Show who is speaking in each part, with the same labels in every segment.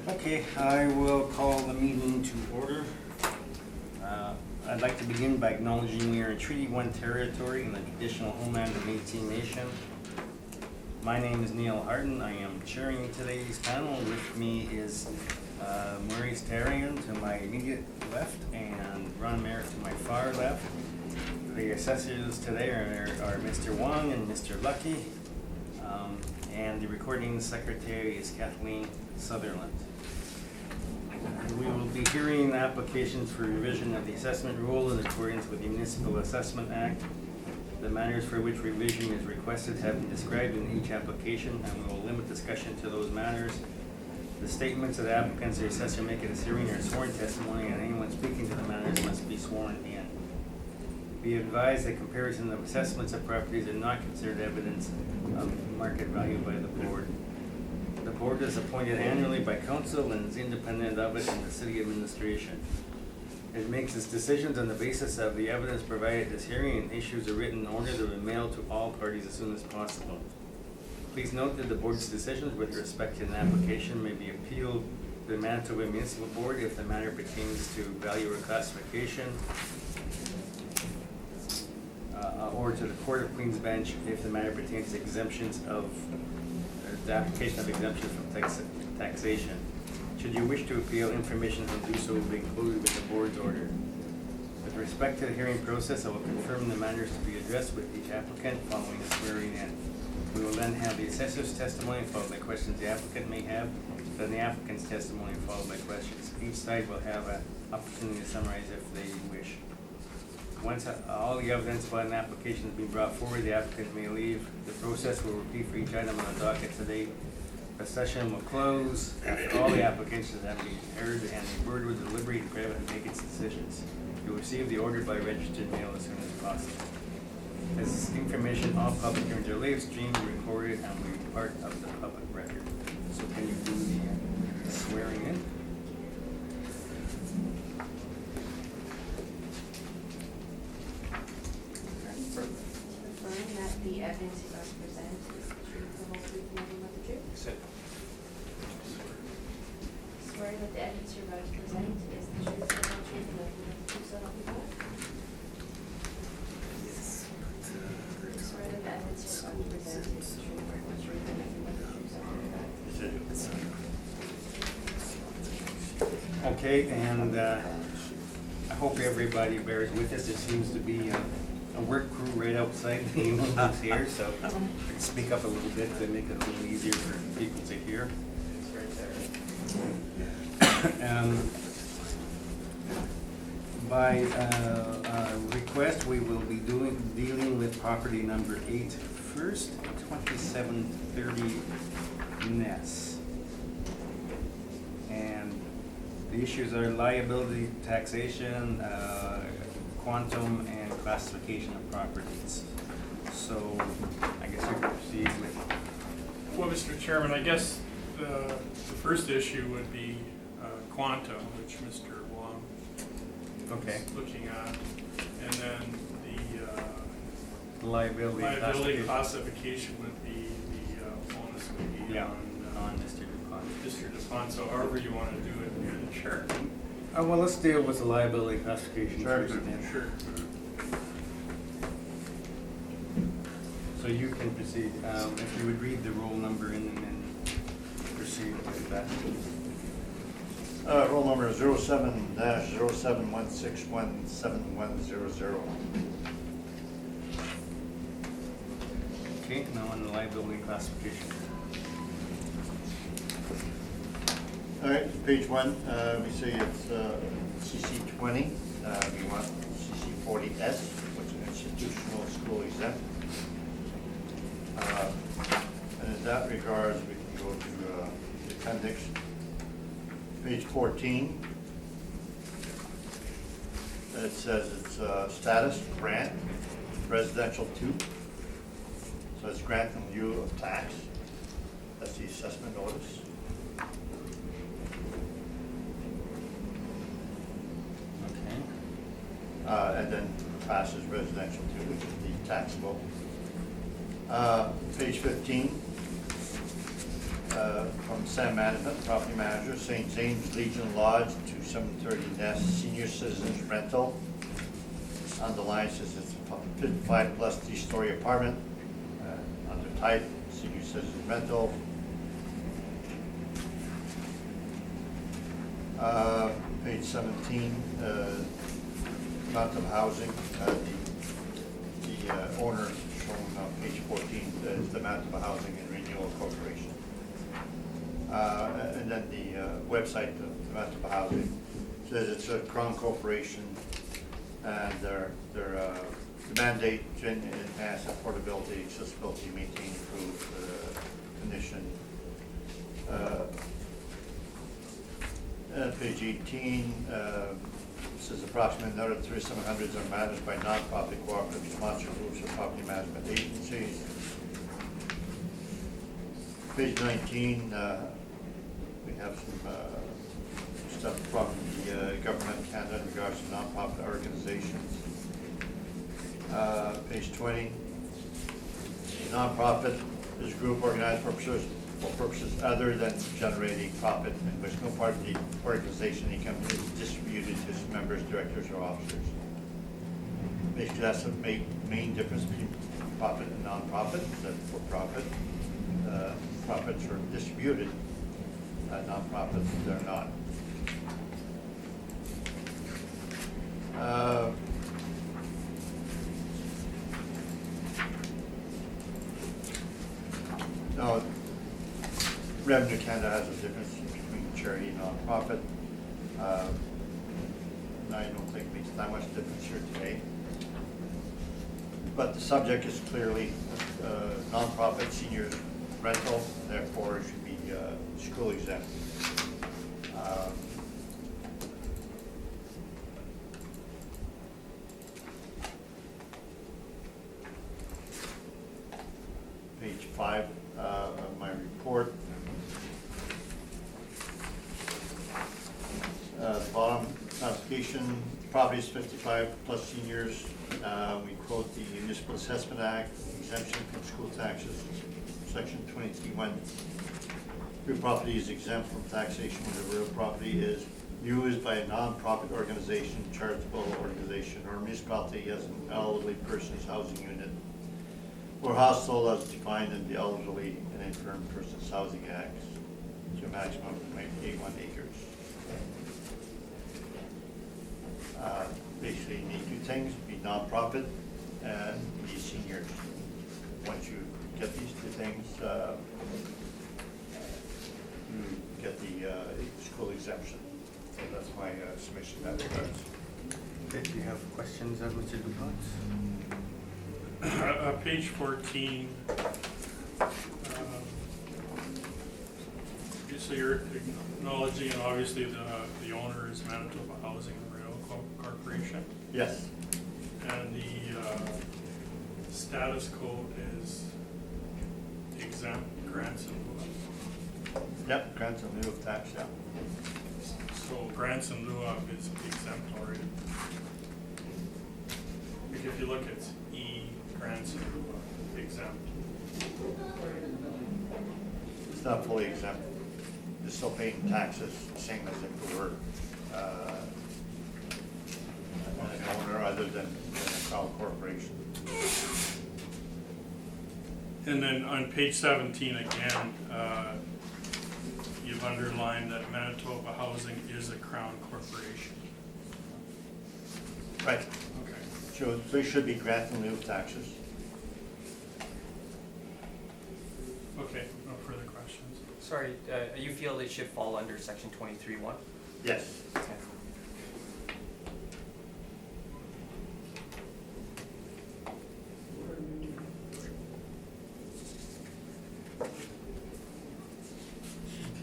Speaker 1: Okay, I will call the meeting to order. I'd like to begin by acknowledging we are in Treaty 1 territory in the traditional homeland of Métis Nation. My name is Neil Harden. I am chairing today's panel. With me is Maurice Tarian to my immediate left and Ron Merritt to my far left. The assessors today are Mr. Wong and Mr. Lucky, and the recording secretary is Kathleen Sutherland. We will be hearing applications for revision of the assessment rule in accordance with the Municipal Assessment Act. The matters for which revision is requested have been described in each application, and we will limit discussion to those matters. The statements that applicants or assessor make at this hearing are sworn testimony, and anyone speaking to the matters must be sworn in. Be advised that comparison of assessments of properties are not considered evidence of market value by the board. The board is appointed annually by council and is independent of it in the city administration. It makes its decisions on the basis of the evidence provided at this hearing and issues a written order that will be mailed to all parties as soon as possible. Please note that the board's decisions with respect to an application may be appealed to the Manitoba Municipal Board if the matter pertains to value or classification, or to the Court of Queen's Bench if the matter pertains to exemptions of the application of exemptions from taxation. Should you wish to appeal, information on do so will be included with the board's order. With respect to the hearing process, I will confirm the matters to be addressed with each applicant following the swearing in. We will then have the assessor's testimony followed by questions the applicant may have, then the applicant's testimony followed by questions. Each side will have an opportunity to summarize if they wish. Once all the evidence about an application has been brought forward, the applicant may leave. The process will repeat for each item on the docket today. The session will close after all the applications have been heard and the board will deliberate in private and make its decisions. You will receive the order by registered mail as soon as possible. This information, all public hearings are live streamed, recorded, and will be part of the public record. So can you do the swearing in?
Speaker 2: Confirm that the evidence you must present is the truth, the whole truth, and nothing but the truth. Swear that the evidence you're about to present is the truth, the whole truth, and nothing but the truth, so help you God. Swear that the evidence you're about to present is the truth, the whole truth, and nothing but the truth, so help you God.
Speaker 1: Okay, and I hope everybody bears with us. There seems to be a work crew right outside the units here, so I can speak up a little bit to make it a little easier for people to hear. By request, we will be dealing with property number 8 first, 2730 Ness. And the issues are liability, taxation, quantum, and classification of properties. So I guess we can proceed with.
Speaker 3: Well, Mr. Chairman, I guess the first issue would be quantum, which Mr. Wong
Speaker 1: Okay.
Speaker 3: is looking at, and then the
Speaker 1: Liability
Speaker 3: classification would be the bonus would be
Speaker 1: on Mr. DuPont.
Speaker 3: Mr. DuPont, so however you want to do it. Sure.
Speaker 1: Well, let's deal with the liability classification
Speaker 3: Sure,
Speaker 1: first. Then.
Speaker 3: sure.
Speaker 1: So you can proceed. If you would read the roll number in and then proceed with that.
Speaker 4: Roll number 07-0716171100.
Speaker 1: Okay, now on the liability classification.
Speaker 4: All right, page 1, we say it's CC 20. We want CC 40S, which is institutional school exempt. And in that regards, we can go to the appendix. Page 14. It says it's status grant, residential 2. So it's grant in lieu of tax. That's the assessment notice.
Speaker 1: Okay.
Speaker 4: And then passes residential 2, which is the taxable. Page 15. from Sam Management, property manager, St. James Legion Lodge, 2730 Nest, senior citizens rental. Underline says it's a 55 plus 3-story apartment. Under type, senior citizens rental. Page 17, amount of housing. The owner shown on page 14 is the amount of housing in Renewal Corporation. And then the website, the amount of housing, says it's a Crown Corporation, and their mandate to enhance affordability, accessibility, maintain, improve condition. Page 18 says approximately another 3,700 are managed by non-profit cooperative sponsored groups or property management agencies. Page 19, we have some stuff from the Government of Canada in regards to non-profit organizations. Page 20, non-profit is a group organized for purposes other than generating profit, in which no part of the organization income is distributed to its members, directors, or officers. Basically, that's the main difference between profit and non-profit. That for profit, profits are distributed. Non-profits, they're not. No. Revenue Canada has a difference between charity and nonprofit. I don't think it makes that much difference here today. But the subject is clearly nonprofit seniors rental, therefore it should be school exempt. Page 5 of my report. Bottom application, properties 55 plus seniors. We quote the Municipal Assessment Act, exemption from school taxes, section 23(1). Real property is exempt from taxation when the real property is used by a non-profit organization, charitable organization, or municipality as an elderly person's housing unit, or household as defined in the Elderly and Infirm Persons Housing Act, to a maximum of 81 acres. Basically, you need 2 things: be nonprofit and be seniors. Once you get these 2 things, you get the school exemption. So that's my submission in that regards.
Speaker 1: Okay, do you have questions, Mr. Dupont?
Speaker 3: Page 14. So you're acknowledging, and obviously the owner is Manitoba Housing and Rail Corporation,
Speaker 4: Yes.
Speaker 3: and the status code is exempt grants and lieu.
Speaker 4: Yep, grants in lieu of tax, yeah.
Speaker 3: So grants in lieu of is exempt already. Like if you look at E, grants in lieu of, exempt.
Speaker 4: It's not fully exempt. They're still paying taxes, same as if we were an owner other than a Crown Corporation.
Speaker 3: And then on page 17 again, you've underlined that Manitoba Housing is a Crown Corporation.
Speaker 4: Right.
Speaker 3: Okay.
Speaker 4: So they should be grant in lieu of taxes.
Speaker 3: Okay, no further questions.
Speaker 5: Sorry, you feel it should fall under section 23(1)?
Speaker 4: Yes.
Speaker 5: Okay.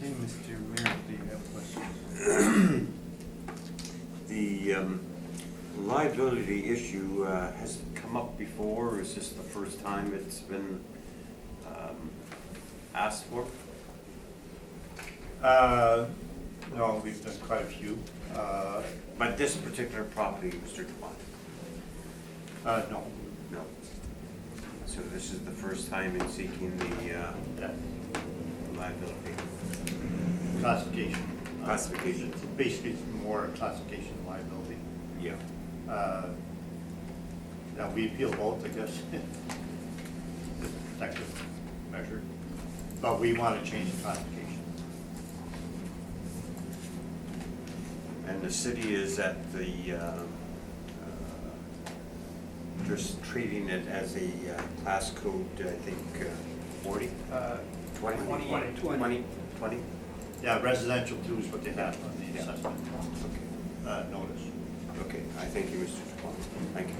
Speaker 1: Okay, Mr. Mayor, do you have questions?
Speaker 6: The liability issue has it come up before, or is this the first time it's been asked for?
Speaker 4: No, we've done quite a few.
Speaker 6: But this particular property, Mr. Dupont?
Speaker 4: No.
Speaker 6: No. So this is the first time in seeking the
Speaker 4: Yeah.
Speaker 6: liability?
Speaker 4: Classification.
Speaker 6: Classification.
Speaker 4: Basically, it's more classification than liability.
Speaker 6: Yeah.
Speaker 4: Now, we appeal both, I guess. The protective measure, but we want to change the classification.
Speaker 6: And the city is at the, just treating it as a class code, I think, 40? 20? 20?
Speaker 4: Yeah, residential too is what they have on the
Speaker 6: Yeah.
Speaker 4: assessment notice.
Speaker 6: Okay, I thank you, Mr. Chapon. Thank you.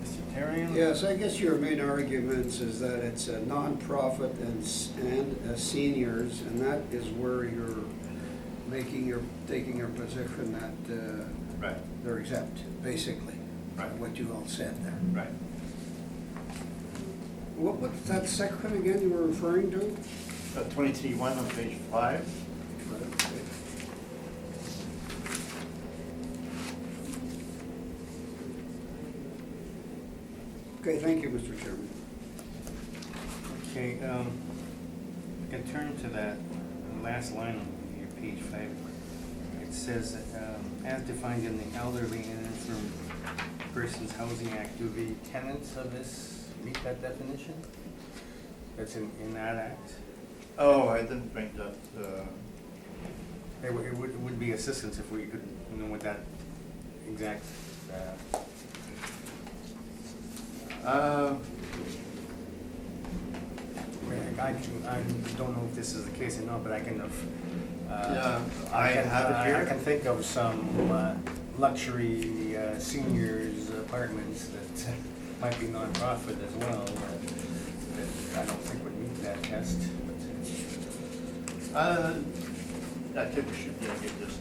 Speaker 1: Mr. Tarian?
Speaker 7: Yes, I guess your main arguments is that it's a nonprofit and seniors, and that is where you're taking your position that
Speaker 4: Right.
Speaker 7: they're exempt, basically.
Speaker 4: Right.
Speaker 7: What you all said there.
Speaker 4: Right.
Speaker 7: What's that section again you were referring to?
Speaker 4: 23-1 on page 5.
Speaker 7: Okay, thank you, Mr. Chairman.
Speaker 1: Okay, we can turn to that last line on your page 5. It says, that, as defined in the Elderly and Infirm Persons Housing Act, do the tenants of this meet that definition? That's in that act?
Speaker 4: Oh, I didn't bring that.
Speaker 1: It would be assistance if we could, with that exact, I don't know if this is the case or not, but I can,
Speaker 4: Yeah, I have it here.
Speaker 1: I can think of some luxury seniors apartments that might be nonprofit as well, that I don't think would meet that test.
Speaker 4: I think we should give this to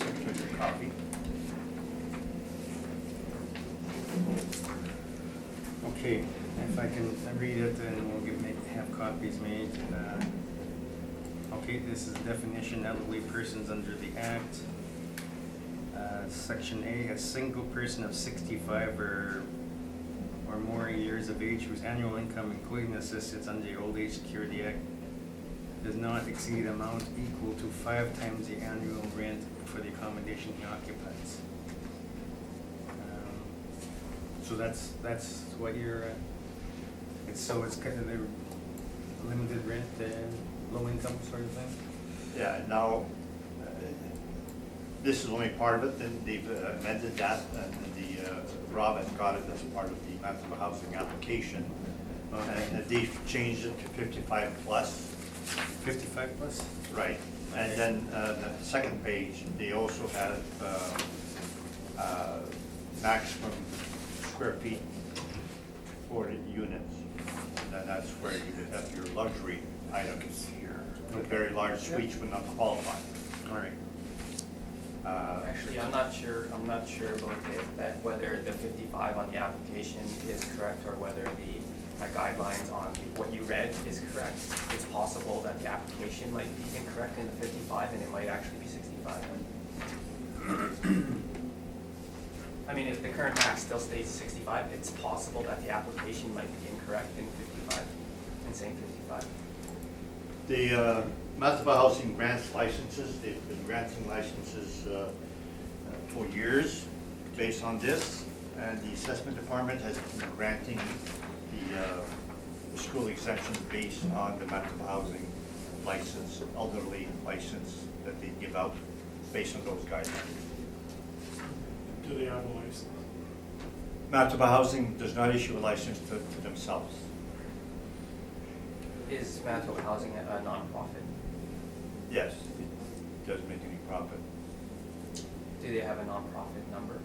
Speaker 4: Secretary for copy.
Speaker 1: Okay, if I can read it, then we'll have copies made. Okay, this is definition, elderly persons under the Act. Section A, a single person of 65 or more years of age whose annual income, including assistance under the Old Age Security Act, does not exceed amount equal to 5 times the annual rent for the accommodation he occupies. So that's what you're, it's kind of the limited rent and low income sort of thing?
Speaker 4: Yeah, now, this is only part of it, then they've amended that, and Rob has got it as part of the Manitoba Housing application. And they've changed it to 55 plus.
Speaker 1: 55 plus?
Speaker 4: Right, and then the second page, they also have maximum square feet for the units. And that's where you would have your luxury items here. The very large suites would not qualify.
Speaker 1: All right.
Speaker 5: Actually, I'm not sure about that, whether the 55 on the application is correct or whether the guidelines on what you read is correct. It's possible that the application might be incorrect in the 55 and it might actually be 65. I mean, if the current max still states 65, it's possible that the application might be incorrect in 55, and saying 55.
Speaker 4: The Manitoba Housing grants licenses. They've been granting licenses for years based on this, and the assessment department has been granting the school exemptions based on the Manitoba Housing license, elderly license that they give out based on those guidelines.
Speaker 3: Do they have a license?
Speaker 4: Manitoba Housing does not issue a license to themselves.
Speaker 5: Is Manitoba Housing a nonprofit?
Speaker 4: Yes, it doesn't make any profit.
Speaker 5: Do they have a nonprofit number?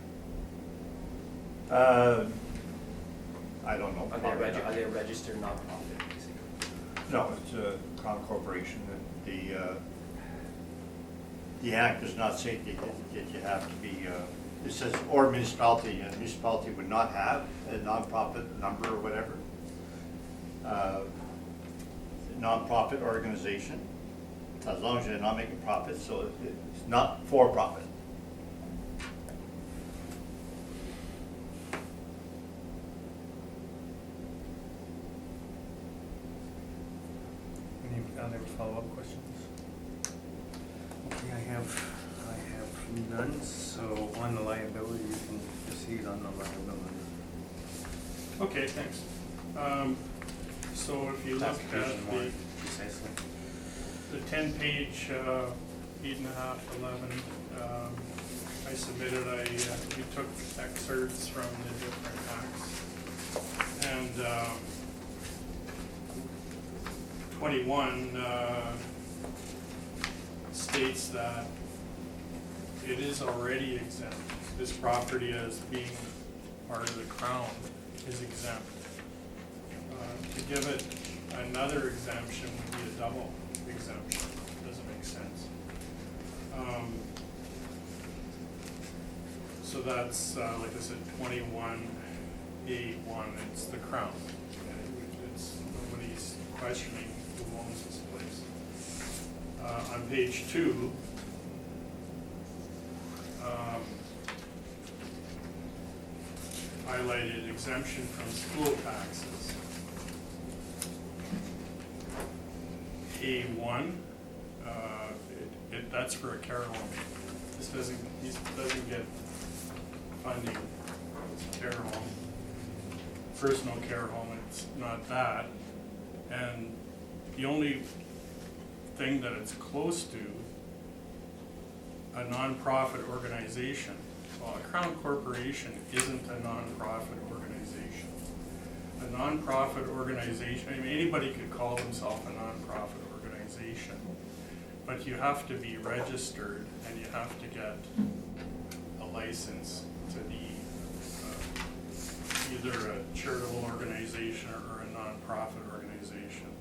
Speaker 4: I don't know.
Speaker 5: Are they a registered nonprofit, basically?
Speaker 4: No, it's a crown corporation. The act does not say that you have to be, it says or municipality, and municipality would not have a nonprofit number or whatever. Nonprofit organization, as long as you're not making profit, so it's not for profit.
Speaker 1: none, so on the liability, you can proceed on the liability.
Speaker 3: Okay, thanks. So if you look at
Speaker 1: Classification more
Speaker 3: the
Speaker 1: precisely.
Speaker 3: 10-page, 8.5, 11, I submitted, we took excerpts from the different acts. And 21 states that it is already exempt. This property as being part of the crown is exempt. To give it another exemption would be a double exemption. Doesn't make sense. So that's, like I said, 21A1, it's the crown. It's, nobody's questioning who owns this place. On page 2, highlighted exemption from school taxes. A1, that's for a care home. This doesn't get funding. It's a care home, personal care home. It's not that. And the only thing that it's close to, a nonprofit organization. Well, a crown corporation isn't a nonprofit organization. A nonprofit organization, I mean, anybody could call themselves a nonprofit organization, but you have to be registered and you have to get a license to be either a charitable organization or a nonprofit organization,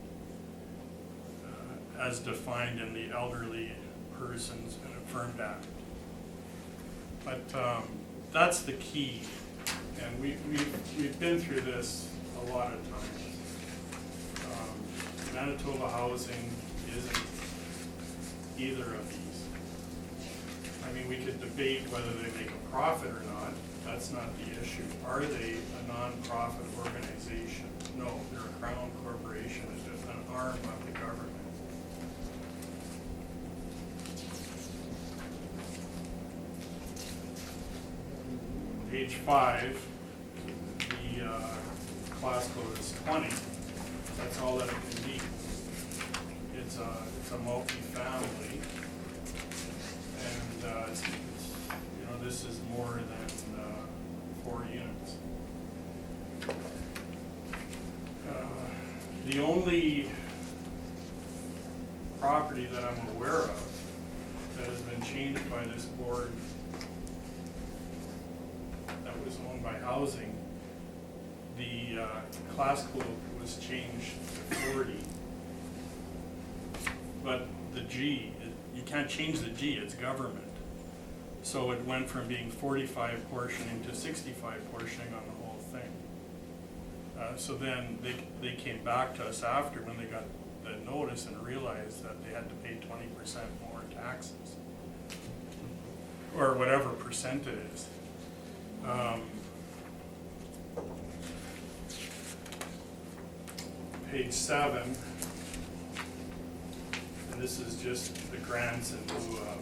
Speaker 3: as defined in the Elderly Persons and Infirmed Act. But that's the key, and we've been through this a lot of times. Manitoba Housing isn't either of these. I mean, we could debate whether they make a profit or not. That's not the issue. Are they a non-profit organization? No, they're a crown corporation. It's just an arm of the government. Page 5, the class code is 20. That's all that it can be. It's a multi-family, and it's, you know, this is more than 4 units. The only property that I'm aware of that has been changed by this board that was owned by housing, the class code was changed to 40. But the G, you can't change the G, it's government. So it went from being 45 portioning to 65 portioning on the whole thing. So then they came back to us after when they got the notice and realized that they had to pay 20% more taxes. Or whatever percent it is. Page 7, and this is just the grants in lieu of,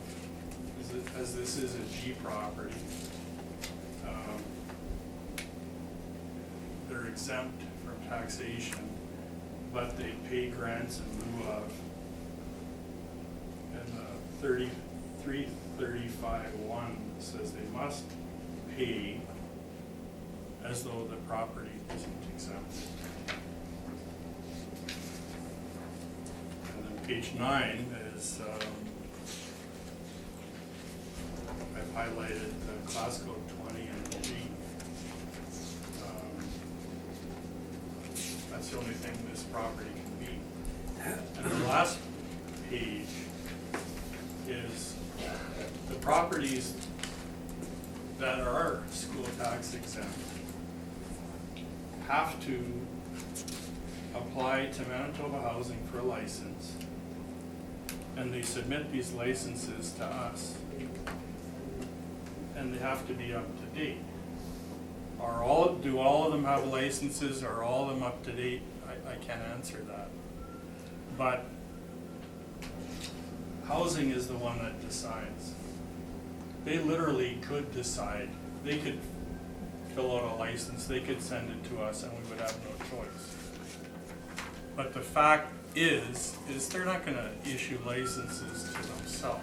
Speaker 3: as this is a G property, they're exempt from taxation, but they pay grants in lieu of. And 3335.1 says they must pay as though the property isn't exempt. And then page 9 is, I've highlighted the class code 20 and G. That's the only thing this property can be. And the last page is the properties that are school tax exempt have to apply to Manitoba Housing for a license, and they submit these licenses to us, and they have to be up to date. Do all of them have licenses? Are all of them up to date? I can't answer that. But housing is the one that decides. they literally could decide, they could fill out a license, they could send it to us, and we would have no choice. But the fact is they're not gonna issue licenses to themselves.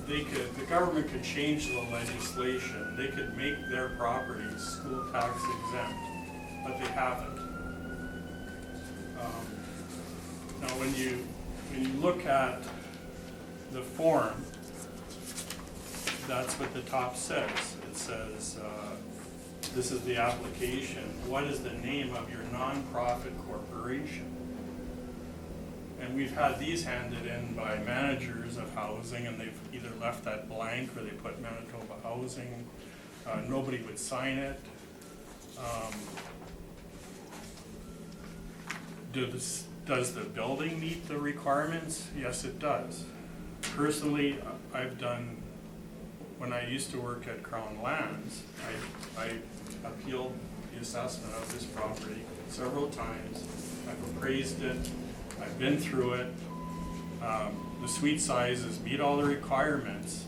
Speaker 3: The government could change the legislation, they could make their properties school tax exempt, but they haven't. Now, when you look at the form, that's what the top says. It says, this is the application. What is the name of your nonprofit corporation? And we've had these handed in by managers of housing, and they've either left that blank or they put Manitoba Housing. Nobody would sign it. Does the building meet the requirements? Yes, it does. Personally, I've done, when I used to work at Crown Lands, I appealed the assessment of this property several times. I've appraised it, I've been through it. The suite sizes meet all the requirements.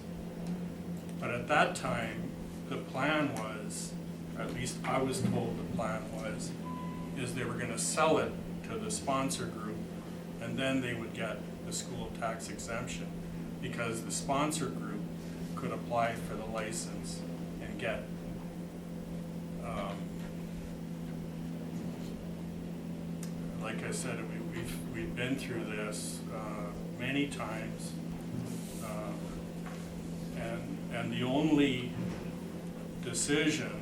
Speaker 3: But at that time, the plan was, at least I was told the plan was, is they were gonna sell it to the sponsor group, and then they would get the school tax exemption, because the sponsor group could apply for the license and get like I said, we've been through this many times, and the only decision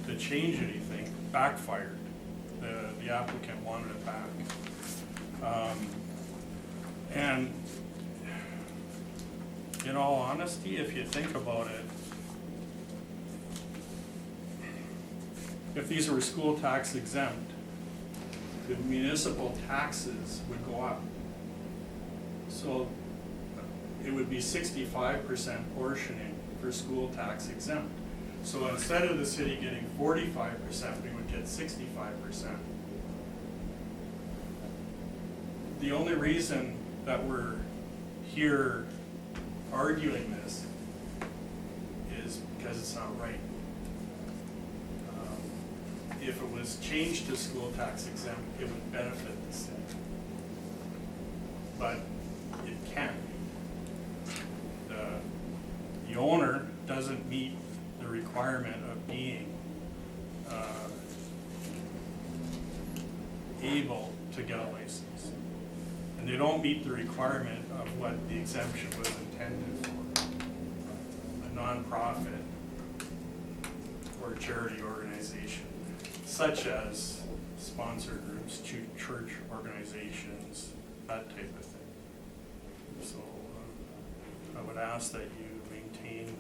Speaker 3: to change anything backfired. The applicant wanted it back. And in all honesty, if you think about it, if these were school tax exempt, the municipal taxes would go up. So it would be 65% portioning for school tax exempt. So instead of the city getting 45%, we would get 65%. The only reason that we're here arguing this is because it's not right. If it was changed to school tax exempt, it would benefit the city. But it can't be. The owner doesn't meet the requirement of being able to get a license. And they don't meet the requirement of what the exemption was intended for. A nonprofit or a charity organization, such as sponsor groups, church organizations, that type of thing. So I would ask that you maintain the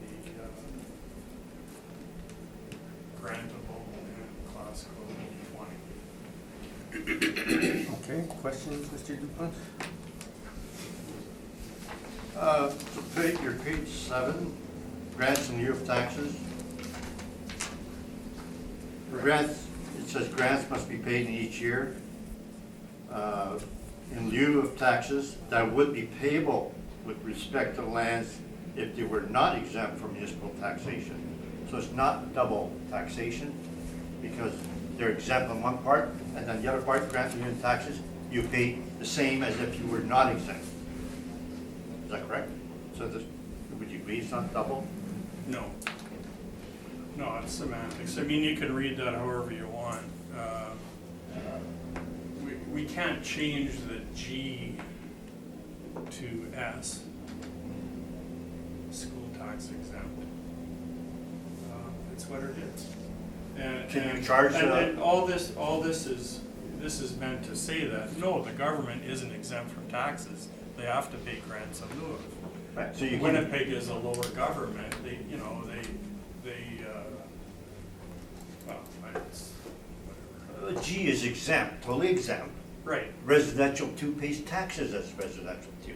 Speaker 3: grantable and class code 20.
Speaker 1: Okay, questions, Mr. Dupont?
Speaker 4: Your page 7, grants in lieu of taxes. Grants, it says grants must be paid in each year in lieu of taxes that would be payable with respect to lands if they were not exempt from municipal taxation. So it's not double taxation, because they're exempt on one part, and then the other part, grants in lieu of taxes, you pay the same as if you were not exempt. Is that correct? So would you agree it's not double?
Speaker 3: No. No, it's semantics. I mean, you can read that however you want. We can't change the G to S, school tax exempt. It's what it is.
Speaker 4: Can you charge
Speaker 3: and all this is meant to say that, no, the government isn't exempt from taxes. They have to pay grants in lieu of.
Speaker 4: Right. So you
Speaker 3: Winnipeg is a lower government. They it's whatever.
Speaker 4: G is exempt, totally exempt.
Speaker 3: Right.
Speaker 4: Residential 2 pays taxes as residential 2.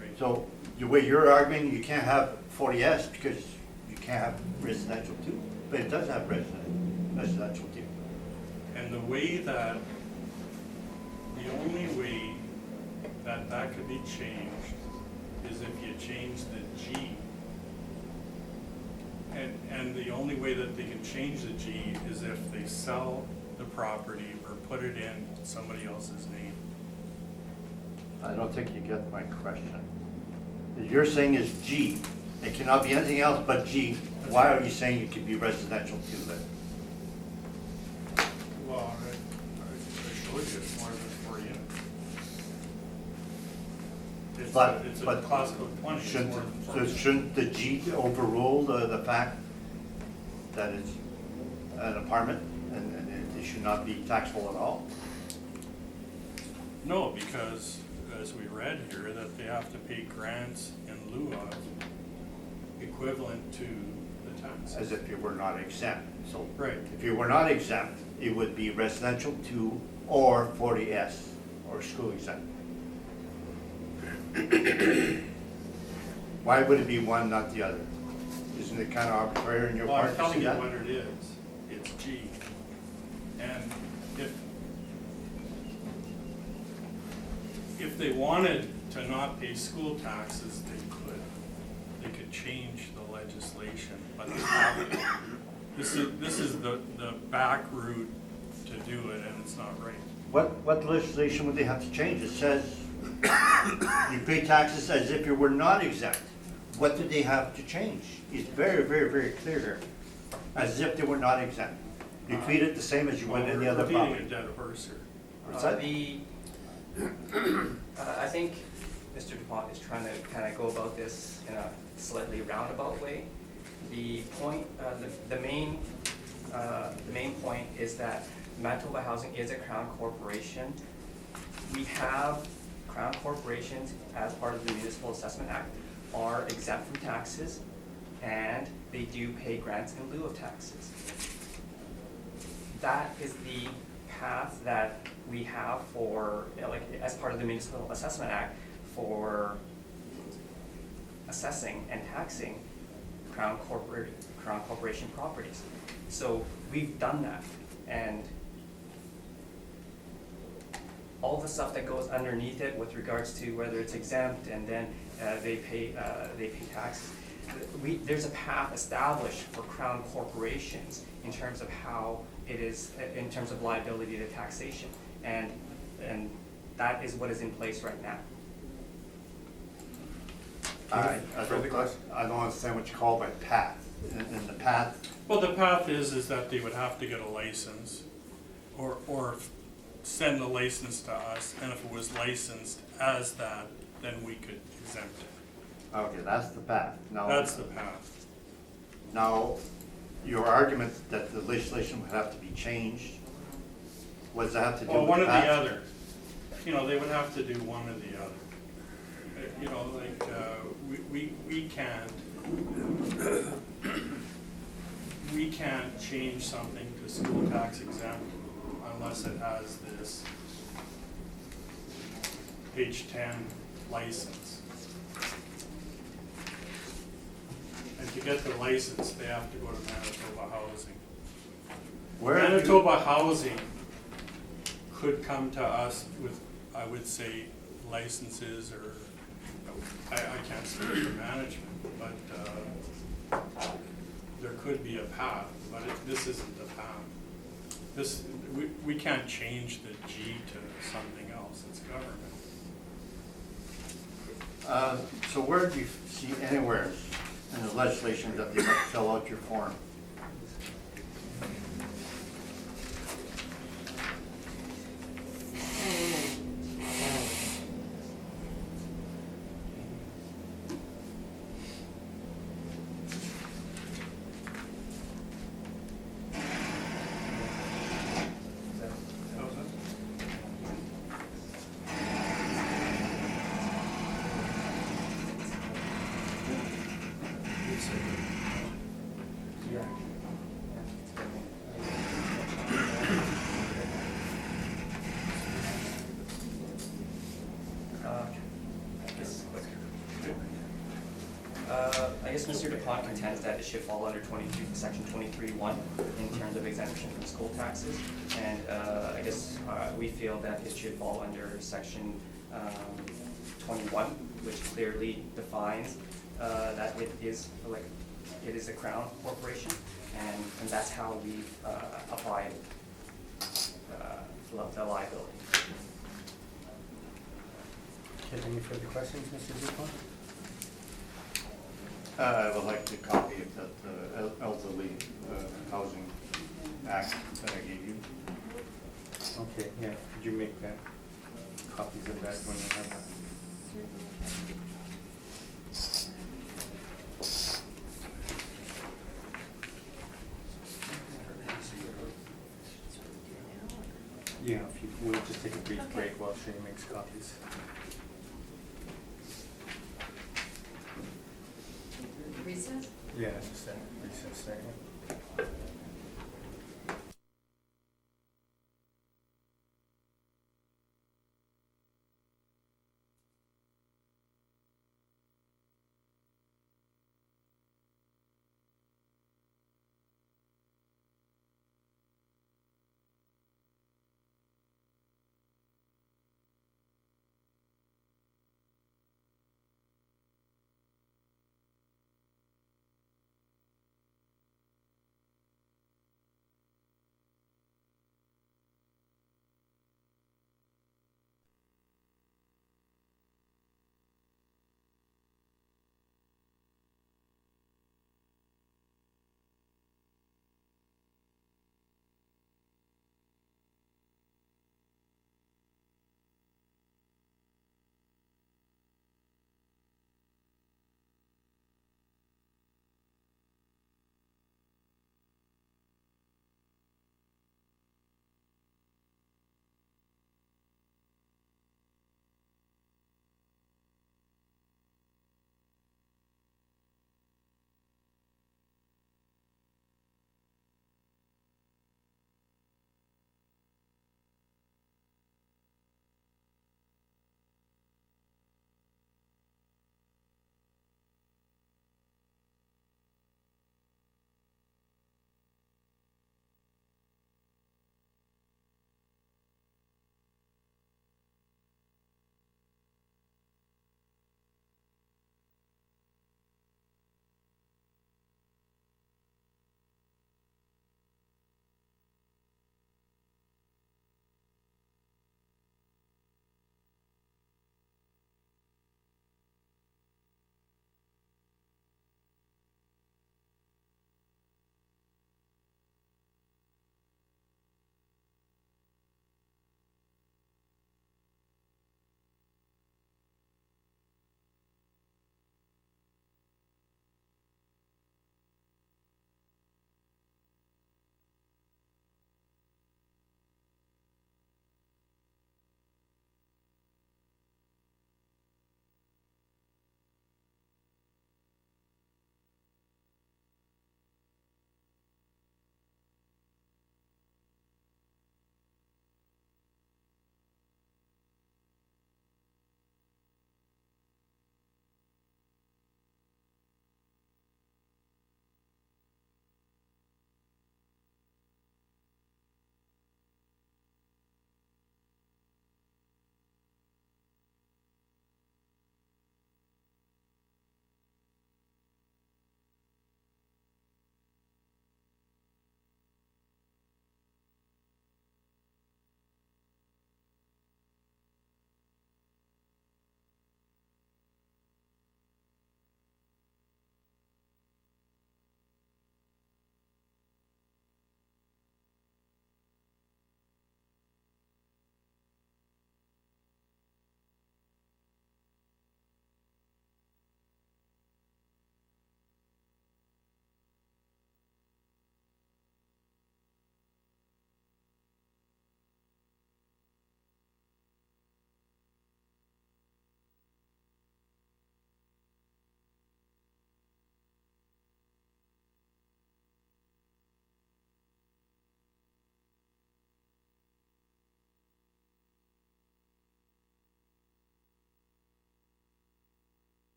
Speaker 3: Right.
Speaker 4: So the way you're arguing, you can't have 40S because you can't have residential 2, but it does have residential 2.
Speaker 3: And the only way that could be changed is if you change the G only way that they can change the G is if they sell the property or put it in somebody else's name.
Speaker 4: I don't think you get my question. If you're saying is G, it cannot be anything else but G, why are you saying it could be residential too then?
Speaker 3: Well, I showed you it's more than 4 units. It's a class code 20, it's more than 4 units.
Speaker 4: Shouldn't the G overrule the fact that it's an apartment and it should not be taxable at all?
Speaker 3: No, because as we read here, that they have to pay grants in lieu of equivalent to the tax.
Speaker 4: As if you were not exempt. So
Speaker 3: Right.
Speaker 4: if you were not exempt, it would be residential 2 or 40S or school exempt. Why would it be one, not the other? Isn't it kind of arbitrary on your
Speaker 3: Well,
Speaker 4: part
Speaker 3: I'm
Speaker 4: to
Speaker 3: telling
Speaker 4: see
Speaker 3: you
Speaker 4: that?
Speaker 3: what it is. It's G. And if they wanted to not pay school taxes, they could. They could change the legislation, but they haven't. This is the back route to do it, and it's not right.
Speaker 4: What legislation would they have to change? It says you pay taxes as if you were not exempt. What do they have to change? It's very, very, very clear here. As if they were not exempt. You treat it the same as you would any other
Speaker 3: We're beating
Speaker 4: property.
Speaker 3: a dead horse here.
Speaker 4: What's that?
Speaker 5: I think Mr. DuPont is trying to kind of go about this in a slightly roundabout way. The point, the main point is that Manitoba Housing is a Crown corporation. We have Crown corporations, as part of the Municipal Assessment Act, are exempt from taxes, and they do pay grants in lieu of taxes. That is the path that we have for, like, as part of the Municipal Assessment Act, for assessing and taxing Crown corporation properties. So we've done that, and all the stuff that goes underneath it with regards to whether it's exempt and then they pay taxes. There's a path established for Crown corporations in terms of how it is, in terms of liability to taxation, and that is what is in place right now.
Speaker 4: I don't understand what you call by path. In the path,
Speaker 3: Well, the path is that they would have to get a license, or send a license to us, and if it was licensed as that, then we could exempt it.
Speaker 4: okay, that's the path. Now,
Speaker 3: That's the path.
Speaker 4: Now, your argument that the legislation would have to be changed, what does that have to do with
Speaker 3: Well,
Speaker 4: the
Speaker 3: one or
Speaker 4: path?
Speaker 3: the other. You know, they would have to do one or the other. You know, like, we can't change something to school tax exempt unless it has this page 10 license. And to get the license, they have to go to Manitoba Housing.
Speaker 4: Where have you-
Speaker 3: Manitoba Housing could come to us with, I would say, licenses, or, I can't speak for management, but there could be a path, but this isn't the path. We can't change the G to something else, it's government.
Speaker 4: So where do you see anywhere in the legislation that you have to fill out your form?
Speaker 5: I guess Mr. DuPont contends that it should fall under section 23(1) in terms of exemption from school taxes, and I guess we feel that it should fall under section 21, which clearly defines that that it is like, it is a crown corporation, and that's how we applied the liability.
Speaker 1: Okay, any further questions, Mr. Dupont?
Speaker 4: I would like the copy of that elderly housing act that I gave you.
Speaker 1: Okay, yeah, could you make that, copies of that when you have that? Yeah, if you, we'll just take a brief
Speaker 2: Okay.
Speaker 1: break while Shane makes copies.
Speaker 2: Recess?
Speaker 1: Yeah, just a recess there, yeah.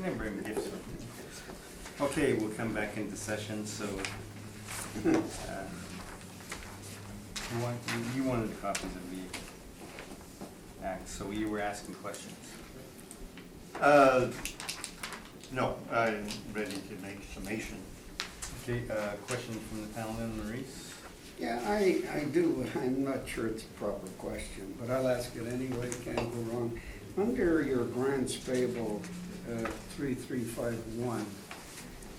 Speaker 1: can bring me gifts. Okay, we'll come back into session, so. You wanted copies of the act, so you were asking questions.
Speaker 4: No, I'm ready to make summation.
Speaker 1: Okay, question from the panel then, Maurice?
Speaker 7: Yeah, I do. I'm not sure it's a proper question, but I'll ask it anyway, can't go wrong. Under your grants payable, 3351,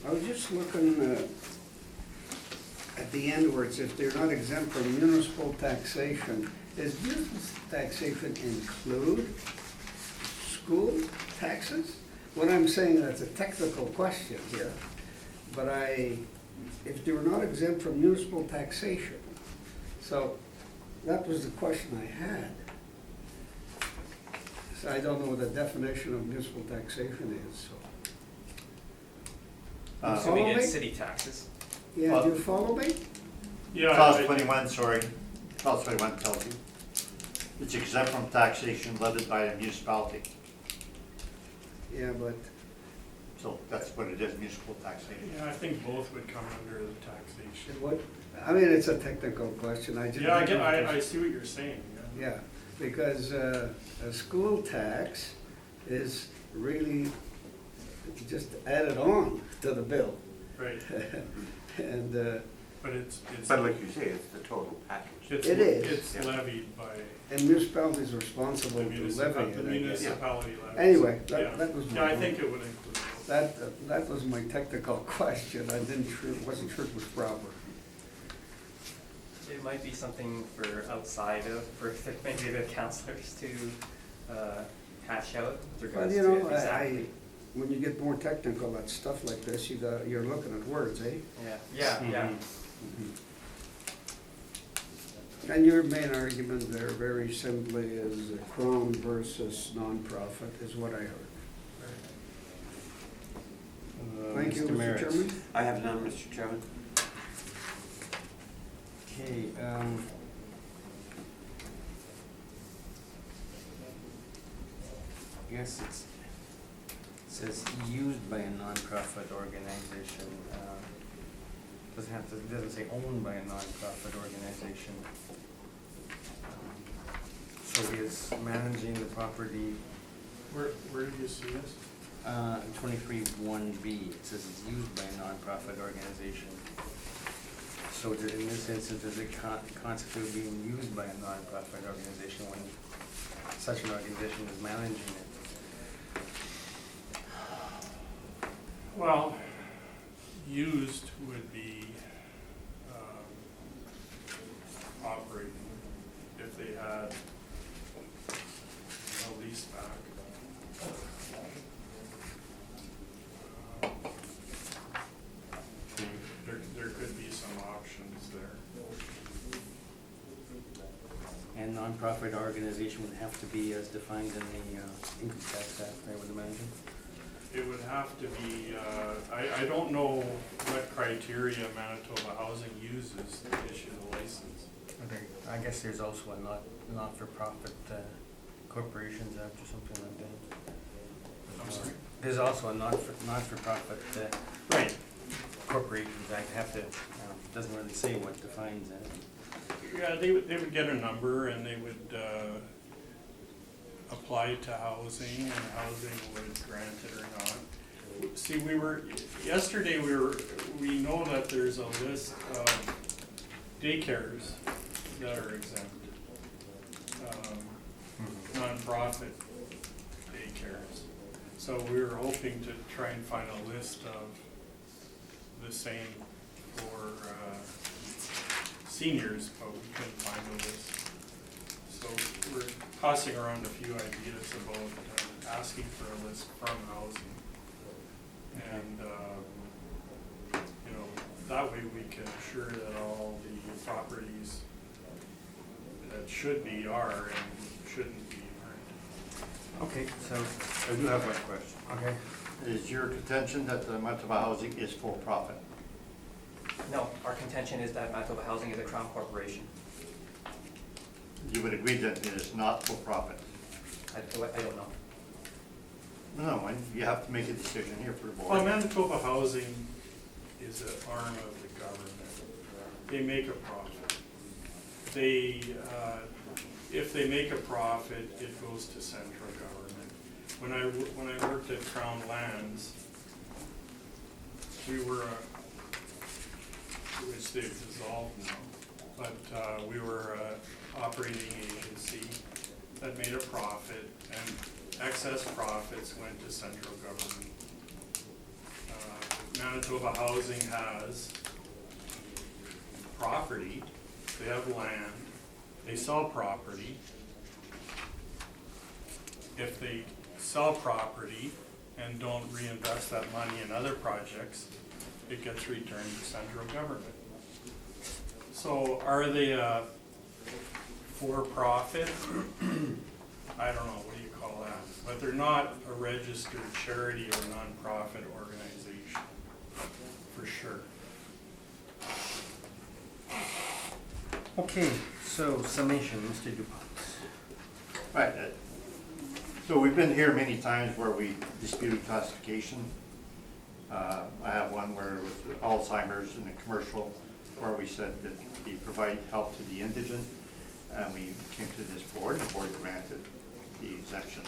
Speaker 7: I was just looking at the end where it says they're not exempt from municipal taxation. Does municipal taxation include school taxes? What I'm saying, that's a technical question here, but if they were not exempt from municipal taxation, so that was the question I had. So I don't know what the definition of municipal taxation is, so.
Speaker 5: I'm assuming
Speaker 7: Follow
Speaker 5: it's
Speaker 7: me?
Speaker 5: city taxes.
Speaker 7: Yeah, do you follow me?
Speaker 3: Yeah.
Speaker 4: Clause 21, sorry, clause 21 tells you. It's exempt from taxation levied by a municipality.
Speaker 7: Yeah, but,
Speaker 4: So that's what it is, municipal taxation.
Speaker 3: Yeah, I think both would come under the taxation.
Speaker 7: what, I mean, it's a technical question, I just.
Speaker 3: Yeah, I see what you're saying, yeah.
Speaker 7: Yeah, because a school tax is really just added on to the bill.
Speaker 3: Right,
Speaker 7: And,
Speaker 3: but it's.
Speaker 6: But like you say, it's the total package.
Speaker 3: It's-
Speaker 7: It is.
Speaker 3: It's
Speaker 6: Yeah.
Speaker 3: levied by
Speaker 7: and municipalities are responsible
Speaker 3: the
Speaker 7: to levy it, I guess.
Speaker 3: municipality levies.
Speaker 7: Anyway,
Speaker 3: Yeah.
Speaker 7: that was my.
Speaker 3: Yeah, I think it would include both.
Speaker 7: That was my technical question, I wasn't sure it was proper.
Speaker 5: It might be something for outside of, for maybe the councilors to hash out with
Speaker 7: But
Speaker 5: regards
Speaker 7: you
Speaker 5: to
Speaker 7: know,
Speaker 5: exactly.
Speaker 7: when you get more technical at stuff like this, you're looking at words, eh?
Speaker 5: Yeah.
Speaker 1: Mhm.
Speaker 7: And your main argument there, very simply, is Crown versus nonprofit, is what I heard. Thank you, Mr.
Speaker 1: Merritt.
Speaker 7: Chairman.
Speaker 6: I have none, Mr. Chairman.
Speaker 1: Okay, I guess it says used by a nonprofit organization. It doesn't say owned by a nonprofit organization. So is managing the property,
Speaker 3: Where do you see this?
Speaker 1: 23(1)(b), it says it's used by a nonprofit organization. So in this instance, does it constitute being used by a nonprofit organization when such an organization is managing it?
Speaker 3: Well, used would be operating if they had a lease back. There could be some options there.
Speaker 1: And nonprofit organization would have to be as defined in the income tax act, I would imagine.
Speaker 3: It would have to be, I don't know what criteria Manitoba Housing uses to issue the license.
Speaker 1: Okay, I guess there's also a not-for-profit corporations act or something like that.
Speaker 3: I'm sorry?
Speaker 1: There's also a not-for-profit
Speaker 3: Right.
Speaker 1: corporations act, doesn't really say what defines it.
Speaker 3: Yeah, they would get a number and they would apply to housing and housing would grant it or not. See, yesterday we know that there's a list of daycares that are exempt. Nonprofit daycares. So we were hoping to try and find a list of the same for seniors, but we couldn't find a list. So we're tossing around a few ideas about asking for a list from housing. And, that way we can assure that all the properties that should be are and shouldn't be aren't.
Speaker 1: Okay, so,
Speaker 4: I do have one question.
Speaker 1: okay.
Speaker 4: Is your contention that the Manitoba Housing is for profit?
Speaker 5: No, our contention is that Manitoba Housing is a Crown corporation.
Speaker 4: You would agree that it is not for profit?
Speaker 5: I don't know.
Speaker 4: No, and you have to make a decision here for the
Speaker 3: Well,
Speaker 4: board.
Speaker 3: Manitoba Housing is an arm of the government. They make a profit. They, if they make a profit, it goes to central government. When I worked at Crown Lands, we were, which they've dissolved now, but we were an operating agency that made a profit, and excess profits went to central government. Manitoba Housing has property, they have land, they sell property. If they sell property and don't reinvest that money in other projects, it gets returned to central government. So are they a for-profit? I don't know, what do you call that? But they're not a registered charity or nonprofit organization, for sure.
Speaker 1: Okay, so summation, Mr. Dupont.
Speaker 4: Right, so we've been here many times where we disputed classification. I have one where it was Alzheimer's in the commercial, where we said that they provide help to the indigent, and we came to this board, and the board granted the exemption.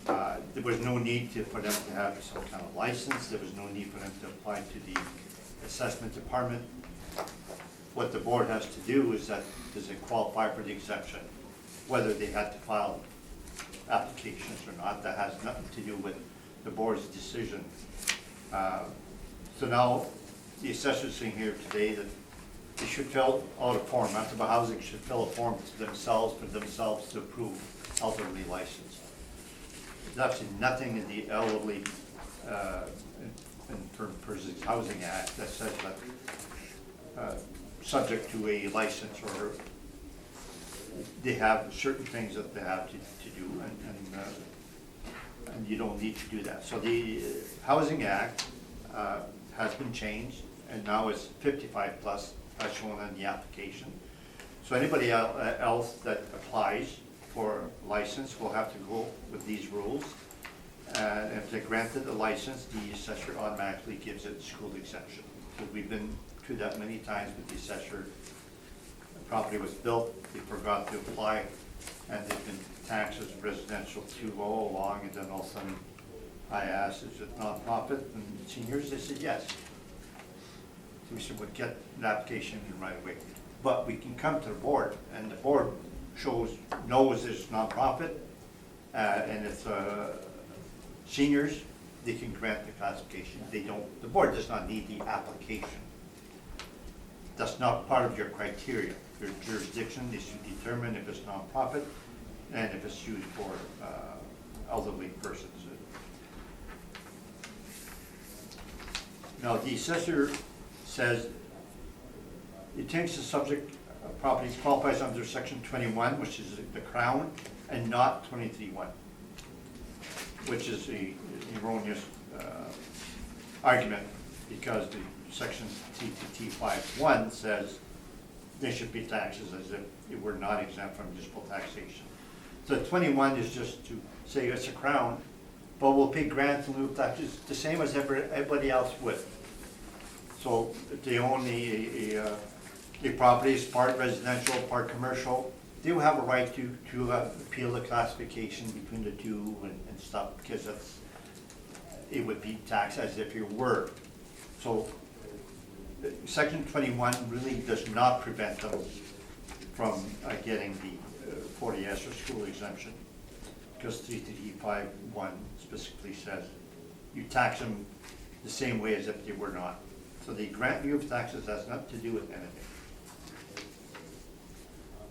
Speaker 4: There was no need for them to have some kind of license, there was no need for them to apply to the assessment department. What the board has to do is that, does it qualify for the exemption? Whether they had to file applications or not, that has nothing to do with the board's decision. So now, the assessor's saying here today that they should fill out a form, Manitoba Housing should fill a form to themselves, for themselves to approve elderly license. There's absolutely nothing in the elderly, for Housing Act that says that, subject to a license, or they have certain things that they have to do, and you don't need to do that. So the Housing Act has been changed, and now it's 55 plus, as shown in the application. So anybody else that applies for a license will have to go with these rules. And if they're granted a license, the assessor automatically gives it school exemption. So we've been through that many times with the assessor. The property was built, they forgot to apply, and they've been taxed as residential too all along, and then all of a sudden I asked, is it nonprofit and seniors? They said yes. So we said, we'll get an application in right away. But we can come to the board, and the board knows it's nonprofit, and it's seniors, they can grant the classification. They don't, the board does not need the application. That's not part of your criteria. Your jurisdiction is to determine if it's nonprofit and if it's used for elderly persons. Now, the assessor says it takes the subject property qualifies under section 21, which is the Crown, and not 23(1), which is the erroneous argument, because the section T5(1) says they should be taxes as if it were not exempt from municipal taxation. So 21 is just to say it's a Crown, but we'll pay grants and lieu of taxes the same as everybody else would. So if they own a property, is part residential, part commercial, they will have a right to appeal the classification between the two and stuff, because it would be taxed as if you were. So section 21 really does not prevent them from getting the 40S or school exemption, because 335(1) specifically says you tax them the same way as if they were not. So the grant lieu of taxes has nothing to do with anything.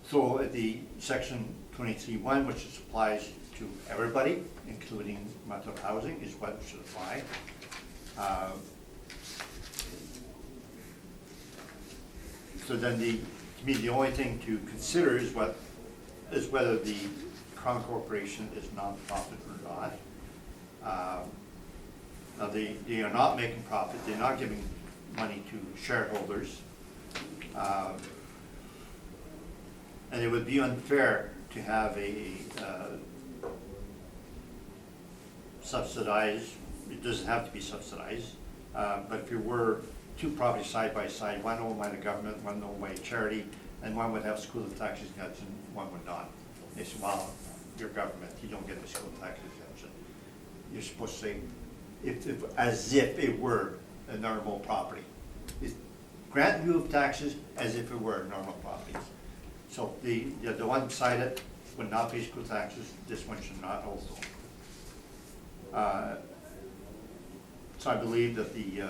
Speaker 4: So the section 23(1), which applies to everybody, including Manitoba Housing, is what should apply. So then to me, the only thing to consider is whether the Crown Corporation is nonprofit or not. Now they are not making profit, they're not giving money to shareholders. And it would be unfair to have subsidized, it doesn't have to be subsidized, but if you were two properties side by side, one owned by the government, one owned by a charity, and one would have school tax exemption, one would not. They said, well, you're government, you don't get the school tax exemption. You're supposed to say, as if it were a normal property. Grant in lieu of taxes as if it were normal properties. So the one beside it would not pay school taxes, this one should not also. So I believe that the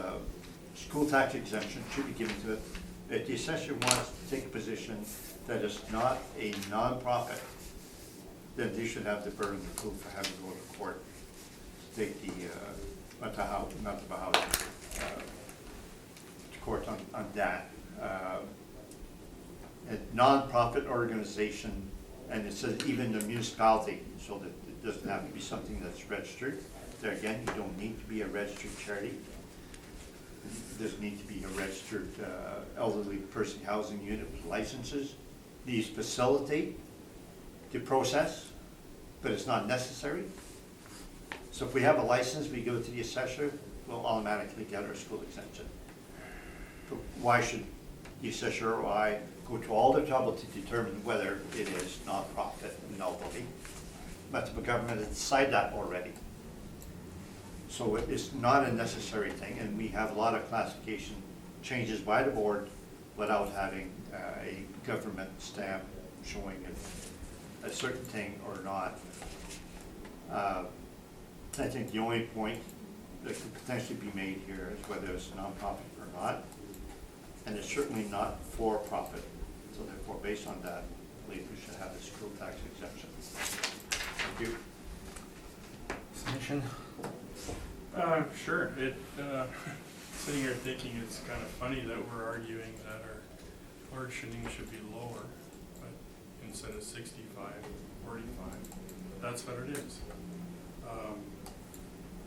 Speaker 4: school tax exemption should be given to it. If the assessor wants to take a position that is not a nonprofit, then they should have the burden of proof for having to go to court to take the, to court on that. A nonprofit organization, and it says even the municipality, so that it doesn't have to be something that's registered. There again, you don't need to be a registered charity. It doesn't need to be a registered elderly person housing unit with licenses. These facilitate the process, but it's not necessary. So if we have a license, we go to the assessor, we'll automatically get our school exemption. But why should the assessor or I go to all the trouble to determine whether it is nonprofit? Nobody. But the government has decided that already. So it is not a necessary thing, and we have a lot of classification changes by the board without having a government stamp showing a certain thing or not. I think the only point that could potentially be made here is whether it's nonprofit or not, and it's certainly not for profit. So therefore, based on that, I believe we should have the school tax exemption. Thank you.
Speaker 1: Submission?
Speaker 3: Sure. Sitting here thinking it's kind of funny that we're arguing that our portioning should be lower, but instead of 65, 45. That's what it is.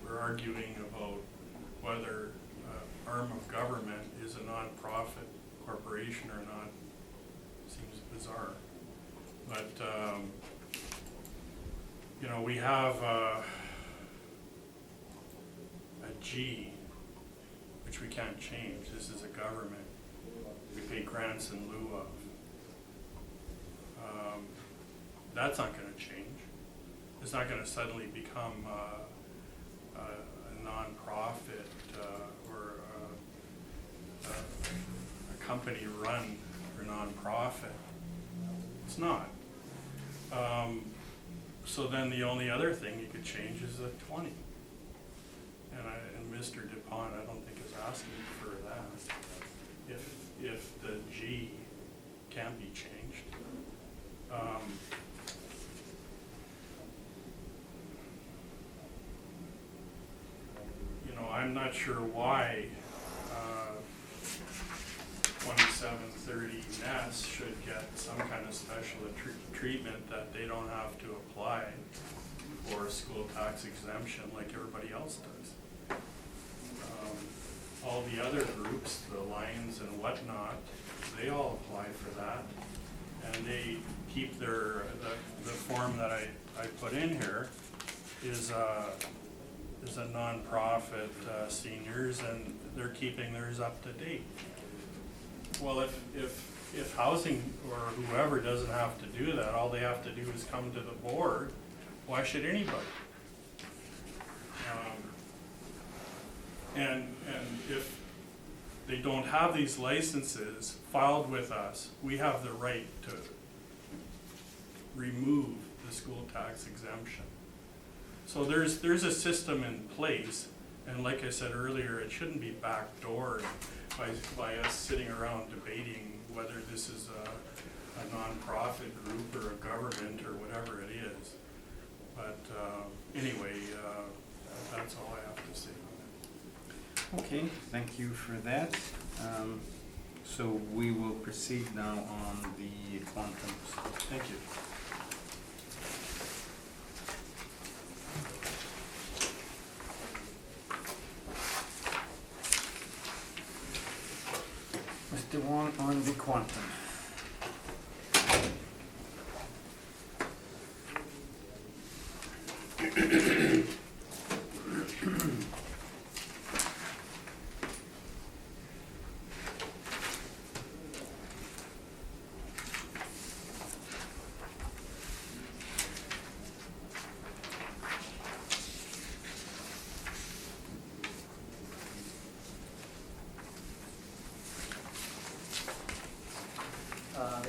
Speaker 3: We're arguing about whether arm of government is a non-profit corporation or not. Seems bizarre. But, you know, we have a G, which we can't change. This is a government. We pay grants in lieu of. That's not going to change. It's not going to suddenly become a non-profit or a company run for non-profit. It's not. So then the only other thing you could change is the 20. And Mr. DuPont, I don't think is asking for that. If the G can't be changed. You know, I'm not sure why 2730 Ness should get some kind of special treatment that they don't have to apply for a school tax exemption like everybody else does. All the other groups, the Lions and whatnot, they all apply for that, and they keep their the form that I put in here is a non-profit seniors, and they're keeping theirs up to date. Well, if housing or whoever doesn't have to do that, all they have to do is come to the board. Why should anybody? And if they don't have these licenses filed with us, we have the right to remove the school tax exemption. So there's a system in place, and like I said earlier, it shouldn't be backdoored by us sitting around debating whether this is a non-profit group or a government or whatever it is. But anyway, that's all I have to say on it.
Speaker 1: Okay, thank you for that. So we will proceed now on the quantums.
Speaker 3: Thank you.
Speaker 1: Mr. Wong on the quantum.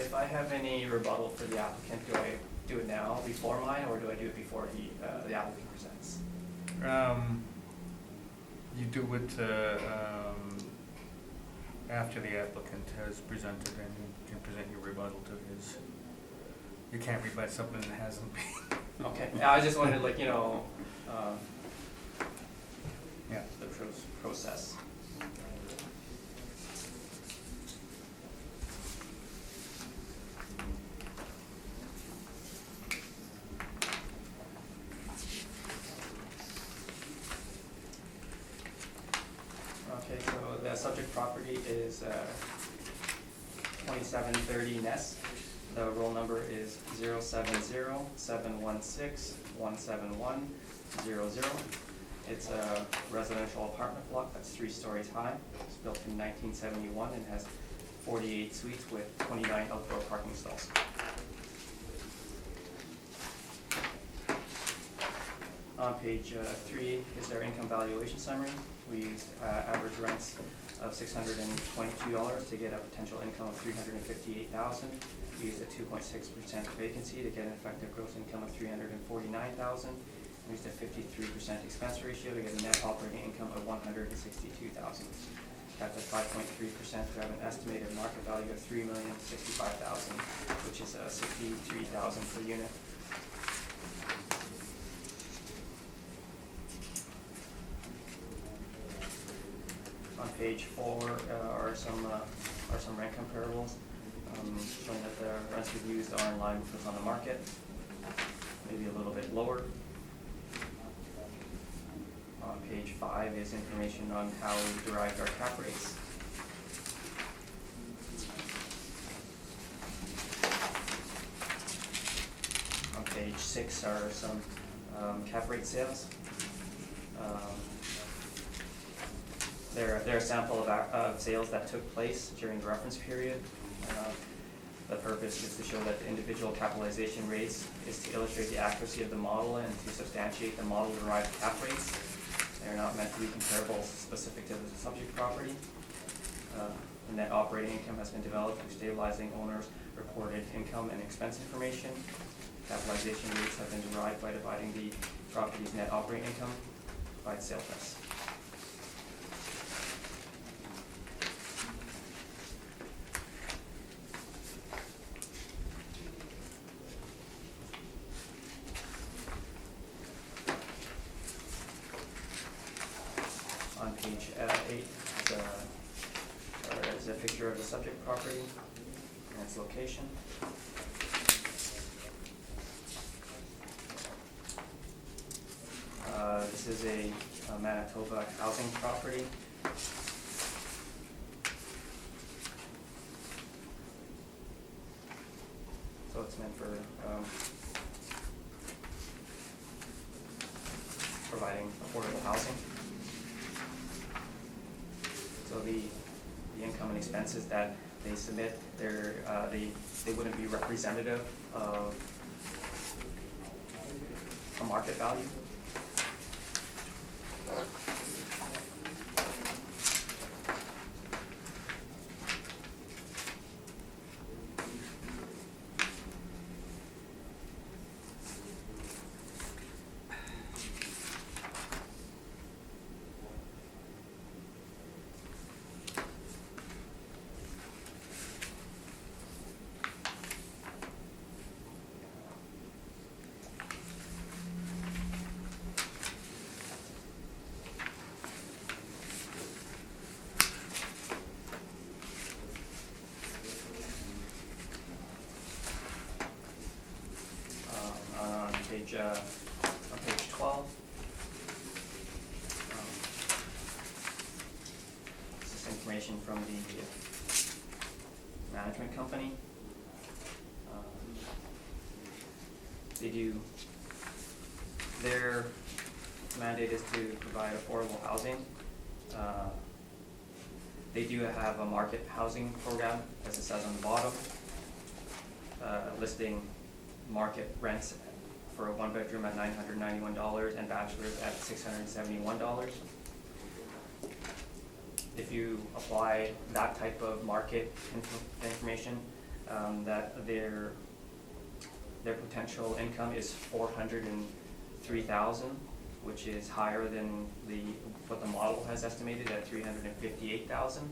Speaker 5: if I have any rebuttal for the applicant, do I do it now before mine, or do I do it before the applicant presents?
Speaker 8: You do it after the applicant has presented, and you can present your rebuttal to his. You can't rebut something that hasn't been.
Speaker 5: Okay, yeah, I just wanted, like,
Speaker 8: Yeah.
Speaker 5: the process. Okay, so the subject property is 2730 Ness. The roll number is 070-716-171-00. It's a residential apartment block that's 3 stories high. It's built in 1971 and has 48 suites with 29 outdoor parking stalls. On page 3 is their income valuation summary. We used average rents of $622 to get a potential income of $358,000. We used a 2.6% vacancy to get an effective gross income of $349,000. We used a 53% expense ratio to get a net operating income of $162,000. Capped at 5.3% to have an estimated market value of $3,065,000, which is $63,000 per unit. On page 4 are some rent comparables, showing that the rents we've used are in line with what's on the market, maybe a little bit lower. On page 5 is information on how we derived our cap rates. On page 6 are some cap rate sales. They're a sample of sales that took place during the reference period. The purpose is to show that the individual capitalization rates is to illustrate the accuracy of the model and to substantiate the model-derived cap rates. They're not meant to be comparable specific to the subject property. The net operating income has been developed through stabilizing owners' reported income and expense information. Capitalization rates have been derived by dividing the property's net operating income by its sale price. On page 8 is a picture of the subject property and its location. This is a Manitoba housing property. So it's meant for providing affordable housing. So the income and expenses that they submit, they wouldn't be representative of a market value. On page 12, this is information from the management company. Their mandate is to provide affordable housing. They do have a market housing program, as it says on the bottom, listing market rents for a 1-bedroom at $991 and bachelors at $671. If you apply that type of market information that their potential income is 403,000, which is higher than what the model has estimated at 358,000.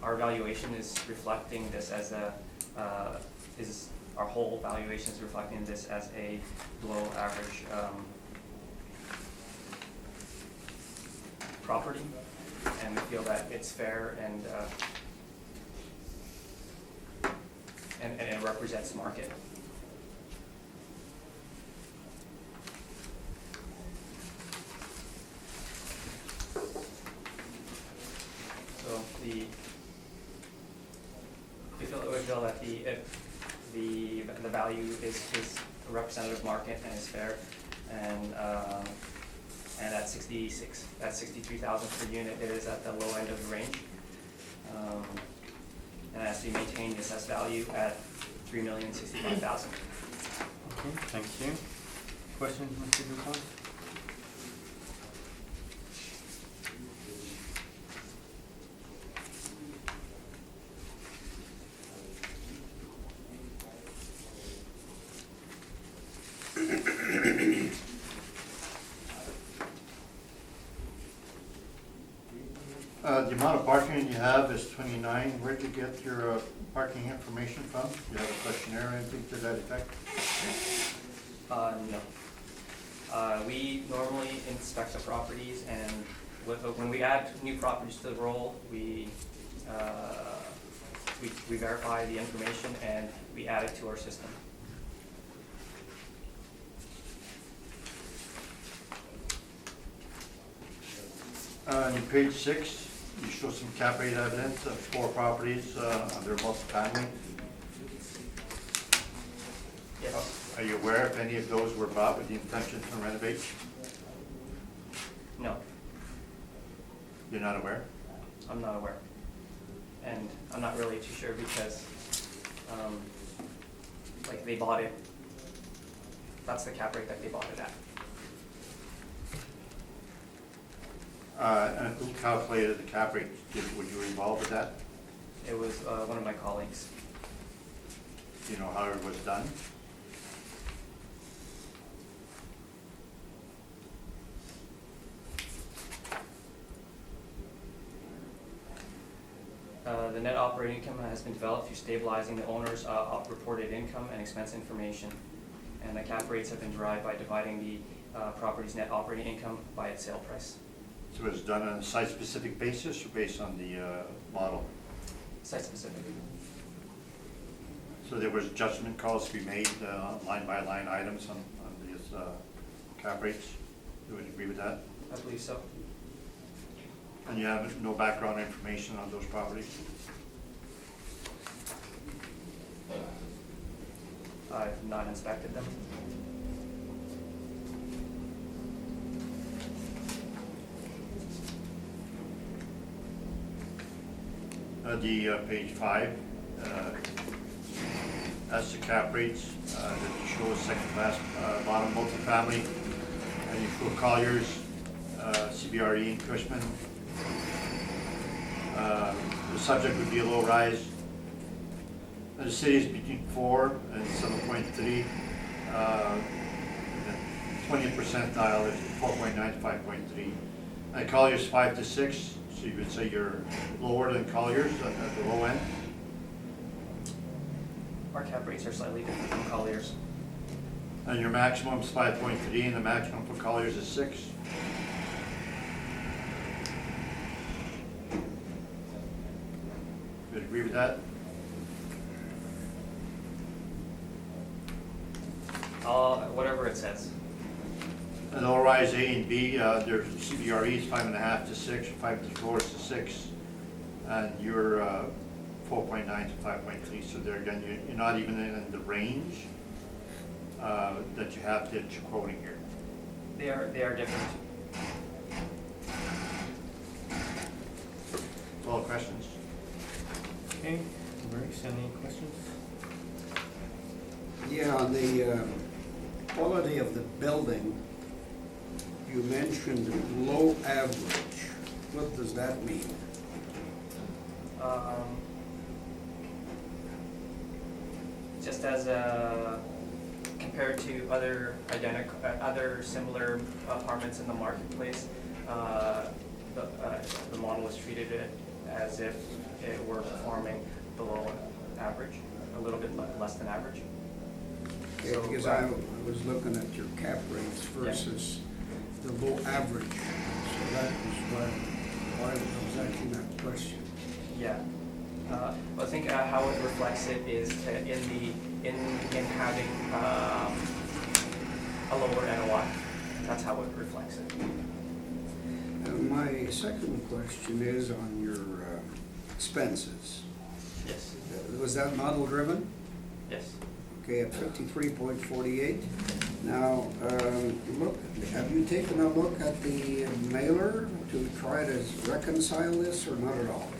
Speaker 5: Our valuation is reflecting this as our whole valuation is reflecting this as a below average property, and we feel that it's fair and it represents market. So we feel that the value is a representative market and is fair, and at 63,000 per unit, it is at the low end of the range. And as we maintain the assessed value at $3,065,000.
Speaker 1: Okay, thank you. Questions, Mr. Dupont?
Speaker 4: The amount of parking you have is 29. Where'd you get your parking information from? Do you have a questionnaire or anything to that effect?
Speaker 5: No. We normally inspect the properties, and when we add new properties to the roll, we verify the information and we add it to our system.
Speaker 4: On page 6, you show some cap rate evidence of 4 properties under multifamily.
Speaker 5: Yes.
Speaker 4: Are you aware if any of those were bought with the intention to renovate?
Speaker 5: No,
Speaker 4: You're not aware?
Speaker 5: I'm not aware. And I'm not really too sure because, like, they bought it, that's the cap rate that they bought it at.
Speaker 4: And who calculated the cap rate? Were you involved with that?
Speaker 5: It was one of my colleagues.
Speaker 4: Do you know how it was done?
Speaker 5: The net operating income has been developed through stabilizing the owner's reported income and expense information. And the cap rates have been derived by dividing the property's net operating income by its sale price.
Speaker 4: So it was done on a site-specific basis or based on the model?
Speaker 5: Site specific.
Speaker 4: So there was judgment calls to be made, line-by-line items on these cap rates? You would agree with that?
Speaker 5: I believe so.
Speaker 4: And you have no background information on those properties?
Speaker 5: I've not inspected them.
Speaker 4: Page 5, that's the cap rates that you show second class bottom multifamily, and you show Colliers, CBRE, and Cushman. The subject would be a low rise. The city is between 4 and 7.3. 20th percentile is 4.9 to 5.3. And Colliers 5 to 6. So you would say you're lower than Colliers at the low end?
Speaker 5: Our cap rates are slightly different from Colliers.
Speaker 4: And your maximum is 5.3 and the maximum for Colliers is 6? You would agree with that?
Speaker 5: Whatever it says.
Speaker 4: And low rise A and B, their CBRE is 5.5 to 6, 5 to 4 is to 6, and you're 4.9 to 5.3. So there again, you're not even in the range that you have that you're quoting here.
Speaker 5: They are different.
Speaker 4: All questions?
Speaker 1: Okay, Maurice, any questions?
Speaker 7: Yeah, on the quality of the building, you mentioned low average. What does that mean?
Speaker 5: Just as a, compared to other other similar apartments in the marketplace, the model is treated as if it were performing below average, a little bit less than average.
Speaker 7: Yeah,
Speaker 5: So,
Speaker 7: because I was looking at your cap rates versus the low average, so that was why I was asking that question.
Speaker 5: Yeah. I think how it reflects it is in having a lower NOI. That's how it reflects it.
Speaker 7: My second question is on your expenses.
Speaker 5: Yes.
Speaker 7: Was that model driven?
Speaker 5: Yes.
Speaker 7: Okay, at 53.48. Now, look, have you taken a look at the mailer to try to reconcile this or not at all?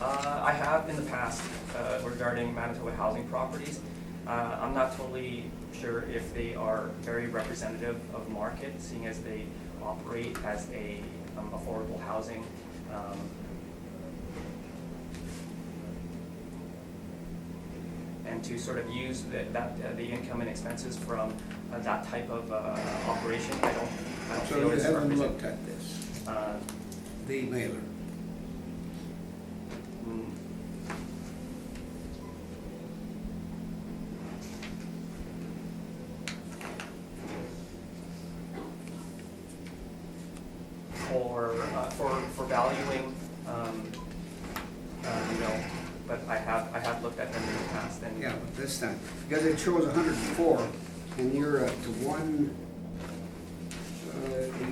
Speaker 5: I have in the past regarding Manitoba housing properties. I'm not totally sure if they are very representative of market, seeing as they operate as a affordable housing. And to sort of use the income and expenses from that type of operation, I don't
Speaker 7: So
Speaker 5: feel
Speaker 7: you
Speaker 5: it's
Speaker 7: haven't
Speaker 5: representative.
Speaker 7: looked at this, the mailer?
Speaker 5: Mm. For valuing, no, but I have looked at them in the past and.
Speaker 7: Yeah, but this time, because it shows 104, and you're at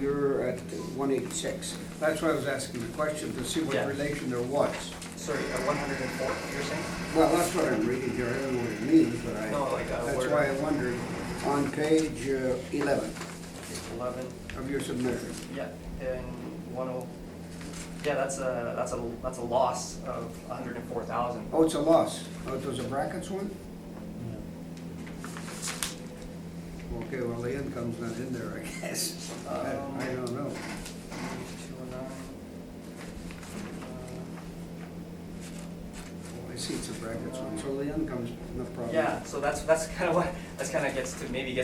Speaker 7: you're at 186. That's why I was asking the question, to see what
Speaker 5: Yeah.
Speaker 7: relation there was.
Speaker 5: Sorry, 104, you're saying?
Speaker 7: Well, that's what I'm reading here, I don't know what it means, but
Speaker 5: No, like,
Speaker 7: that's
Speaker 5: where-
Speaker 7: why I wondered, on page 11
Speaker 5: 11,
Speaker 7: of your submission.
Speaker 5: yeah, and 10, yeah, that's a loss of 104,000.
Speaker 7: Oh, it's a loss. Oh, it was a brackets one? Okay, well, the income's not in there, I guess. I don't know.
Speaker 5: 209.
Speaker 7: Oh, I see it's a brackets one, so the income's no problem.
Speaker 5: Yeah, so that's kind of what, that's kind of gets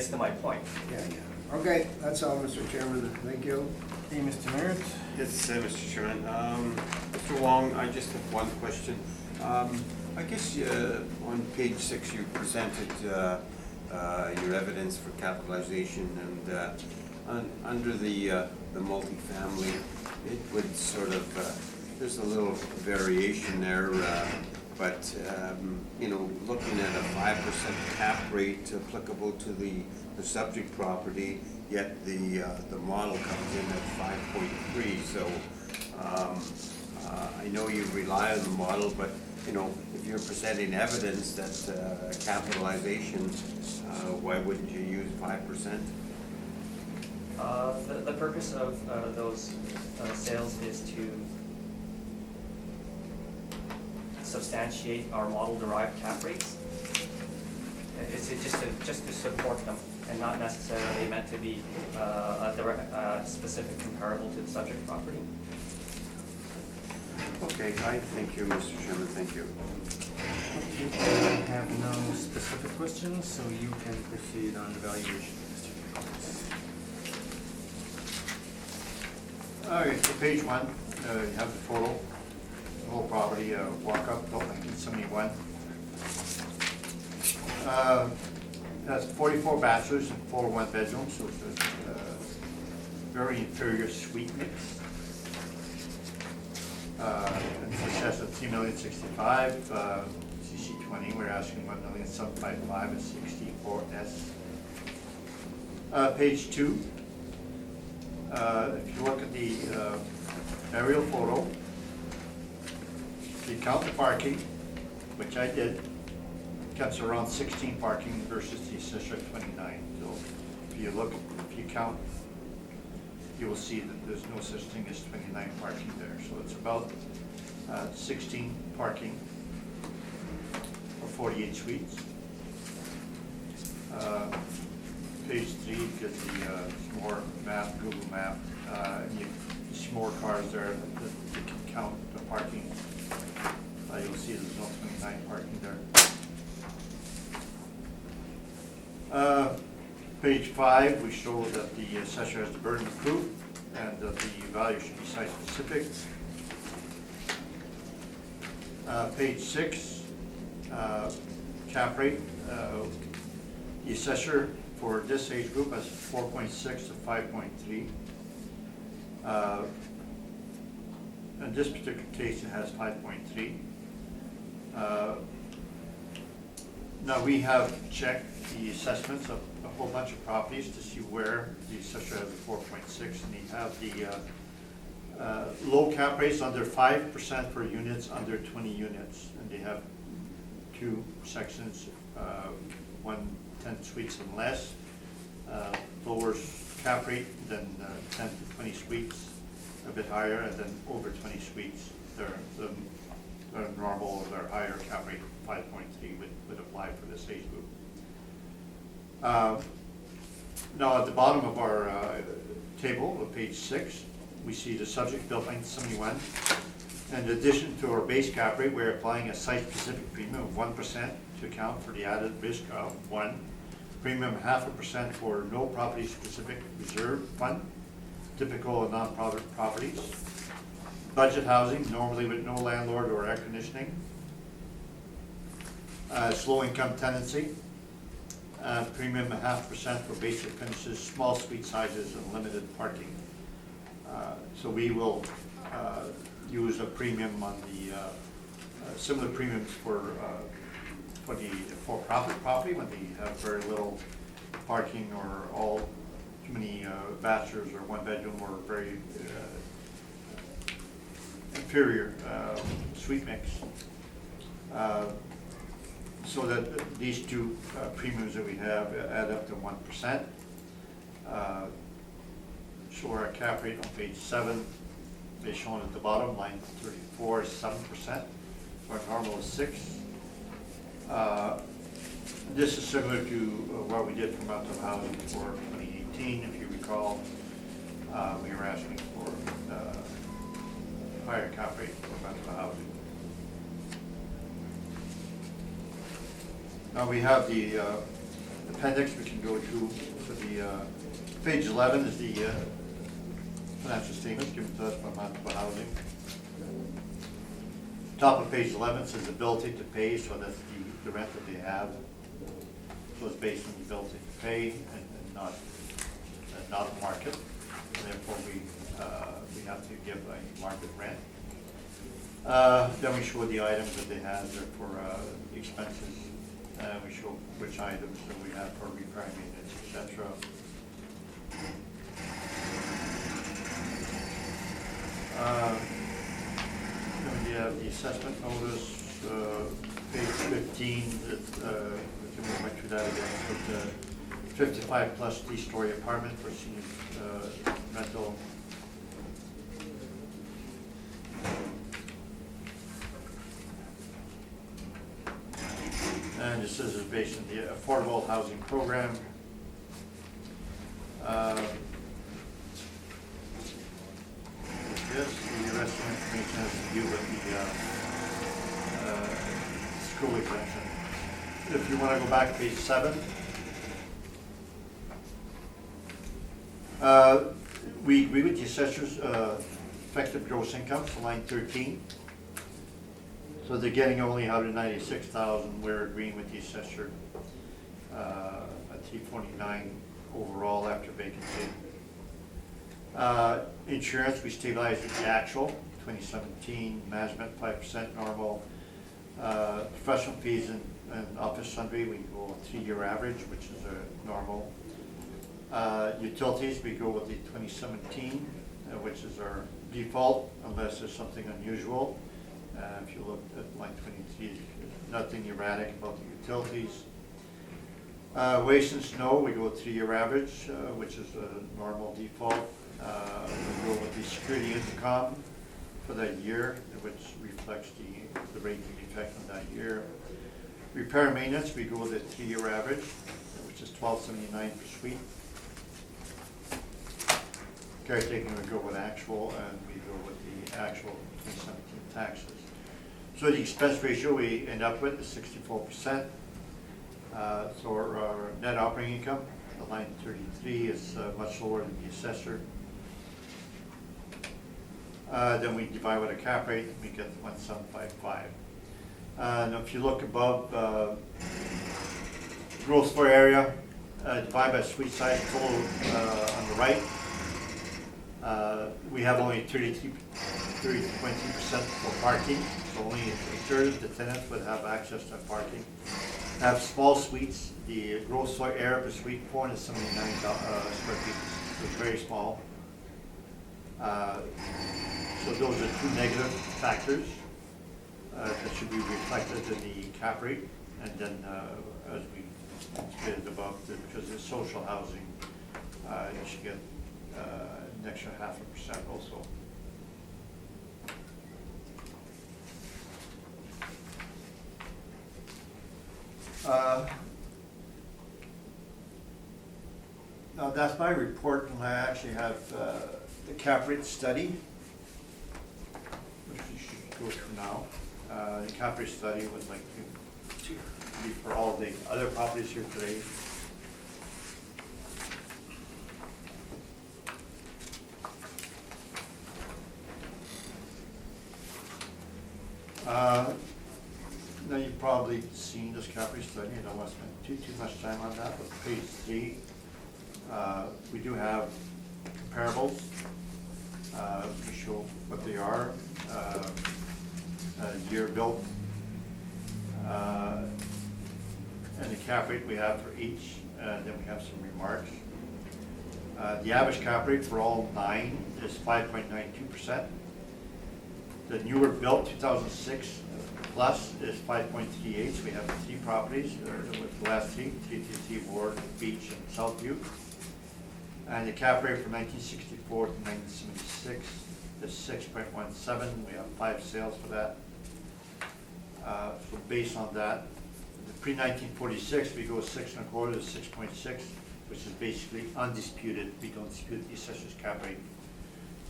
Speaker 5: to my point.
Speaker 7: Yeah, yeah. Okay, that's all, Mr. Chairman. Thank you.
Speaker 8: Hey, Mr. Merritt?
Speaker 6: Yes, Mr. Chairman. Mr. Wong, I just have one question. I guess on page 6 you presented your evidence for capitalization, and under the multifamily, it would sort of, there's a little variation there, but you know, looking at a 5% cap rate applicable to the subject property, yet the model comes in at 5.3. So I know you rely on the model, but you know, if you're presenting evidence that capitalization, why wouldn't you use 5%?
Speaker 5: The purpose of those sales is to substantiate our model-derived cap rates. It's just to support them, and not necessarily meant to be a direct, specific comparable to the subject property.
Speaker 6: Okay, I thank you, Mr. Chairman, thank you.
Speaker 8: I have no specific questions, so you can proceed on the valuation, Mr. Jacobs.
Speaker 4: All right, so page 1, you have the total, the whole property, walk-up, built 1971. That's 44 bachelors and 4 one-bedrooms, so it's a very inferior suite mix. It's assessed at $3,065,000, CC20, we're asking $1,755,000 and 64S. Page 2, if you look at the aerial photo, if you count the parking, which I did, it comes around 16 parking versus the assessor 29. So if you count, you will see that there's no such thing as 29 parking there. So it's about 16 parking for 48 suites. Page 3 gives the more map, Google map. And you see more cars there that you can count the parking Page 5, we show that the assessor has the burden of proof and that the value should be site specific. Page 6, cap rate. The assessor for this age group has 4.6 to 5.3. In this particular case, it has 5.3. Now, we have checked the assessments of a whole bunch of properties to see where the assessor has a 4.6, and they have the low cap rates under 5% for units under 20 units, and they have two sections, one 10 suites and less, lower cap rate than 10 to 20 suites, a bit higher, and then over 20 suites, they're normal, their higher cap rate, 5.3 would apply for this age group. Now, at the bottom of our table, on page 6, we see the subject built 1971. In addition to our base cap rate, we're applying a site-specific premium of 1% to account for the added risk of 1, premium 0.5% for no property-specific reserve fund, typical of non-profit properties, budget housing, normally with no landlord or air conditioning, slow-income tenancy, premium 0.5% for basic finishes, small suite sizes, and limited parking. So we will use a premium on the similar premiums for the for-profit property when they have very little parking or all too many bachelors or one bedroom or very inferior suite mix. So that these two premiums that we have add up to 1%. Show our cap rate on page 7. They're shown at the bottom, line 34 is 7%. Our normal is 6. This is similar to what we did for rental housing for 2018. If you recall, we were asking for higher cap rate for rental housing. Now we have the appendix we can go to for the page 11 is the financial statements given to us by rental housing. Top of page 11 says ability to pay, so that's the rent that they have. So it's based on the ability to pay and not the market. And therefore we have to give a market rent. Then we show the items that they have there for the expenses. We show which items that we have for repair maintenance, etc. Then we have the assessment notice, page 15. We can went through that again. But 55 plus D-story apartment for senior rental. And this is based on the affordable housing program. This, the rest of the information has to do with the school exemption. If you want to go back to page 7, we agree with the assessor's effective gross income for line 13. So they're getting only 196,000. We're agreeing with the assessor at 349 overall after vacancy. Insurance, we stabilized at the actual 2017. Management 5% normal. Professional fees and office sundry, we go 3-year average, which is a normal. Utilities, we go with the 2017, which is our default unless there's something unusual. If you look at line 23, there's nothing erratic about the utilities. Waste and snow, we go 3-year average, which is a normal default. We go with the security intercom for that year, which reflects the rate in effect on that year. Repair and maintenance, we go with a 3-year average, which is $12.79 per suite. Caretaking, we go with actual, and we go with the actual 2017 taxes. So the expense ratio we end up with is 64%. So our net operating income the line 33 is much lower than the assessor. Then we divide with a cap rate, and we get 1755. Now if you look above gross floor area, divide by suite size total on the right. We have only 30.2% for parking, so only a third of the tenants would have access to parking. Have small suites. The gross floor area of the suite 479 square feet, so it's very small. So those are two negative factors that should be reflected in the cap rate, and then as we stated above, because it's social housing, you should get an extra 0.5% also. Now that's my report, and I actually have the cap rate study, which we should go through now. The cap rate study would like to be for all the other properties here today. Now you've probably seen this cap rate study. I don't want to spend too much time on that, but page 3, we do have comparables. We show what they are, year built, and the cap rate we have for each, and then we have some remarks. The average cap rate for all 9 is 5.92%. The newer built 2006 plus is 5.38. So we have 3 properties, with the last 3 Ward, Beach, and Southview. And the cap rate from 1964 to 1976 is 6.17. We have 5 sales for that. So based on that, the pre-1946 we go 6.25 to 6.6, which is basically undisputed. We don't dispute the assessor's cap rate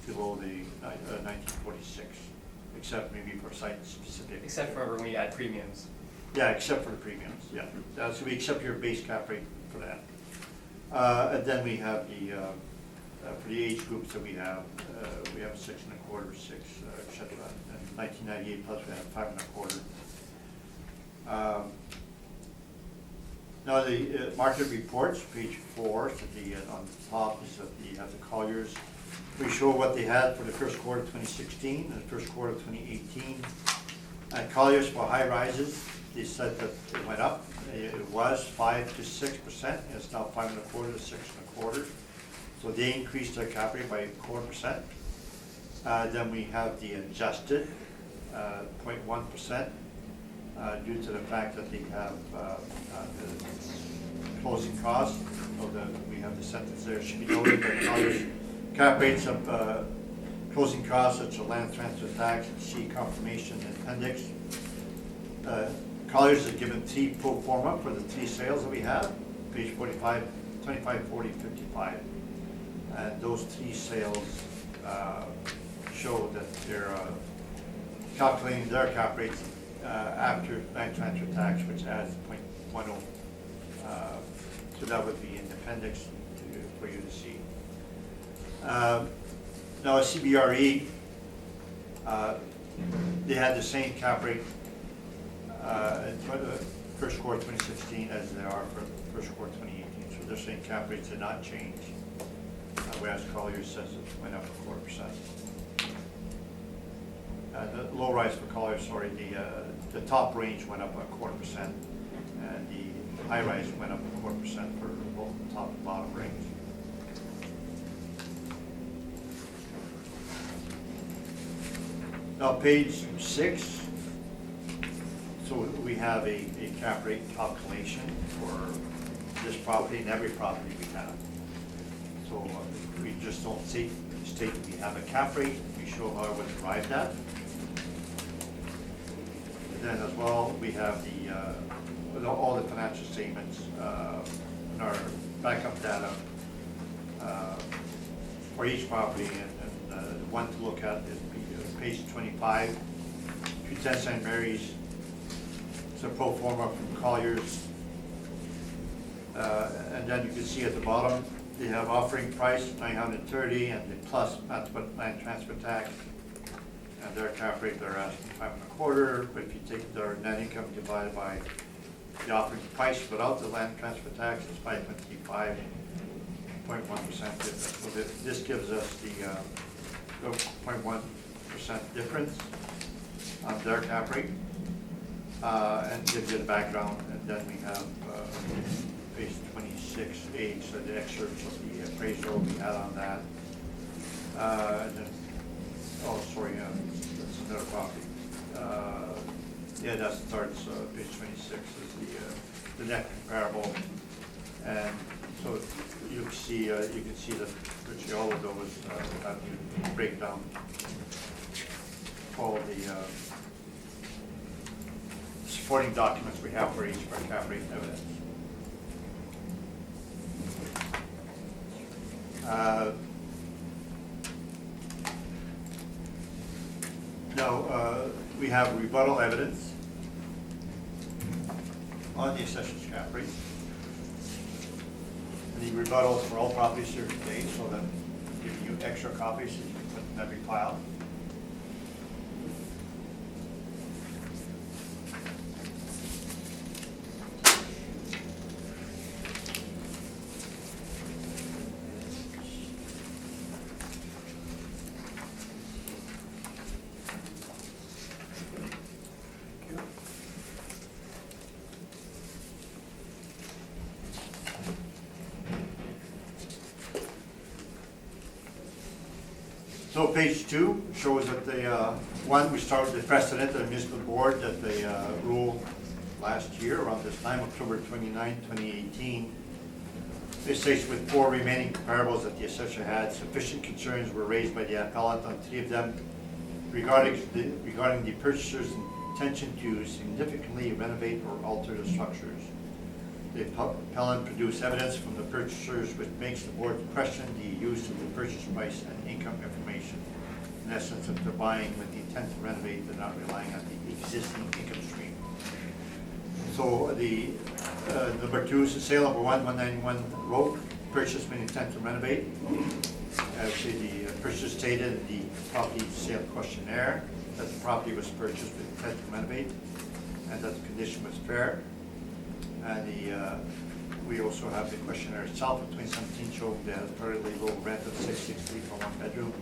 Speaker 4: below the 1946, except maybe for site specific.
Speaker 5: Except for when we add premiums.
Speaker 4: Yeah, except for the premiums. Yeah, so we accept your base cap rate for that. And then we have the for the age groups that we have 6.25, 6, etc. And 1998 plus we have 5.25. Now the market reports, page 4, so on the top is that you have the Colliers. We show what they had for the first quarter of 2016 and the first quarter of 2018. Colliers for high rises, they said that it went up. It was 5 to 6%. It's now 5.25 to 6.25. So they increased their cap rate by 0.25%. Then we have the adjusted 0.1%. Due to the fact that they have the closing costs. So we have the sentence there. It should be noted that Colliers cap rates of closing costs such as land transfer tax and C confirmation and appendix. Colliers is given 3 pro forma for the 3 sales that we have, page 45, 25, 40, 55. And those 3 sales show that they're calculating their cap rates after land transfer tax, which adds 0.10. So that would be in the appendix for you to see. Now a CBRE, they had the same cap rate for the first quarter 2016 as they are for first quarter 2018. So their same cap rates did not change, whereas Colliers says it went up 0.25%. The low rise for Colliers, sorry, the top range went up 0.25%, and the high rise went up 0.25% for both the top and bottom range. Now page 6, so we have a cap rate calculation for this property and every property we have. So we just don't state that we have a cap rate, we show how it was arrived at. And then as well, we have all the financial statements in our backup data for each property, and the one to look at is page 25, 210 St. Mary's. It's a pro forma from Colliers. And then you can see at the bottom, they have offering price $930 and the plus land transfer tax. And their cap rate, they're asking 5.25, but if you take their net income divided by the offering price without the land transfer tax, it's 5.35.1% difference. So this gives us the 0.1% difference on their cap rate. And gives you the background, and then we have page 26H, so the excerpt of the appraisal we had on that. And then, oh, sorry, that's another property. Yeah, that starts, page 26 is the net comparable. And so you can see that virtually all of those have to break down all the supporting documents we have for each of our cap rate evidence. Now, we have rebuttal evidence on the assessor's cap rate. The rebuttals for all properties here today, so that give you extra copies that you can put in every file. So page 2 shows that we started the precedent of the municipal board that they ruled last year around this time, October 29, 2018. It states with 4 remaining comparables that the assessor had, sufficient concerns were raised by the appellant on 3 of them regarding the purchaser's intention to significantly renovate or alter the structures. The appellant produced evidence from the purchasers which makes the board question the use of the purchase price and income information. In essence, if they're buying with the intent to renovate, they're not relying on the existing income stream. So the number 2 is the sale number 191 Road, purchase with intent to renovate. Actually, the purchaser stated in the property sale questionnaire that the property was purchased with intent to renovate and that the condition was fair. And we also have the questionnaire itself in 2017 showing they had a fairly low rent of $663 for 1 bedroom.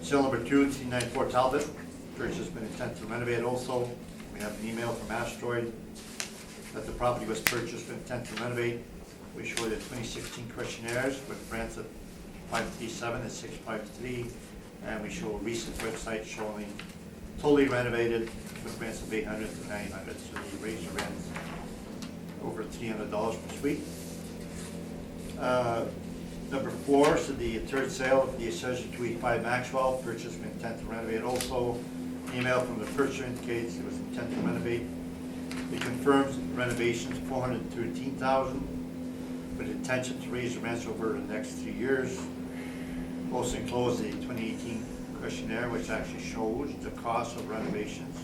Speaker 4: Sale number 2, 394 Talbot, purchase with intent to renovate also. We have an email from Asteroid that the property was purchased with intent to renovate. We show the 2016 questionnaires with rents of 537 and 653, and we show a recent website showing totally renovated with rents of 800 to 900. So they raised the rents over $300 per suite. Number 4, so the third sale of the assessor 285 Maxwell, purchase with intent to renovate also. Email from the purchaser indicates it was intent to renovate. It confirms renovations $413,000 with intention to raise the rents over the next 3 years. Also enclosed the 2018 questionnaire, which actually shows the cost of renovations.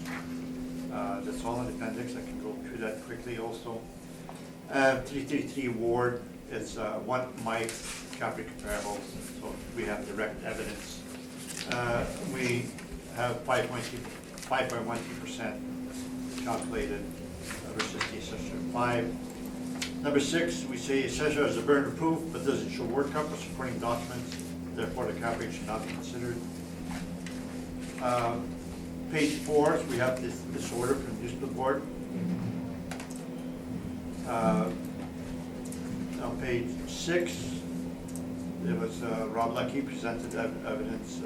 Speaker 4: That's all in the appendix. I can go through that quickly also. 333 Ward, it's 1 Mike cap rate comparable, so we have direct evidence. We have 5.12% calculated versus the assessor 5. Number 6, we say assessor has a burden of proof but doesn't show word count for supporting documents, therefore the cap rate should not be considered. Page 4, we have this order from the municipal board. On page 6, it was Rob Lucky presented evidence.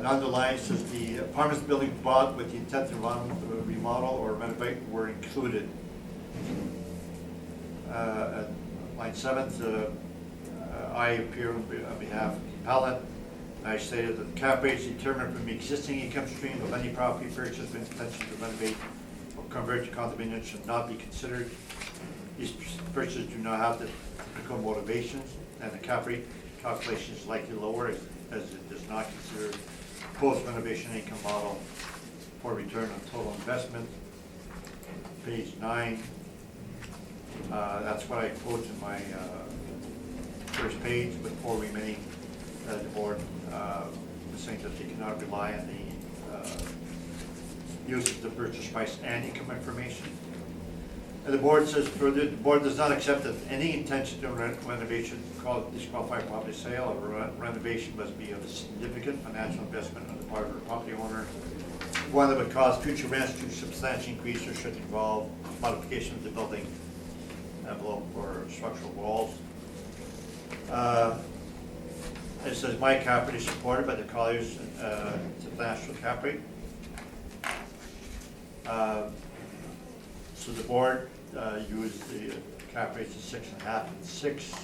Speaker 4: Underlined says the apartments building bought with the intent to remodel or renovate were included. At line 7, I appear on behalf of the appellant. I stated that the cap rates determined from the existing income stream of any property purchased with intention to renovate or convert to condominium should not be considered. These purchases do not have the typical motivations, and the cap rate calculation is likely lower as it does not consider post-renovation income model for return on total investment. Page 9, That's what I quote in my first page before remaining the board saying that they cannot rely on the use of the purchase price and income information. And the board says further, the board does not accept that any intention to renovation, disqualify property sale or renovation must be of a significant financial investment on the part of the property owner, one that would cause future rents to substantially increase or should involve modification of the building envelope or structural walls. It says my cap rate is supported by the Colliers International cap rate. So the board used the cap rates of 6.5 and 6.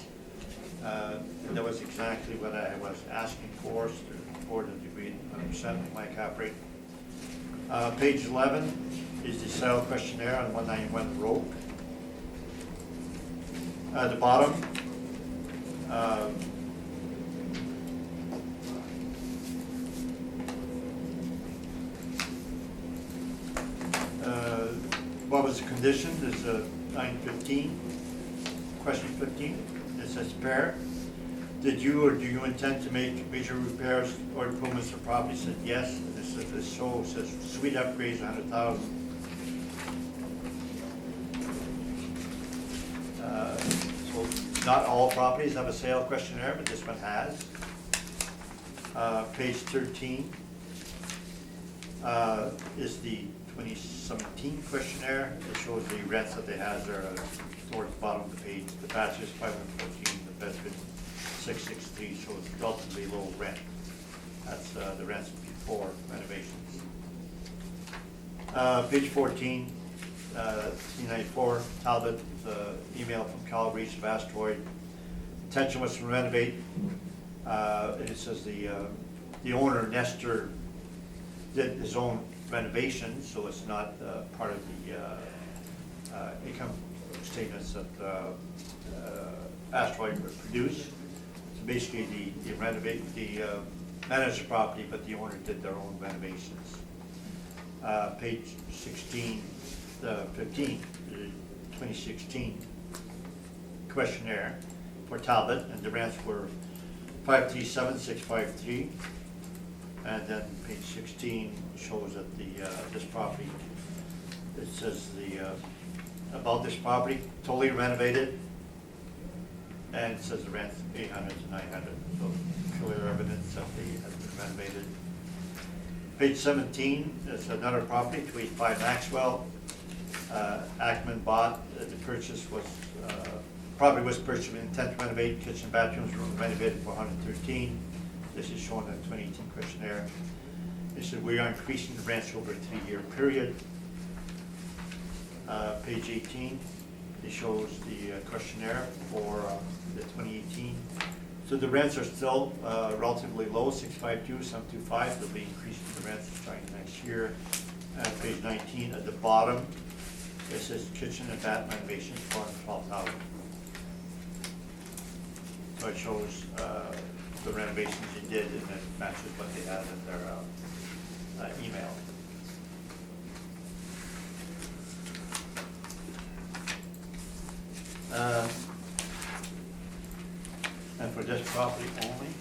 Speaker 4: And that was exactly what I was asking for, so the board has agreed 100% with my cap rate. Page 11 is the sale questionnaire on 191 Road. At the bottom, what was the condition? There's a 9:15, question 15. It says, pair, did you or do you intend to make major repairs or improvements to property? Said yes. And this is this show says suite upgrades 100,000. So not all properties have a sale questionnaire, but this one has. Page 13 is the 2017 questionnaire. It shows the rents that they had there towards the bottom of the page. The bachelor's 514, the bedroom 663, so it's relatively low rent. That's the rents before renovations. Page 14, 394, Talbot, the email from Calgary of Asteroid. Intention was to renovate. And it says the owner, Nestor, did his own renovation, so it's not part of the income statements that Asteroid would produce. So basically, the managed the property, but the owner did their own renovations. Page 16, 15, the 2016 questionnaire for Talbot, and the rents were 537,653. And then page 16 shows that this property, it says about this property, totally renovated, and it says the rent 800 to 900, so clear evidence that they have been renovated. Page 17 is another property, 285 Maxwell. Ackman bought, the purchase was, property was purchased with intent to renovate, kitchen, bathrooms, room renovated for 113. This is shown in the 2018 questionnaire. It said we are increasing the rents over a 3-year period. Page 18, it shows the questionnaire for the 2018. So the rents are still relatively low, 652, 725. They'll be increasing the rents starting next year. Page 19 at the bottom, it says kitchen and bath renovations for 12,000. So it shows the renovations you did, and it matches what they had in their email. And for this property only,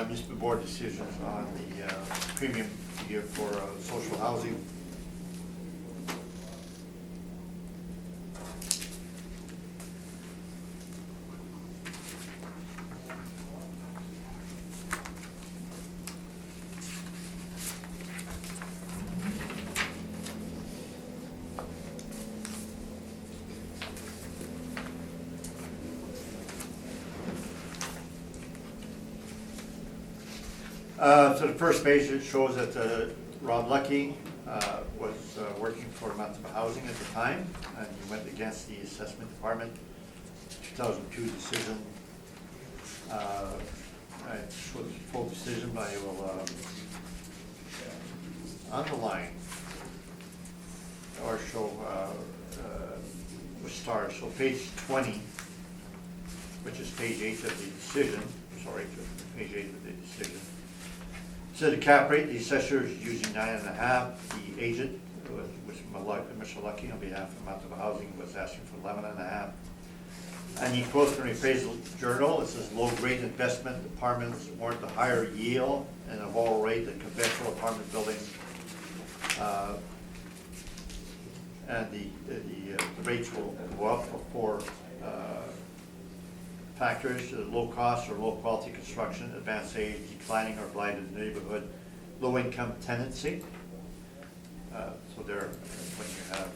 Speaker 4: municipal board decisions on the premium here for social housing. So the first page, it shows that Rob Lucky was working for Municipal Housing at the time, and he went against the assessment department 2002 decision. I show the full decision, but I will underline or show with stars. So page 20, which is page 8 of the decision, sorry, page 8 of the decision, So the cap rate, the assessor is using 9.5. The agent, was Mr. Lucky on behalf of Mountain Housing, was asking for 11.5. And he quotes from the appraisal journal, it says low-grade investment apartments warrant a higher yield and a lower rate than conventional apartment buildings. And the rates will go up for four factors: low cost or low quality construction, advanced age, declining or blighted neighborhood, low income tenancy. So there, when you have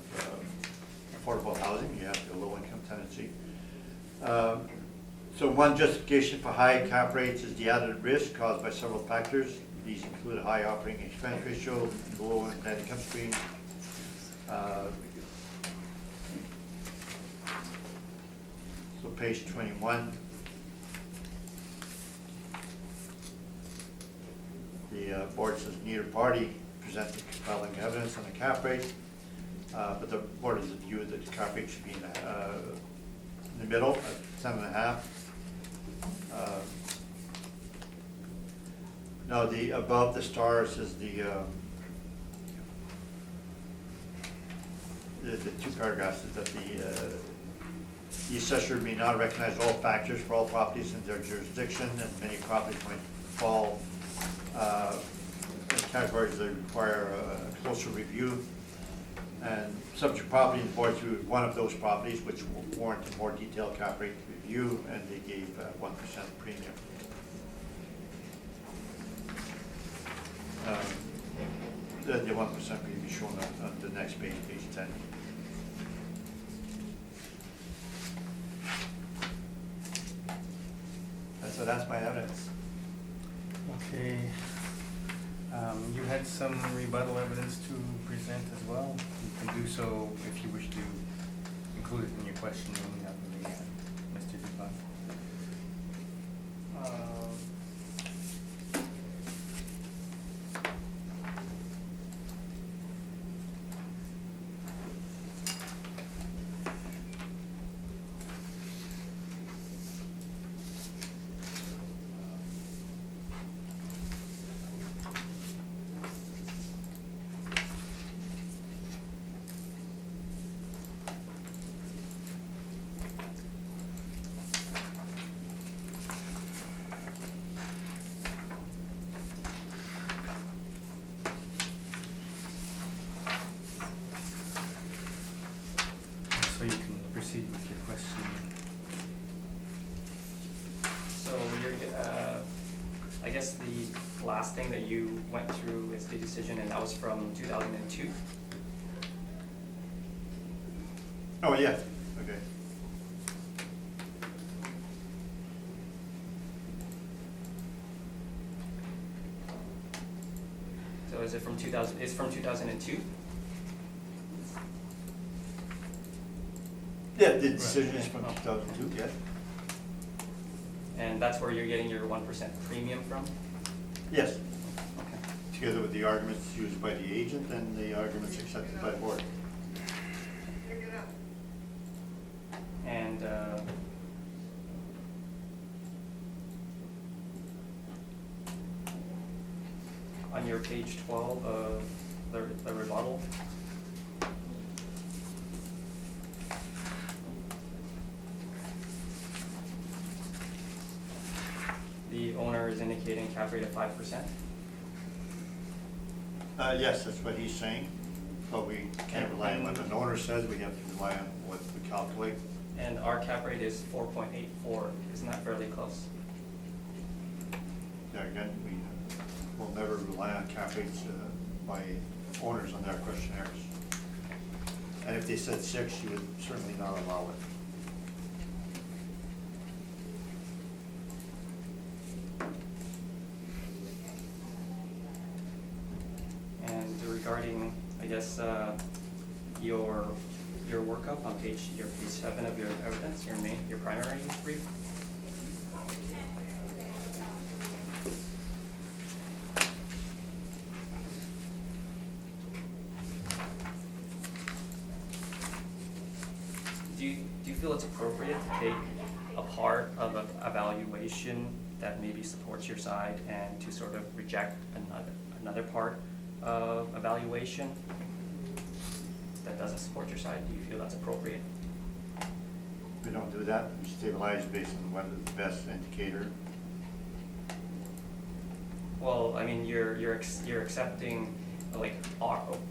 Speaker 4: affordable housing, you have the low income tenancy. So one justification for high cap rates is the added risk caused by several factors. These include a high operating expense ratio, low net income stream. So page 21. The board says neither party presented compelling evidence on the cap rate, but the board is of the view that the cap rate should be in the middle at 10.5. Now the above the stars is the two paragraphs is that the assessor may not recognize all factors for all properties in their jurisdiction, and many properties might fall in categories that require a closer review. And subject property, the board reviewed one of those properties which warrant a more detailed cap rate review, and they gave 1% premium. The 1% premium is shown on the next page, page 10. So that's my evidence.
Speaker 8: Okay. You had some rebuttal evidence to present as well. You can do so if you wish to include it in your questioning of Mr. Dupont. So you can proceed with your question.
Speaker 5: So I guess the last thing that you went through is the decision, and that was from 2002.
Speaker 4: Oh, yeah, okay.
Speaker 5: So is it from 2000? It's from 2002.
Speaker 4: Yeah, the decision is from 2002, yeah.
Speaker 5: And that's where you're getting your 1% premium from?
Speaker 4: Yes,
Speaker 5: Okay.
Speaker 4: together with the arguments used by the agent and the arguments accepted by the board.
Speaker 5: And on your page 12 of the rebuttal, the owner is indicating cap rate of 5%.
Speaker 4: Yes, that's what he's saying, but we can't rely on what the owner says, we have to rely on what we calculate.
Speaker 5: And our cap rate is 4.84. Isn't that fairly close?
Speaker 4: Yeah, again, we will never rely on cap rates by owners on their questionnaires. And if they said 6, you would certainly not allow it.
Speaker 5: And regarding, I guess, your workup on page 7 of your evidence, your primary brief. Do you feel it's appropriate appropriate to take a part of a evaluation that maybe supports your side and to sort of reject another part of evaluation that doesn't support your side? Do you feel that's appropriate?
Speaker 4: We don't do that. We stabilize based on what is the best indicator.
Speaker 5: Well, I mean, you're accepting like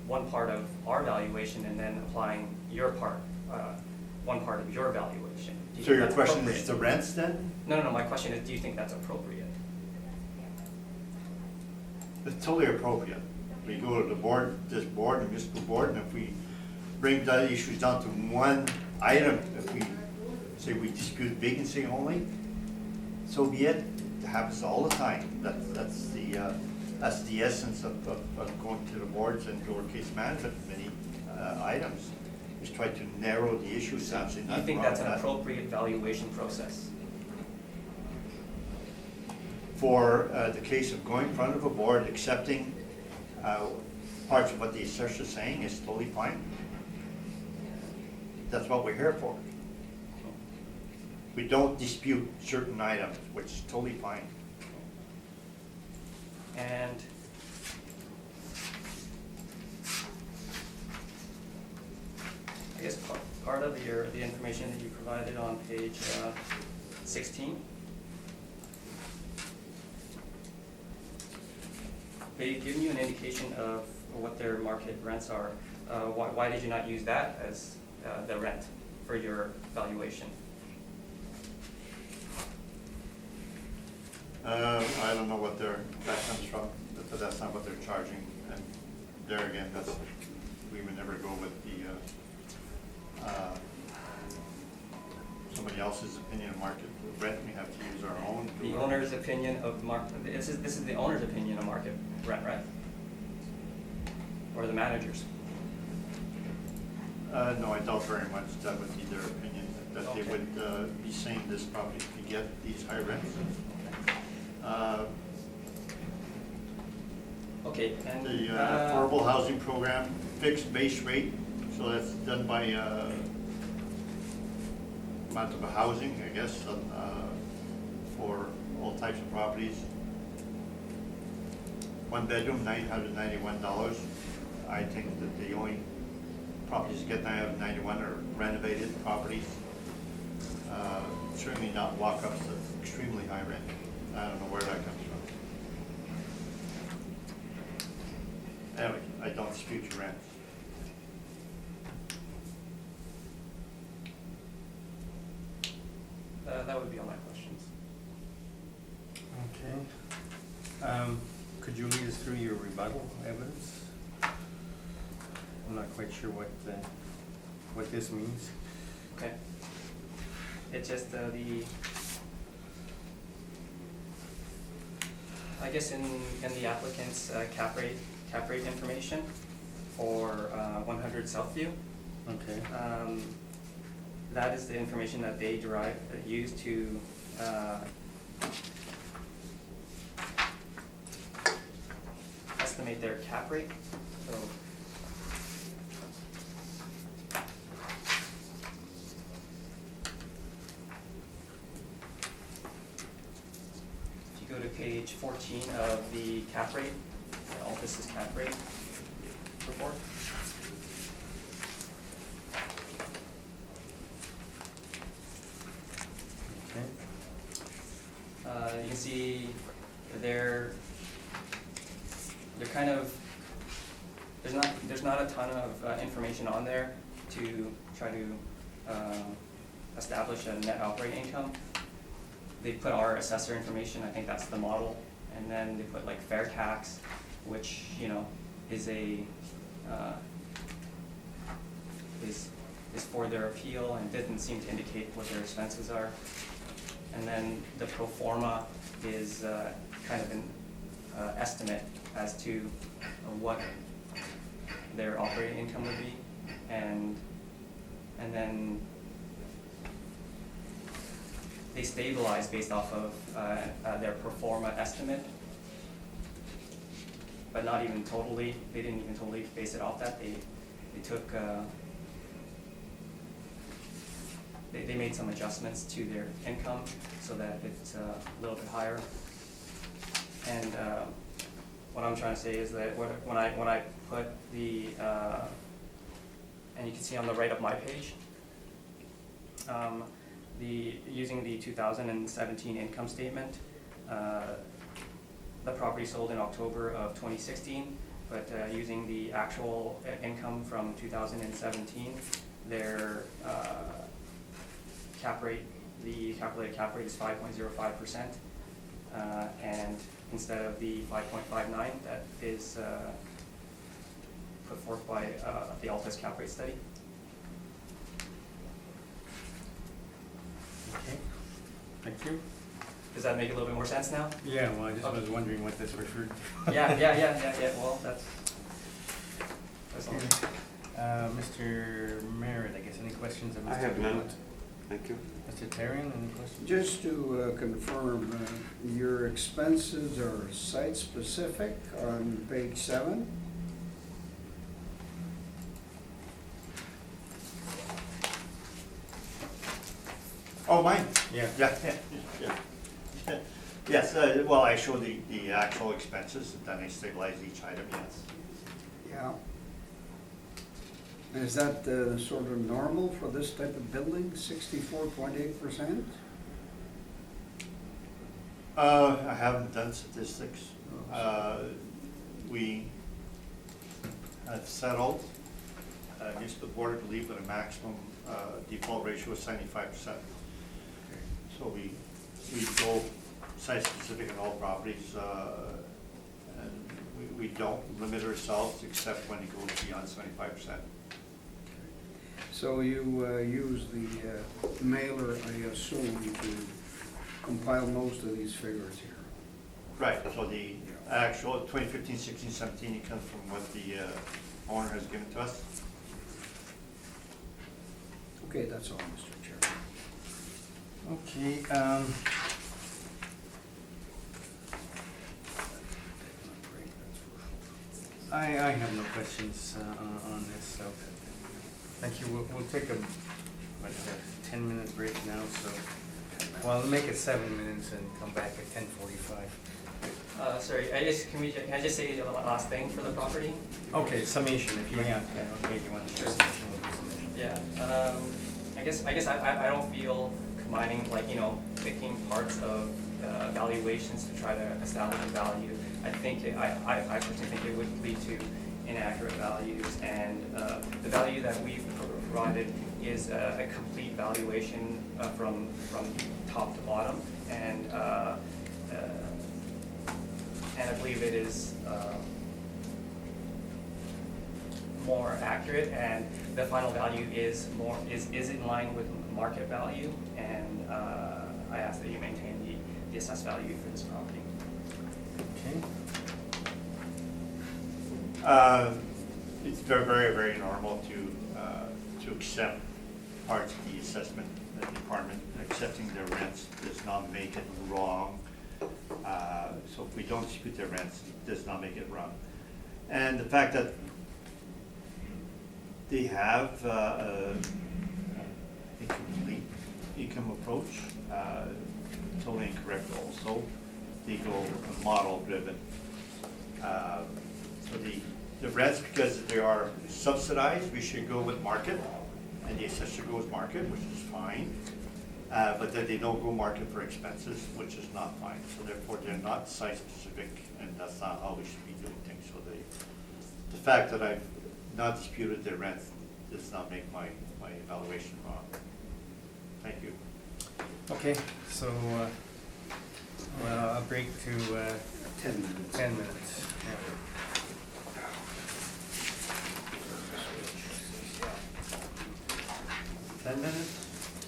Speaker 5: one part of our valuation and then applying your part, one part of your valuation. Do you
Speaker 4: So
Speaker 5: think
Speaker 4: your
Speaker 5: that's
Speaker 4: question
Speaker 5: appropriate?
Speaker 4: is the rents then?
Speaker 5: No, my question is, do you think that's appropriate?
Speaker 4: It's totally appropriate. We go to the board, this board, the municipal board, and if we bring the issues down to one item, if we say we dispute vacancy only, so be it. It happens all the time. That's the essence of going to the boards and to our case management committee items. Is try to narrow the issues down.
Speaker 5: Do you think that's an appropriate valuation process?
Speaker 4: For the case of going in front of a board, accepting parts of what the assessor is saying is totally fine. That's what we're here for. We don't dispute certain items, which is totally fine.
Speaker 5: And I guess part of the information that you provided on page 16, they've given you an indication of what their market rents are. Why did you not use that as the rent for your valuation?
Speaker 4: I don't know what that comes from, but that's not what they're charging. And there again, we would never go with somebody else's opinion of market rent. We have to use our own.
Speaker 5: The owner's opinion of this is the owner's opinion of market rent, right? Or the manager's?
Speaker 4: No, I doubt very much that would be their opinion, that they
Speaker 5: Okay.
Speaker 4: would be saying this property could get these high rents.
Speaker 5: Okay, and
Speaker 4: The affordable housing program, fixed base rate, so that's done by amount of housing, I guess, for all types of properties. One bedroom, $991. I think that the only properties that get $991 are renovated properties. Certainly not walk-ups of extremely high rent. I don't know where that comes from. Anyway, I don't dispute your rent.
Speaker 5: that would be all my questions.
Speaker 8: Okay. Could you lead us through your rebuttal evidence? I'm not quite sure what this means.
Speaker 5: Okay. It's just I guess in the applicant's cap rate information for 100 Southview.
Speaker 8: Okay.
Speaker 5: That is the information that they use to estimate their cap rate. So if you go to page 14 of the cap rate, all this is cap rate report.
Speaker 8: Okay.
Speaker 5: You can see they're kind of, there's not a ton of information on there to try to establish a net operating income. They put our assessor information, I think that's the model, and then they put like fair tax, which, you know, is for their appeal and didn't seem to indicate what their expenses are. And then the pro forma is kind of an estimate as to what their operating income would be, and then they stabilize based off of their pro forma estimate, but not even totally. They didn't even totally base it off that. They took they made some adjustments to their income so that it's a little bit higher. And what I'm trying to say is that when I put the, and you can see on the right of my page, using the 2017 income statement, the property sold in October of 2016, but using the actual income from 2017, their cap rate, the calculated cap rate is 5.05%, and instead of the 5.59 that is put forth by the Altus cap rate study.
Speaker 8: Okay, thank you.
Speaker 5: Does that make a little bit more sense now?
Speaker 8: Yeah, well, I just
Speaker 5: Okay.
Speaker 8: was wondering what this referred to.
Speaker 5: Yeah, well, that's all.
Speaker 8: Mr. Merritt, I guess, any questions of Mr.
Speaker 6: I have none.
Speaker 8: Gillett?
Speaker 6: Thank you.
Speaker 8: Mr. Tarian, any questions?
Speaker 7: Just to confirm, your expenses are site-specific on page 7?
Speaker 4: Oh, mine?
Speaker 8: Yeah.
Speaker 4: Yeah. Yes, well, I show the actual expenses, and then I stabilize each item, yes.
Speaker 7: Yeah. Is that sort of normal for this type of building, 64.8%?
Speaker 4: I haven't done statistics. We have settled, municipal board, I believe, at a maximum default ratio of 75%. So we go site-specific in all properties, and we don't limit ourselves except when it goes beyond 75%.
Speaker 7: So you use the mailer, I assume, to compile most of these figures here?
Speaker 4: Right, so the actual 2015, 16, 17, it comes from what the owner has given to us.
Speaker 7: Okay, that's all, Mr. Chairman.
Speaker 8: Okay, I have no questions on this, so thank you. We'll take a 10-minute break now, so, well, we'll make it 7 minutes and come back at 10:45.
Speaker 5: Sorry, can I just say the last thing for the property?
Speaker 8: Okay, summation, if you want. Okay, you want to share summation, we'll do summation.
Speaker 5: Yeah, I guess I don't feel combining, picking parts of valuations to try to establish a value. I personally think it would lead to inaccurate values, and the value that we've provided is a complete valuation from top to bottom, and I believe it is more accurate, and the final value is in line with market value, and I ask that you maintain the assessed value for this property.
Speaker 8: Okay.
Speaker 4: It's very, very, very normal to accept parts of the assessment department. Accepting their rents does not make it wrong. So if we don't dispute their rents, it does not make it wrong. And the fact that they have a complete income approach, totally incorrect also. They go model driven. So the rents, because they are subsidized, we should go with market, and the assessor goes market, which is fine. But then they don't go market for expenses, which is not fine. So therefore, they're not site specific, and that's not how we should be doing things. So the fact that I've not disputed their rent does not make my evaluation wrong. Thank you.
Speaker 8: Okay, so, well, I'll break to
Speaker 7: 10 minutes.
Speaker 8: 10 minutes. Yeah.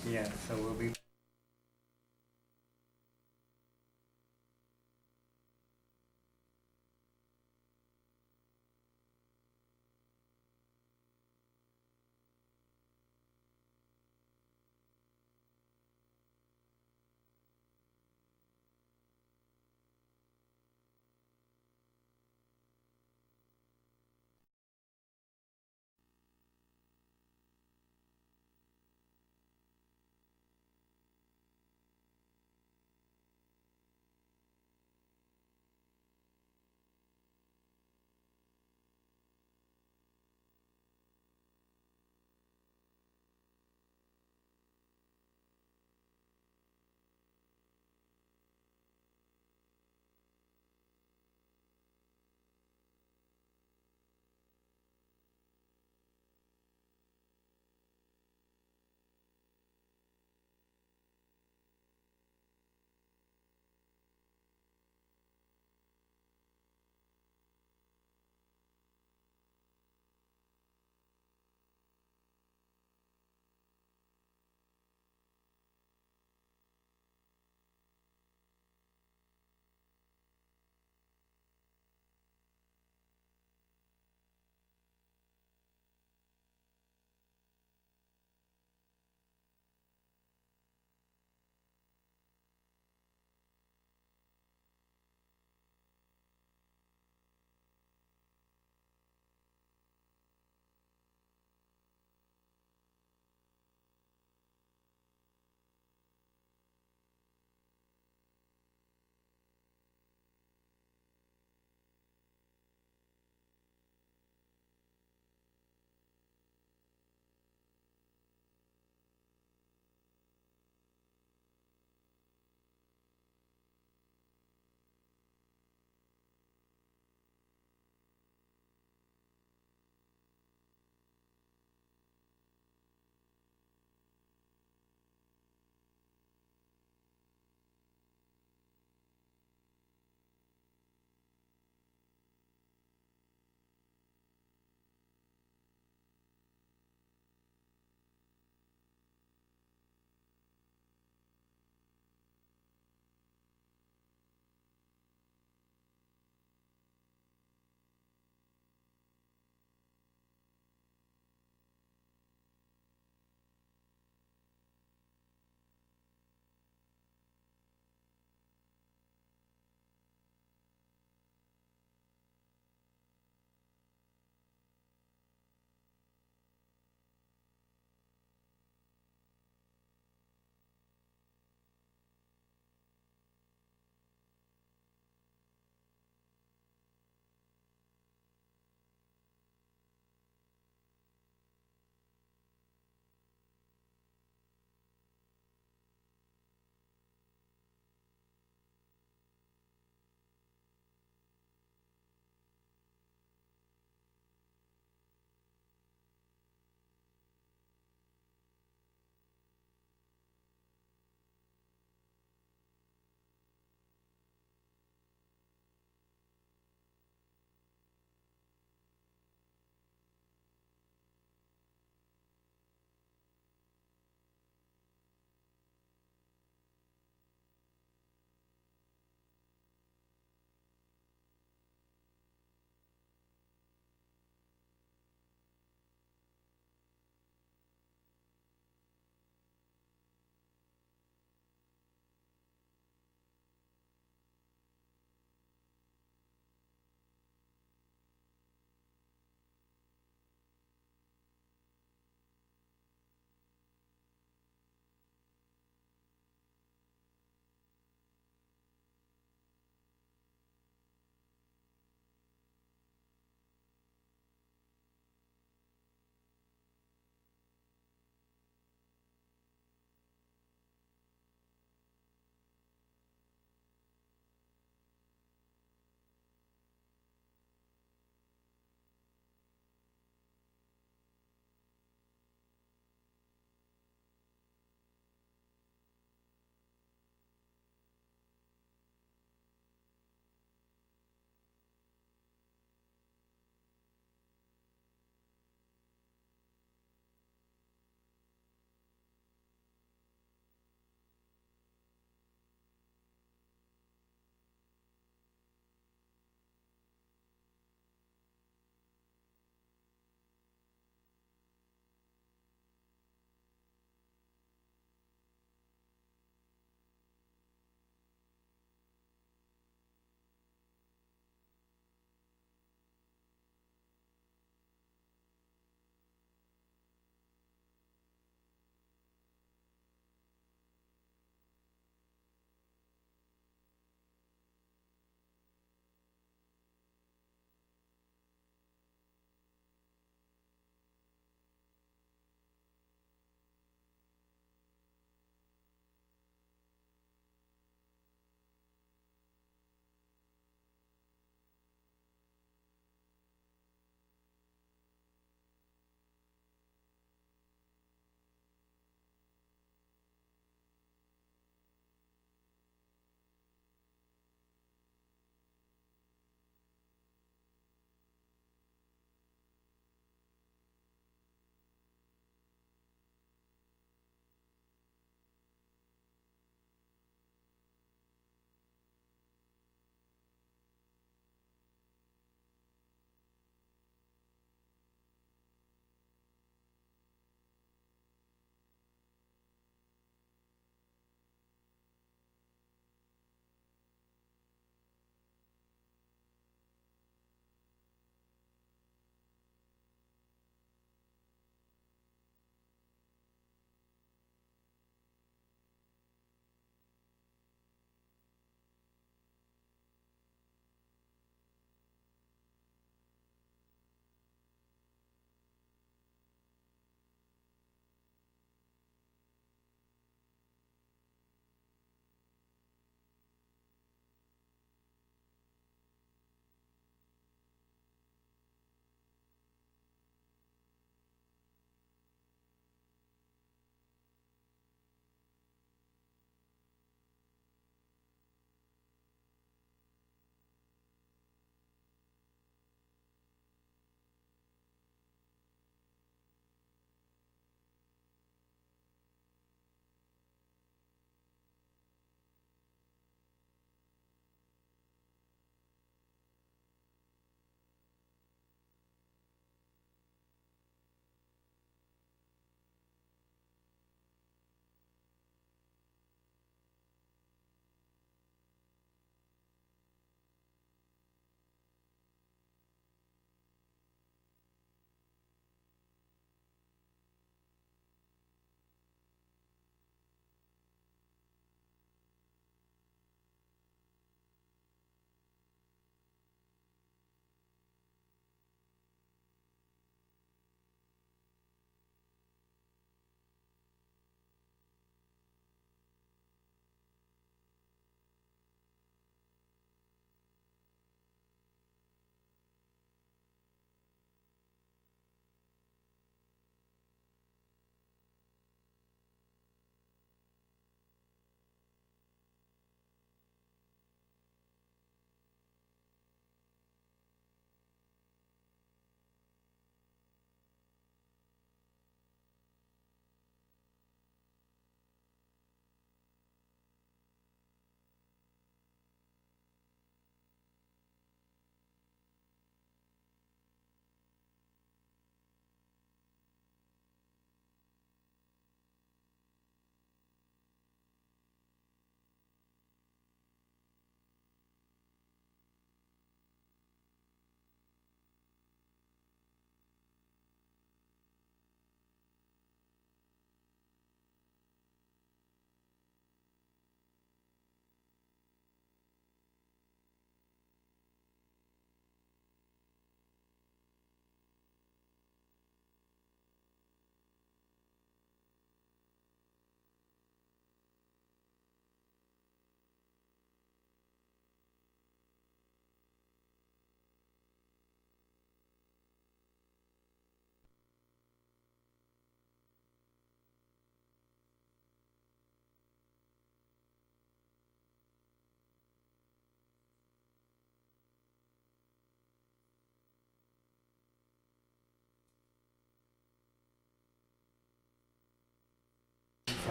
Speaker 8: Yeah, so we'll be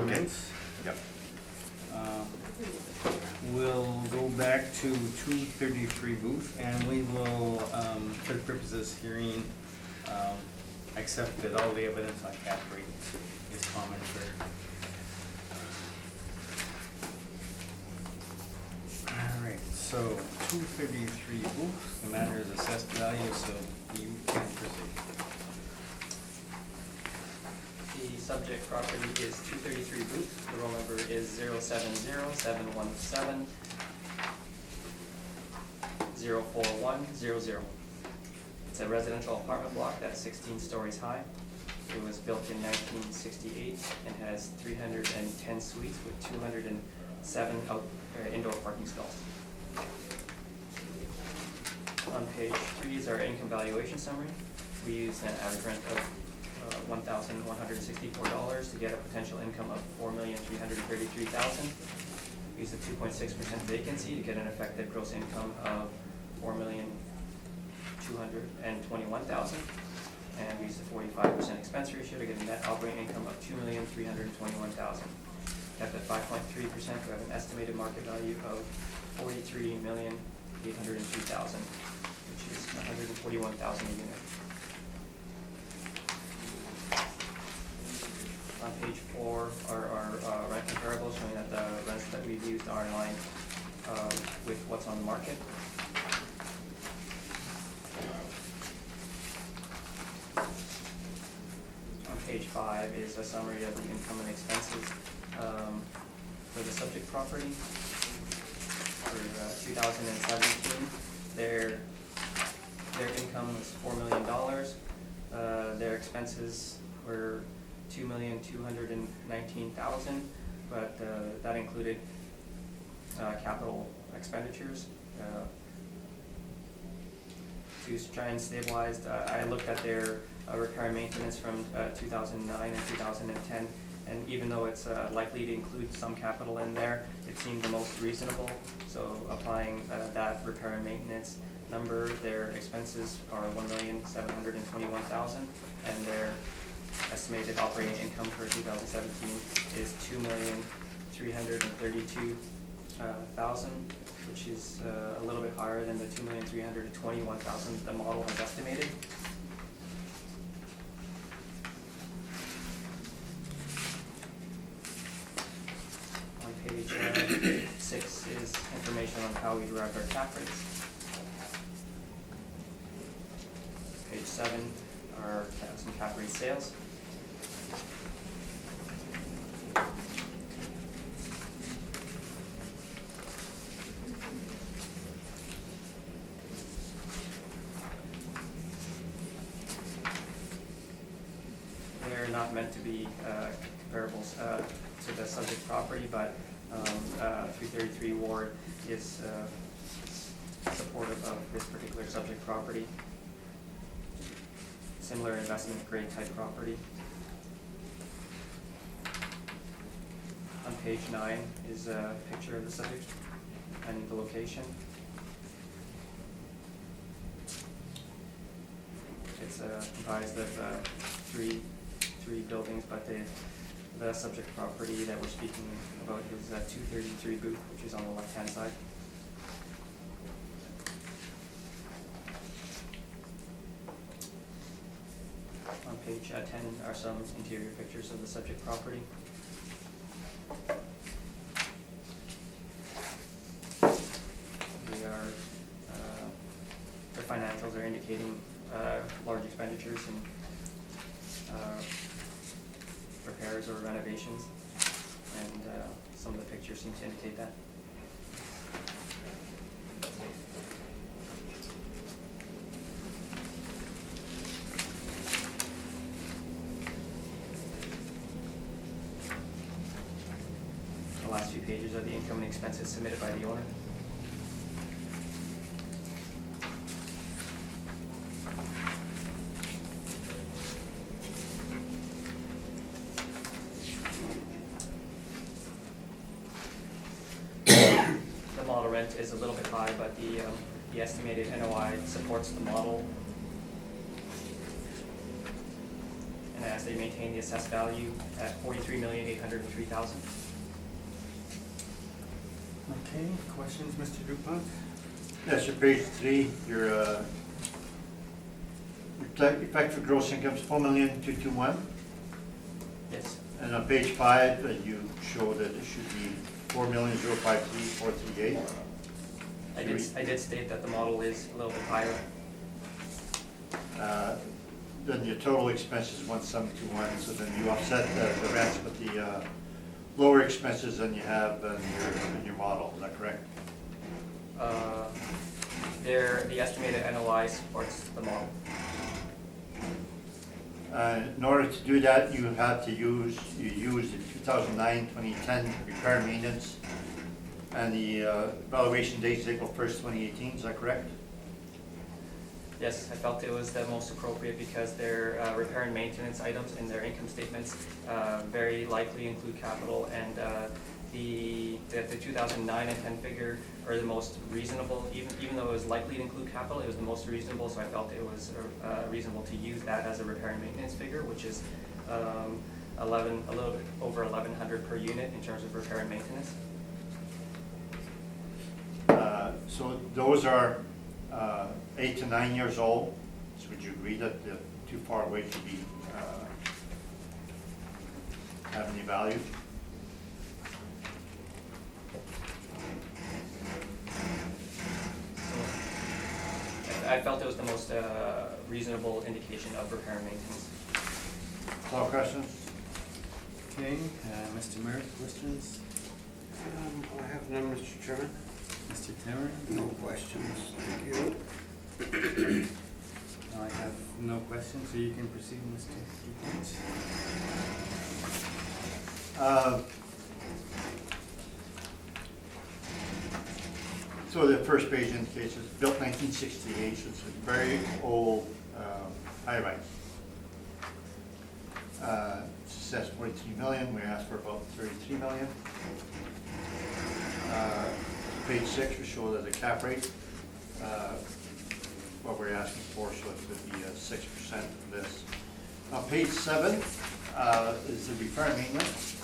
Speaker 1: comments.
Speaker 6: Yep.
Speaker 1: We'll go back to 233 booth, and we will, for the purpose of this hearing, accept that all the evidence on cap rate is common for. All right, so 233 booth, the matter is assessed value, so you can proceed.
Speaker 5: The subject property is 233 Booth. The roll number is 070717 04100. It's a residential apartment block that's 16 stories high. It was built in 1968 and has 310 suites with 207 indoor parking stalls. On page 3 is our income valuation summary. We used an average rent of $1,164 to get a potential income of $4,333,000. We used a 2.6% vacancy to get an effective gross income of $4,221,000. And we used a 45% expense ratio to get a net operating income of $2,321,000. Kept at 5.3%, we have an estimated market value of $43,802,000, which is $141,000 a unit. On page 4 are our rent comparables showing that the rents that we've used are in line with what's on the market. On page 5 is a summary of the income and expenses for the subject property. For 2017, their income was $4 million. Their expenses were $2,219,000, but that included capital expenditures to try and stabilize. I looked at their repair and maintenance from 2009 and 2010, and even though it's likely to include some capital in there, it seemed the most reasonable. So applying that repair and maintenance number, their expenses are $1,721,000, and their estimated operating income for 2017 is $2,332,000, which is a little bit higher than the $2,321,000 the model has estimated. On page 6 is information on how we derived our cap rates. Page 7 are some cap rate sales. They're not meant to be comparables to the subject property, but 333 Ward is supportive of this particular subject property. Similar investment grade type property. On page 9 is a picture of the subject and the location. It's comprised of three buildings, but the subject property that we're speaking about is 233 Booth, which is on the left-hand side. On page 10 are some interior pictures of the subject property. The financials are indicating large expenditures in repairs or renovations, and some of the pictures seem to indicate that. The last few pages are the income and expenses submitted by the owner. The model rent is a little bit high, but the estimated NOI supports the model. and as they maintain the assessed value at $43,803,000.
Speaker 8: Okay, questions, Mr. Dupont?
Speaker 4: Yes, your page 3, your effective gross income is 4,221,000.
Speaker 5: Yes.
Speaker 4: And on page 5, you show that it should be 4,053,438.
Speaker 5: I did state that the model is a little bit higher.
Speaker 4: Then your total expense is 1,721, so then you offset the rents with the lower expenses than you have in your model, is that correct?
Speaker 5: The estimated NOI supports the model.
Speaker 4: In order to do that, you have to use the 2009-2010 repair and maintenance, and the valuation date is April 1st, 2018, is that correct?
Speaker 5: Yes, I felt it was the most appropriate because their repair and maintenance items in their income statements very likely include capital, and the 2009 and 10 figure are the most reasonable. Even though it was likely to include capital, it was the most reasonable, so I felt it was reasonable to use that as a repair and maintenance figure, which is a little bit over 1,100 per unit in terms of repair and maintenance.
Speaker 4: So those are 8 to 9 years old. So would you agree that they're too far away to be have any value?
Speaker 5: I felt it was the most reasonable indication of repair and maintenance.
Speaker 4: All questions?
Speaker 8: Okay, Mr. Merritt, questions?
Speaker 6: I have none, Mr. Chairman.
Speaker 8: Mr. Terran?
Speaker 7: No questions, thank you.
Speaker 8: I have no questions, so you can proceed, Mr. Dupont.
Speaker 4: So the first page indicates it's built 1968, so it's a very old high-rise. It's assessed 43 million, we asked for about 33 million. Page 6, we show that the cap rate, what we're asking for, so it would be 6% for this. On page 7 is the repair and maintenance.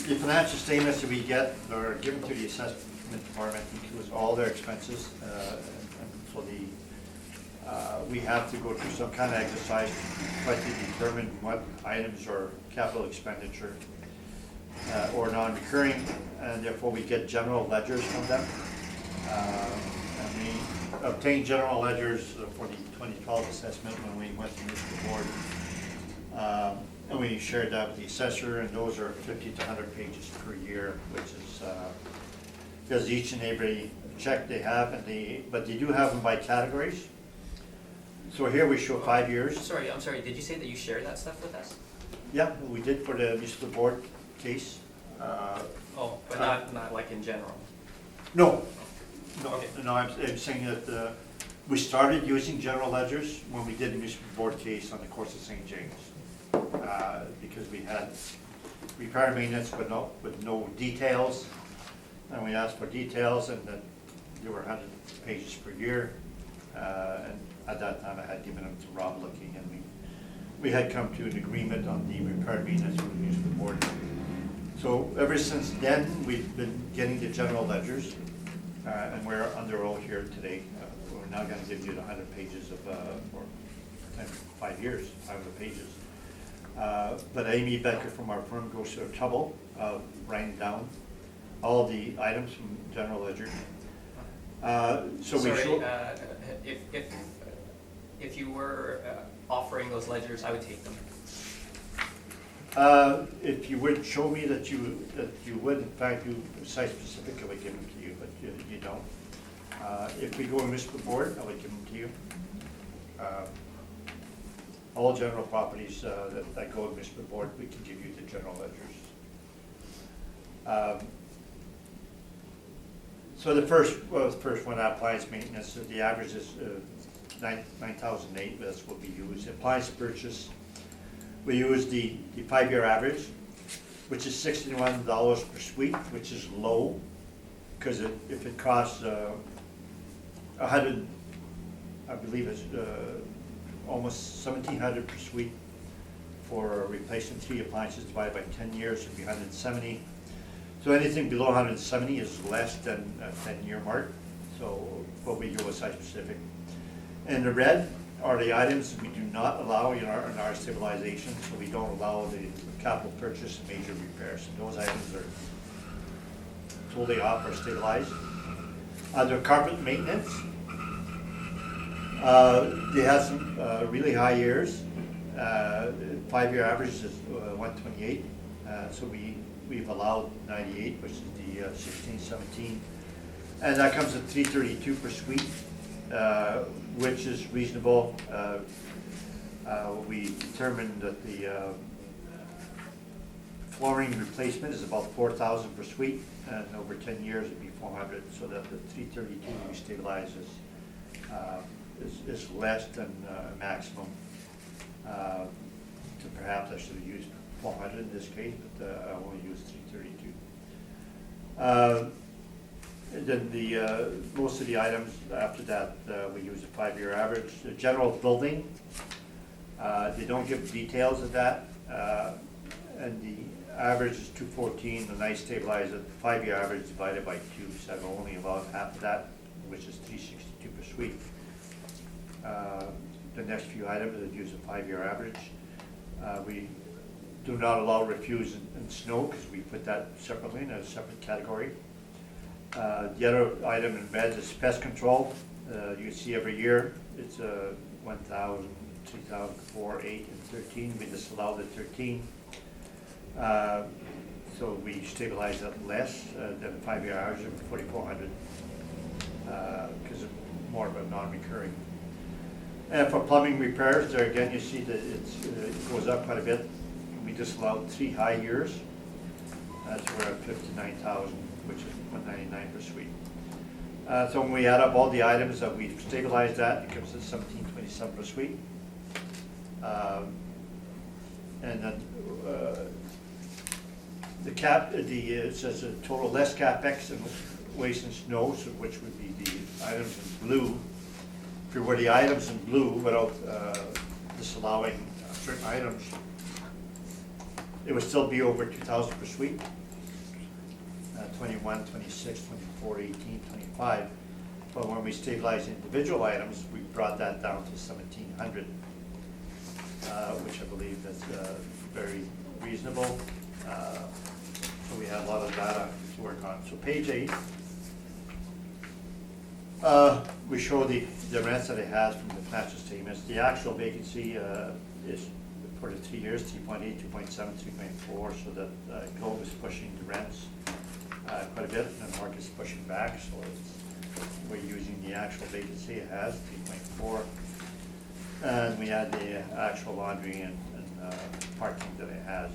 Speaker 4: The financial statements that we get are given to the assessment department, includes all their expenses, and so we have to go through some kind of exercise to try to determine what items are capital expenditure or non-recurring, and therefore we get general ledgers from them. And we obtained general ledgers for the 2012 assessment when we went to the board. And we shared that with the assessor, and those are 50 to 100 pages per year, which is, because each and every check they have, but they do have them by categories. So here we show 5 years.
Speaker 5: I'm sorry, did you say that you shared that stuff with us?
Speaker 4: Yeah, we did for the municipal board case.
Speaker 5: But not like in general?
Speaker 4: No,
Speaker 5: Okay.
Speaker 4: no, I'm saying that we started using general ledgers when we did the municipal board case on the course of St. James. Because we had repair and maintenance with no details, and we asked for details, and then there were 100 pages per year, and at that time I had given them to Rob looking, and we had come to an agreement on the repair and maintenance for the municipal board. So ever since then, we've been getting the general ledgers, and we're under oath here today. We're now going to give you the 100 pages of, for 5 years, 500 pages. But Amy Becker from our firm goes to the trouble of writing down all the items from general ledger. So we show.
Speaker 5: If you were offering those ledgers, I would take them.
Speaker 4: If you would show me that you would, in fact, do site specific, I would give them to you, but you don't. If we go and miss the board, I would give them to you. All general properties that go and miss the board, we can give you the general ledgers. So the first one, appliance maintenance, the average is 9,008. That's what we use. Appliance purchase, we use the 5-year average, which is $61 per suite, which is low, because if it costs 100, I believe it's almost 1,700 per suite. For replacing 3 appliances divided by 10 years would be 170. So anything below 170 is less than a 10-year mark, so what we go with site specific. And the red are the items we do not allow in our stabilization, so we don't allow the capital purchase and major repairs. So those items are totally off or stabilized. Under carpet maintenance, they have some really high years. 5-year average is 128, so we've allowed 98, which is the 16, 17. And that comes at $332 per suite, which is reasonable. We determined that the flooring replacement is about $4,000 per suite, and over 10 years it'd be 400, so that the 332 we stabilize is less than maximum. To perhaps I should have used 400 in this case, but I only used 332. And then most of the items after that, we use a 5-year average. The general building, they don't give details of that, and the average is 214, the nice stabilized at 5-year average divided by 2, so I've only allowed half of that, which is 362 per suite. The next few items that use a 5-year average. We do not allow refuse and snow because we put that separately in a separate category. The other item in red is pest control. You see every year it's 1,000, 3,000, 4, 8, and 13. We disallow the 13. So we stabilize that less than a 5-year average of 4,400 because it's more of a non-recurring. And for plumbing repairs, there again you see that it goes up quite a bit. We disallowed 3 high years. So we're at 59,000, which is 199 per suite. So when we add up all the items that we've stabilized that, it comes to 1,727 per suite. And then it says a total less capex and waste and snow, so which would be the items in blue. If you were the items in blue without disallowing certain items, it would still be over 2,000 per suite. 21, 26, 24, 18, 25. But when we stabilize individual items, we brought that down to 1,700, which I believe is very reasonable. So we have a lot of data to work on. So page 8, we show the rents that it has from the financial statements. The actual vacancy is for the 3 years, 3.8, 2.7, 3.4, so that Globe is pushing the rents quite a bit, and the market is pushing back, so we're using the actual vacancy it has, 3.4. And we add the actual laundry and parking that it has.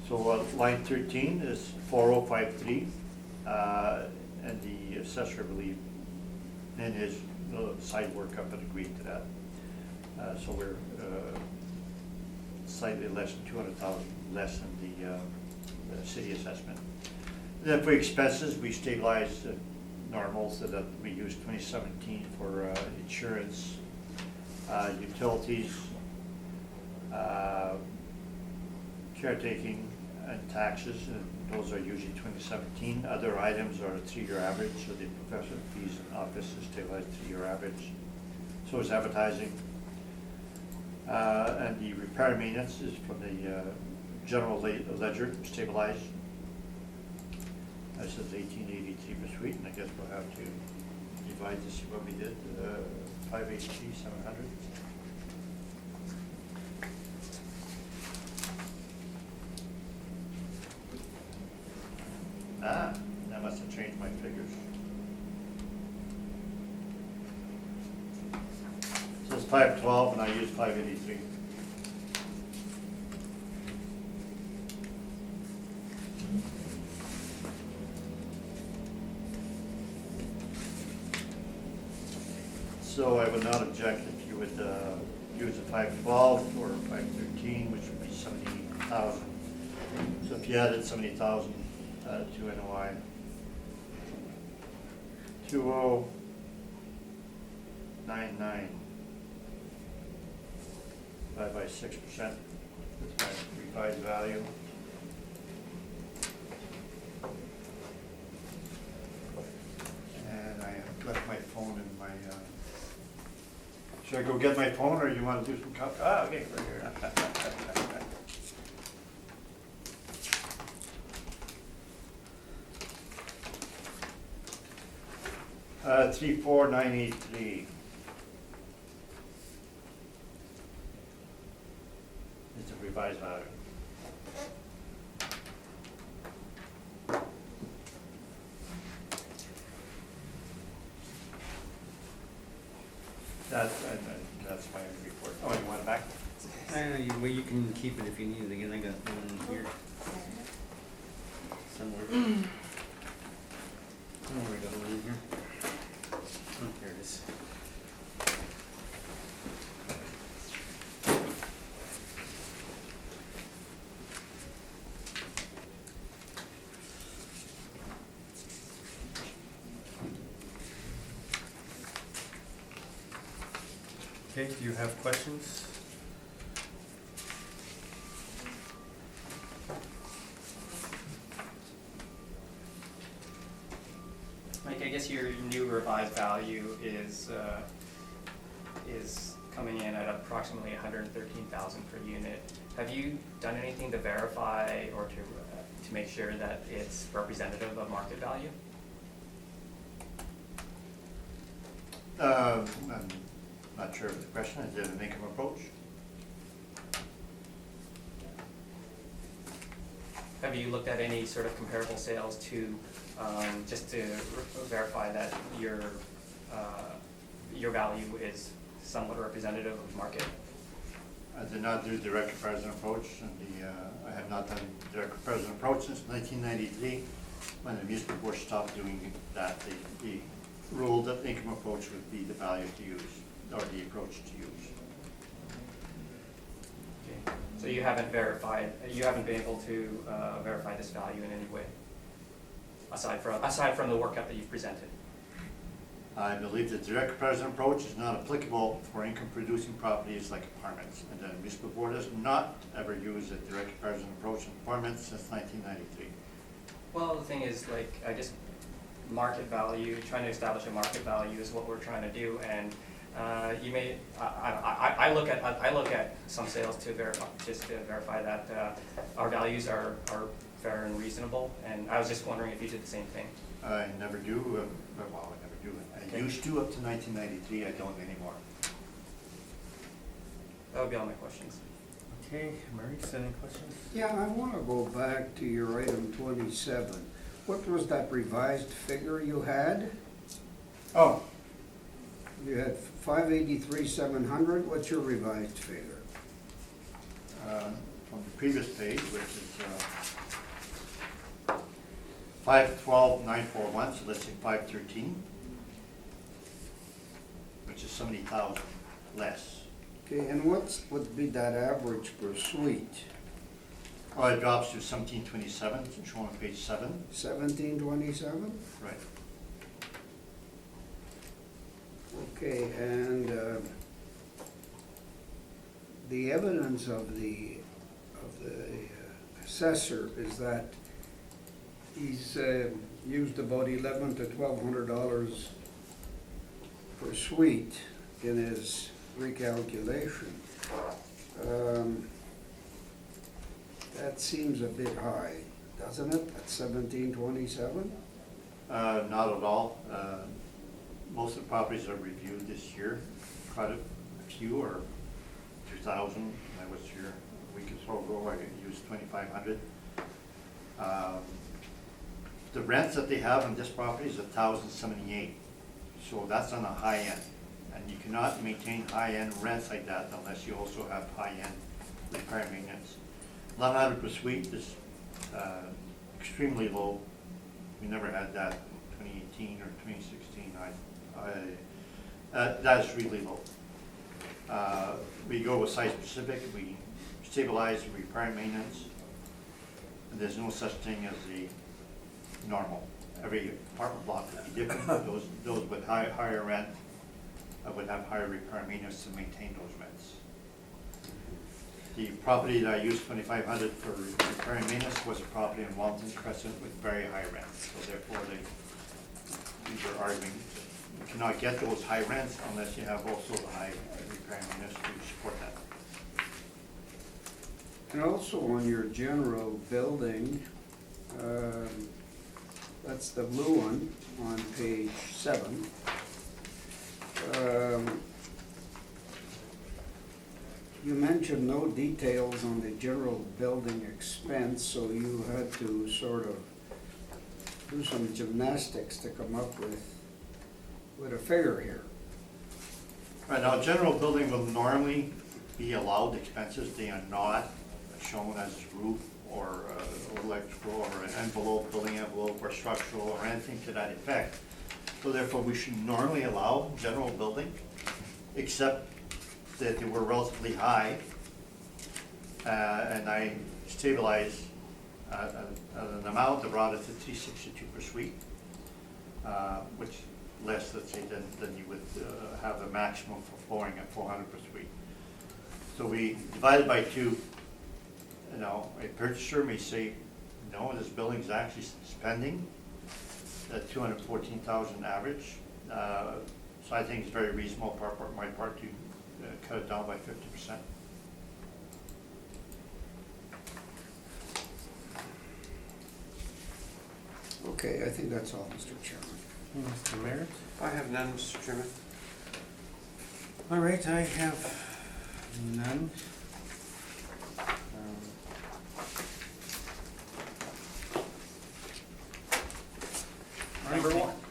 Speaker 4: So line 13 is 4053, and the assessor, I believe, in his side workup had agreed to that. So we're slightly less than 200,000 less than the city assessment. Then for expenses, we stabilize normal, so that we use 2017 for insurance, utilities, caretaking, and taxes. And those are usually 2017. Other items are a 3-year average, so the professional fees and office is stabilized 3-year average. So is advertising. And the repair maintenance is from the general ledger, stabilized. That says 1883 per suite, and I guess we'll have to divide this, what we did, 583, 700. That must have changed my figures. So it's 512 and I used 583. So I would not object if you would use a 512 or 513, which would be 70,000. So if you added 70,000 to NOI, 2099. divided by 6%. That's my revised value. And I have left my phone in my, should I go get my phone, or you want to do some okay, right here. 34983. It's a revised value. That's my report. Oh, you want it back?
Speaker 1: Well, you can keep it if you need it again, I got one here somewhere. Oh, we got one in here. Oh, here it is.
Speaker 8: Okay, do you have questions?
Speaker 5: Mike, I guess your new revised value is coming in at approximately 113,000 per unit. Have you done anything to verify or to make sure that it's representative of market value?
Speaker 4: I'm not sure of the question. Is it an income approach?
Speaker 5: Have you looked at any sort of comparable sales to, just to verify that your value is somewhat representative of market?
Speaker 4: I did not do direct comparison approach, and I have not done direct comparison approach since 1993, when the municipal board stopped doing that. They ruled that the income approach would be the value to use, or the approach to use.
Speaker 5: Okay. So you haven't been able to verify this value in any way, aside from the workup that you've presented?
Speaker 4: I believe the direct comparison approach is not applicable for income-producing properties like apartments, and the municipal board has not ever used a direct comparison approach in apartments since 1993.
Speaker 5: Well, the thing is, like, market value, trying to establish a market value is what we're trying to do, and I look at some sales to verify that our values are fair and reasonable, and I was just wondering if you did the same thing.
Speaker 4: I never do, well, I never do. I used to up to 1993, I don't anymore.
Speaker 5: That would be all my questions.
Speaker 8: Okay, Maurice, any questions?
Speaker 7: Yeah, I want to go back to your item 27. What was that revised figure you had?
Speaker 4: Oh,
Speaker 7: You had 583,700. What's your revised figure?
Speaker 4: from the previous page, which is 512,941, so let's say 513, which is 70,000 less.
Speaker 7: Okay, and would be that average per suite?
Speaker 4: Oh, it drops to 1727, it's shown on page 7.
Speaker 7: 1727?
Speaker 4: Right.
Speaker 7: Okay, and the evidence of the assessor is that he's used about $1,100 to $1,200 per suite in his recalculation. That seems a bit high, doesn't it, at 1727?
Speaker 4: Not at all. Most of the properties are reviewed this year. Quite a few are 2,000. I was here a week or so ago. I used 2,500. The rents that they have on this property is 1,078. So that's on the high end. And you cannot maintain high-end rents like that unless you also have high-end repair and maintenance. 1,100 per suite is extremely low. We never had that in 2018 or 2016. That is really low. We go with site specific. We stabilize the repair and maintenance. And there's no such thing as the normal. Every apartment block would be different. Those with higher rent would have higher repair and maintenance to maintain those rents. The property that I used 2,500 for repair and maintenance was a property in Walton Crescent with very high rents. So therefore, we were arguing, you cannot get those high rents unless you have also the high repair and maintenance to support that.
Speaker 7: And also on your general building, that's the blue one on page 7. You mentioned no details on the general building expense, so you had to sort of do some gymnastics to come up with a figure here.
Speaker 4: Right now, general building will normally be allowed expenses. They are not shown as roof or electrical or an envelope, building envelope or structural or anything to that effect. So therefore, we should normally allow general building, except that they were relatively high. And I stabilized an amount that brought it to $362 per suite, which less, let's say, than you would have a maximum for flooring at $400 per suite. So we divided by 2. You know, a purchaser may say, no, this building is actually spending that $214,000 average. So I think it's very reasonable on my part to cut it down by 50%.
Speaker 7: Okay, I think that's all, Mr. Chairman.
Speaker 8: Mr. Merritt?
Speaker 6: I have none, Mr. Chairman.
Speaker 8: All right, I have none.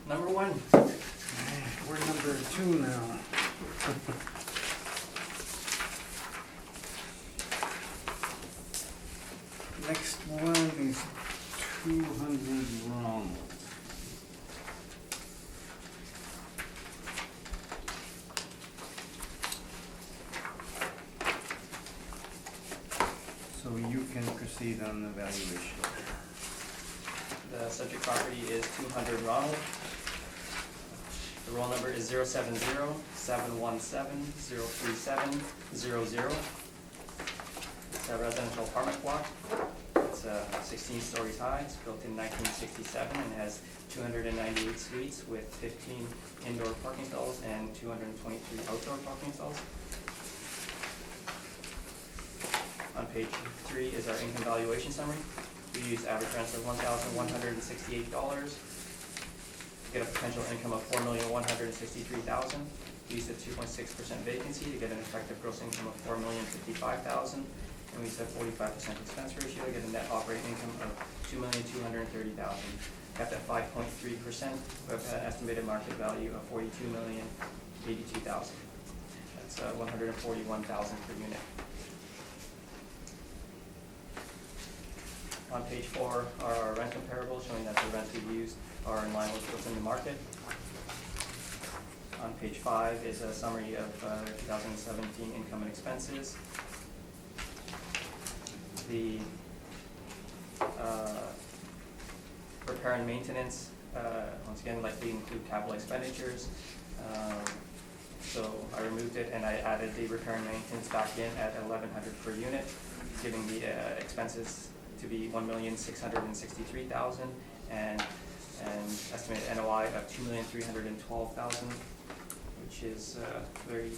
Speaker 5: Number one.
Speaker 8: We're number 2 now. Next one is 200 Ronald. So you can proceed on the valuation.
Speaker 5: The subject property is 200 Ronald. The roll number is 070-717-03700. It's a residential apartment block. It's 16 stories high. It's built in 1967 and has 298 suites with 15 indoor parking stalls and 223 outdoor parking stalls. On page 3 is our income valuation summary. We use average rents of $1,168. Get a potential income of $4,163,000. We used a 2.6% vacancy to get an effective gross income of $4,055,000. And we said 45% expense ratio to get a net operating income of $2,230,000. Kept at 5.3%, we have an estimated market value of $42,082,000. That's $141,000 per unit. On page 4 are our rent comparables showing that the rents we've used are in line with what's in the market. On page 5 is a summary of 2017 income and expenses. The repair and maintenance, once again, likely include capital expenditures. So I removed it and I added the repair and maintenance back in at $1,100 per unit, giving the expenses to be $1,663,000 and an estimated NOI of $2,312,000, which is very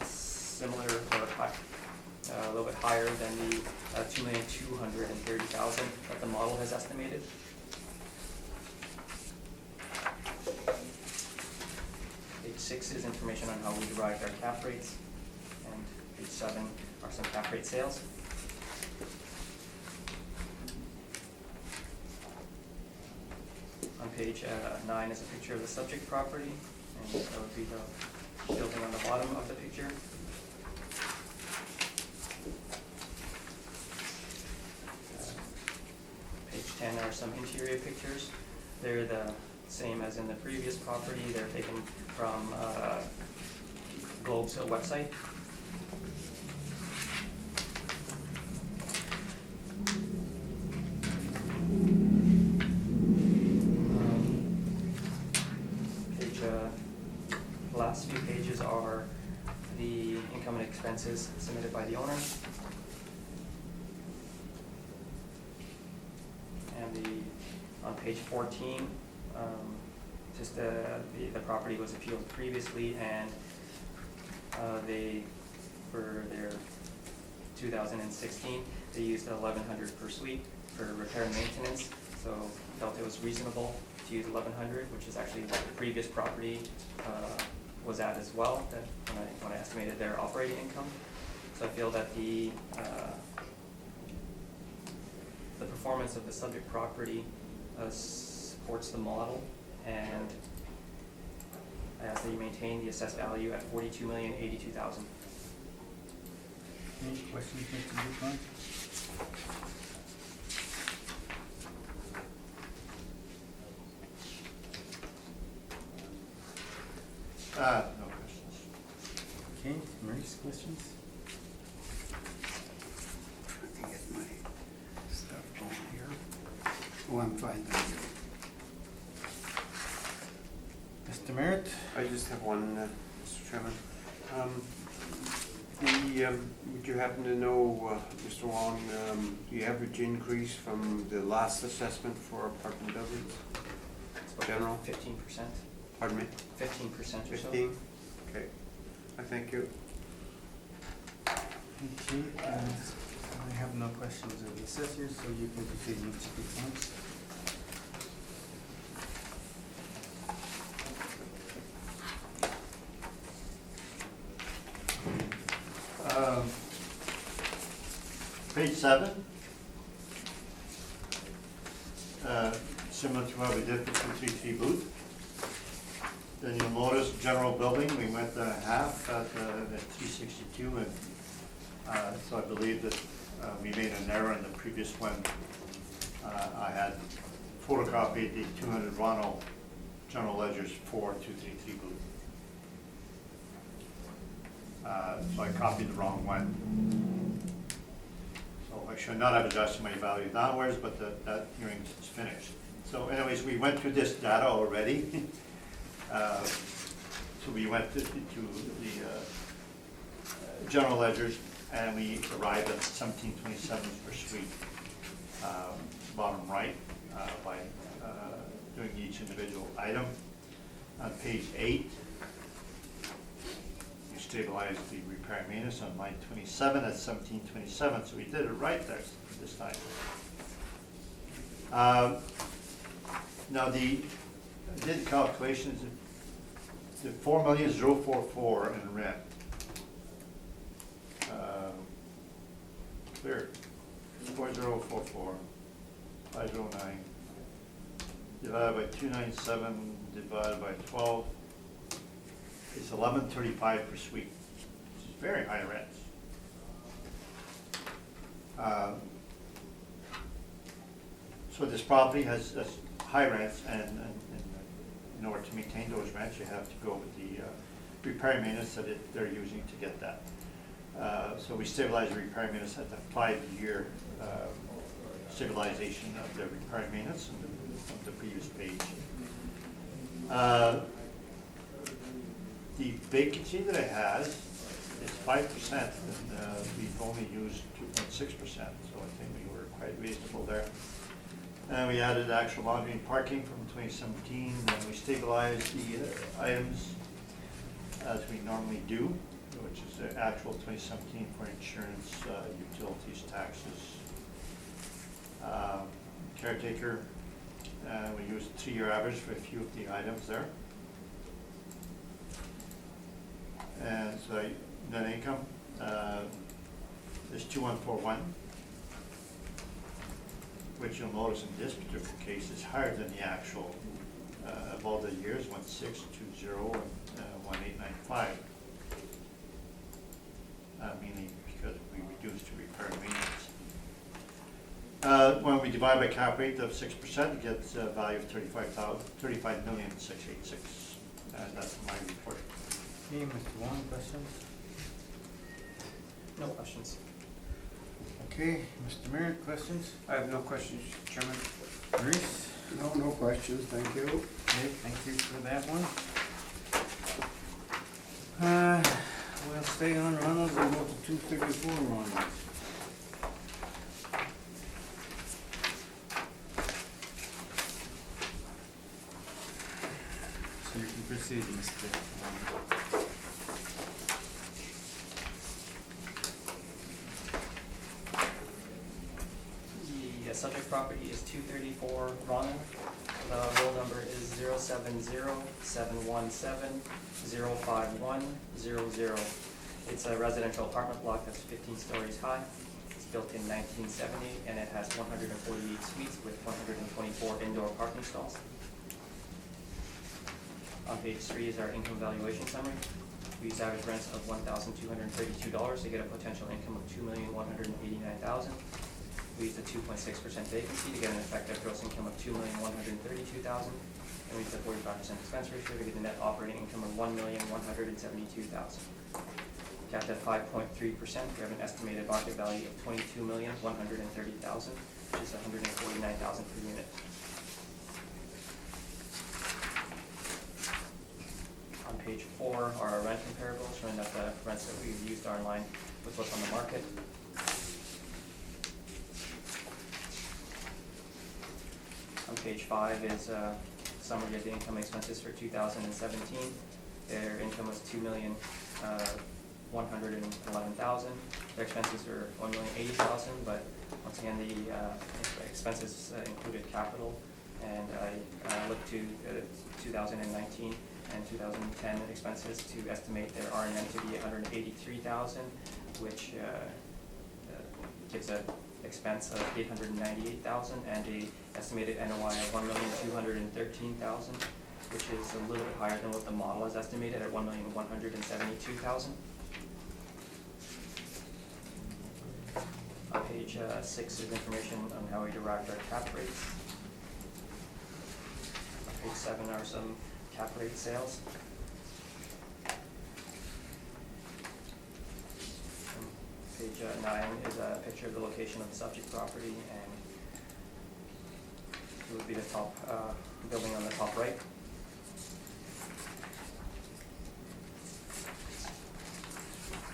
Speaker 5: similar or high, a little bit higher than the $2,230,000 that the model has estimated. Page 6 is information on how we derived our cap rates, and page 7 are some cap rate sales. On page 9 is a picture of the subject property, and that would be the building on the bottom of the picture. Page 10 are some interior pictures. They're the same as in the previous property. They're taken from Globe's website. The last few pages are the income and expenses submitted by the owner. page 14, just the property was appealed previously, and they, for their 2016, they used 1,100 per suite for repair and maintenance, so felt it was reasonable to use 1,100, which is actually what the previous property was at as well, that when I estimated their operating income. So I feel that the performance of the subject property supports the model, and I ask that you maintain the assessed value at $42,082,000.
Speaker 8: Any questions, Mr. Dupont?
Speaker 4: No questions.
Speaker 8: Okay, Maurice, questions?
Speaker 7: I can get my stuff going here. Oh, I'm fine, thank you.
Speaker 8: Mr. Merritt?
Speaker 6: I just have one, Mr. Chairman. Would you happen to know, Mr. Wong, the average increase from the last assessment for apartment buildings?
Speaker 5: It's about
Speaker 6: General?
Speaker 5: 15%.
Speaker 6: Pardon me?
Speaker 5: 15% or so.
Speaker 6: 15? Okay, I thank you.
Speaker 8: Okay, I have no questions of the assessors, so you can proceed, Mr. Dupont.
Speaker 4: Page 7. Similar to what we did for 233 Booth. Then you'll notice general building, we went half at 362, and so I believe that we made an error in the previous one. I had photocopied the 200 Ronald general ledgers for 233 Booth. So I copied the wrong one. So I should not have adjusted my value downwards, but that hearing is finished. So anyways, we went through this data already. So we went to the general ledgers, and we arrived at 1727 per suite, bottom right, by doing each individual item. On page 8, we stabilized the repair and maintenance on line 27 at 1727, so we did it right there this time. Now I did calculations. The 4,044 in rent. Clear. 4044, 509, divided by 297, divided by 12. It's 1135 per suite, which is very high rents. So this property has high rents, and in order to maintain those rents, you have to go with the repair and maintenance that they're using to get that. So we stabilize the repair and maintenance at the 5-year stabilization of the repair and maintenance on the previous page. The vacancy that it has is 5%, and we've only used 2.6%, so I think we were quite reasonable there. And we added actual laundry and parking from 2017, and we stabilized the items as we normally do, which is the actual 2017 for insurance, utilities, taxes. Caretaker, we used 3-year average for a few of the items there. And so net income is 2141. Which you'll notice in this particular case is higher than the actual of all the years, 1620 and 1895. Mainly because we reduced the repair and maintenance. When we divide by cap rate of 6%, it gets a value of 35,686,000. And that's my report.
Speaker 8: Okay, Mr. Wong, questions?
Speaker 5: No questions.
Speaker 8: Okay, Mr. Merritt, questions?
Speaker 6: I have no questions, Chairman.
Speaker 8: Maurice?
Speaker 7: No questions, thank you.
Speaker 8: Okay, thank you for that one. We'll stay on Ronald, we'll go to 234 Ronald. So you can proceed, Mr.
Speaker 5: The subject property is 234 Ronan. The roll number is 070-717-05100. It's a residential apartment block that's 15 stories high. It's built in 1970 and it has 148 suites with 124 indoor parking stalls. On page 3 is our income valuation summary. We use average rents of $1,232 to get a potential income of $2,189,000. We used a 2.6% vacancy to get an effective gross income of $2,132,000. And we used a 45% expense ratio to get a net operating income of $1,172,000. Capped at 5.3%, we have an estimated market value of $22,130,000, which is $149,000 per unit. On page 4 are our rent comparables, showing that the rents that we've used are in line with what's on the market. On page 5 is a summary of the income expenses for 2017. Their income was $2,111,000. Their expenses were $1,080,000, but once again, the expenses included capital. And I looked to 2019 and 2010 expenses to estimate their R&M to be $183,000, which gives an expense of $898,000 and a estimated NOI of $1,213,000, which is a little bit higher than what the model is estimated at $1,172,000. On page 6 is information on how we derived our cap rates. On page 7 are some cap rate sales. Page 9 is a picture of the location of the subject property, and it would be the top building on the top right.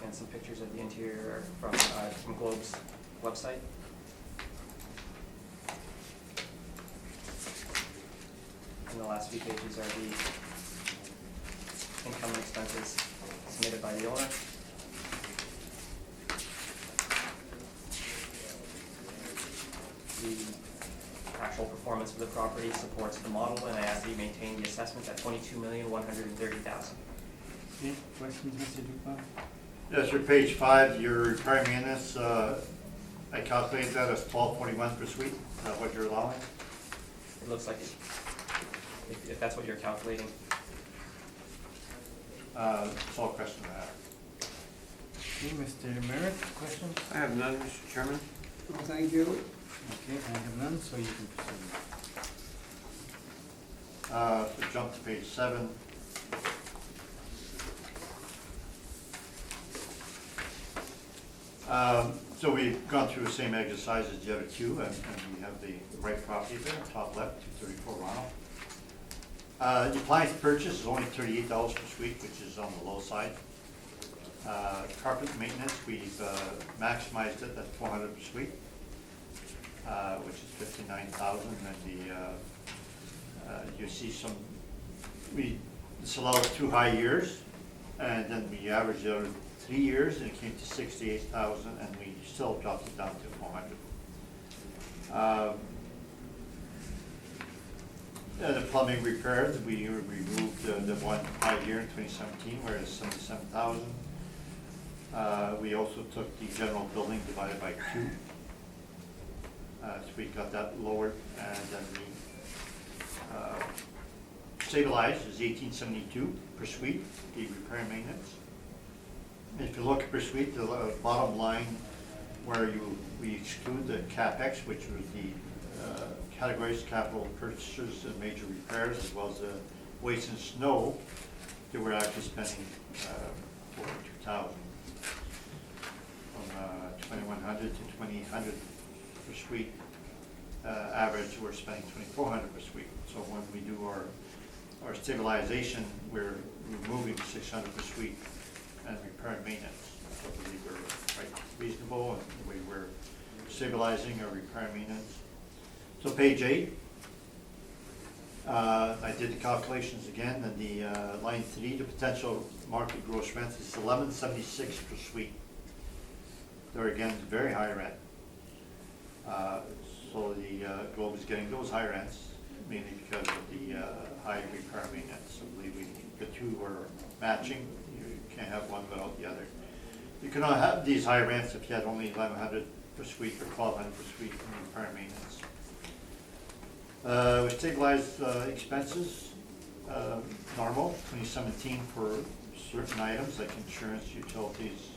Speaker 5: And some pictures of the interior from Globe's website. And the last few pages are the income and expenses submitted by the owner. The actual performance of the property supports the model, and I ask that you maintain the assessment at $22,130,000.
Speaker 8: Okay, questions, Mr. Dupont?
Speaker 4: Yes, sir, page 5, your repair maintenance, I calculated that as $12.41 per suite. Is that what you're allowing?
Speaker 5: It looks like it, if that's what you're calculating.
Speaker 4: It's all question of that.
Speaker 8: Okay, Mr. Merritt, questions?
Speaker 6: I have none, Mr. Chairman.
Speaker 7: Well, thank you.
Speaker 8: Okay, I have none, so you can proceed.
Speaker 4: So jump to page 7. So we've gone through the same exercise as the other two, and we have the right property there, top left, 234 Ronald. The appliance purchase is only $38 per suite, which is on the low side. Carpet maintenance, we've maximized it at $400 per suite, which is $59,000, and you see some, this allows 2 high years, and then we averaged it over 3 years, and it came to $68,000, and we still dropped it down to $400. The plumbing repairs, we removed the 1 high year in 2017, where it's $77,000. We also took the general building divided by 2. So we got that lowered, and then we stabilized is $1,872 per suite, the repair and maintenance. If you look per suite, the bottom line where we exclude the CapEx, which was the categories, capital purchases and major repairs, as well as the waste and snow, that we're actually spending $42,000. From 2,100 to 2,800 per suite. Average, we're spending 2,400 per suite. So when we do our stabilization, we're removing 600 per suite and repair and maintenance. So I believe we're quite reasonable in the way we're stabilizing our repair and maintenance. So page 8, I did the calculations again, and the line 3, the potential market gross rent is $11.76 per suite. There again, very high rent. So the Globe is getting those high rents, mainly because of the high repair maintenance. I believe the two are matching. You can't have one without the other. You cannot have these high rents if you had only 1,100 per suite or 1,200 per suite in repair maintenance. We stabilized expenses, normal, 2017 for certain items like insurance, utilities,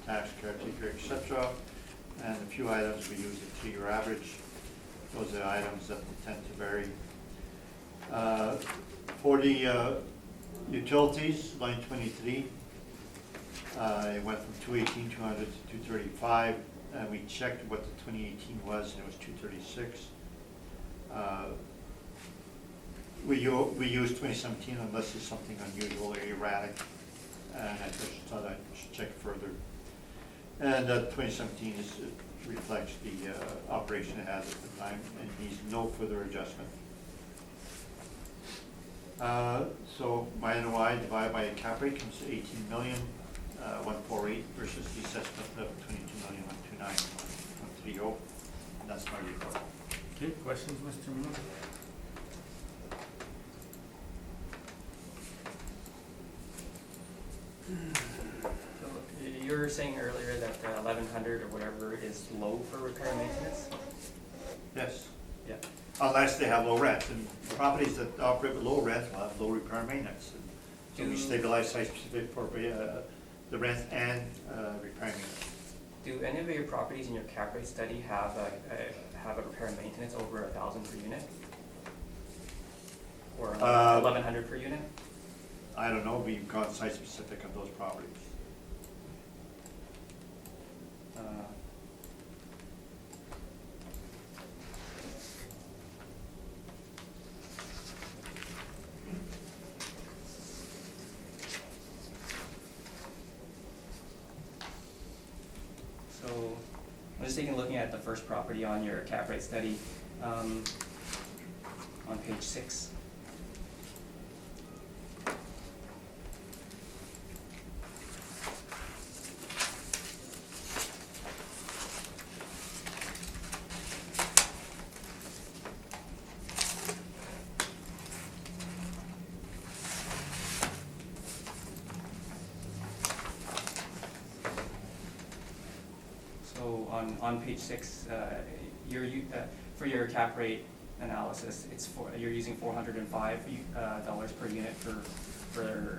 Speaker 4: tax, caretaker, etc. And a few items we use a 3-year average. Those are items that tend to vary. For the utilities, line 23, it went from 200 to 235, and we checked what the 2018 was, and it was 236. We use 2017 unless there's something unusual or erratic, and I just thought I should check further. And 2017 reflects the operation it has at the time and needs no further adjustment. So my NOI divided by a cap rate comes to 18,148 versus the assessment of 22,129,130. And that's my report.
Speaker 8: Okay, questions, Mr. Munoz?
Speaker 5: So you were saying earlier that 1,100 or whatever is low for repair and maintenance?
Speaker 4: Yes,
Speaker 5: Yeah.
Speaker 4: unless they have low rent. And properties that operate with low rent will have low repair and maintenance. So we stabilize site-specific for the rent and repair and maintenance.
Speaker 5: Do any of your properties in your cap rate study have a repair and maintenance over 1,000 per unit? Or 1,100 per unit?
Speaker 4: I don't know, we've got site-specific of those properties.
Speaker 5: So I'm just looking at the first property on your cap rate study, on page 6. So on page 6, for your cap rate analysis, you're using $405 per unit for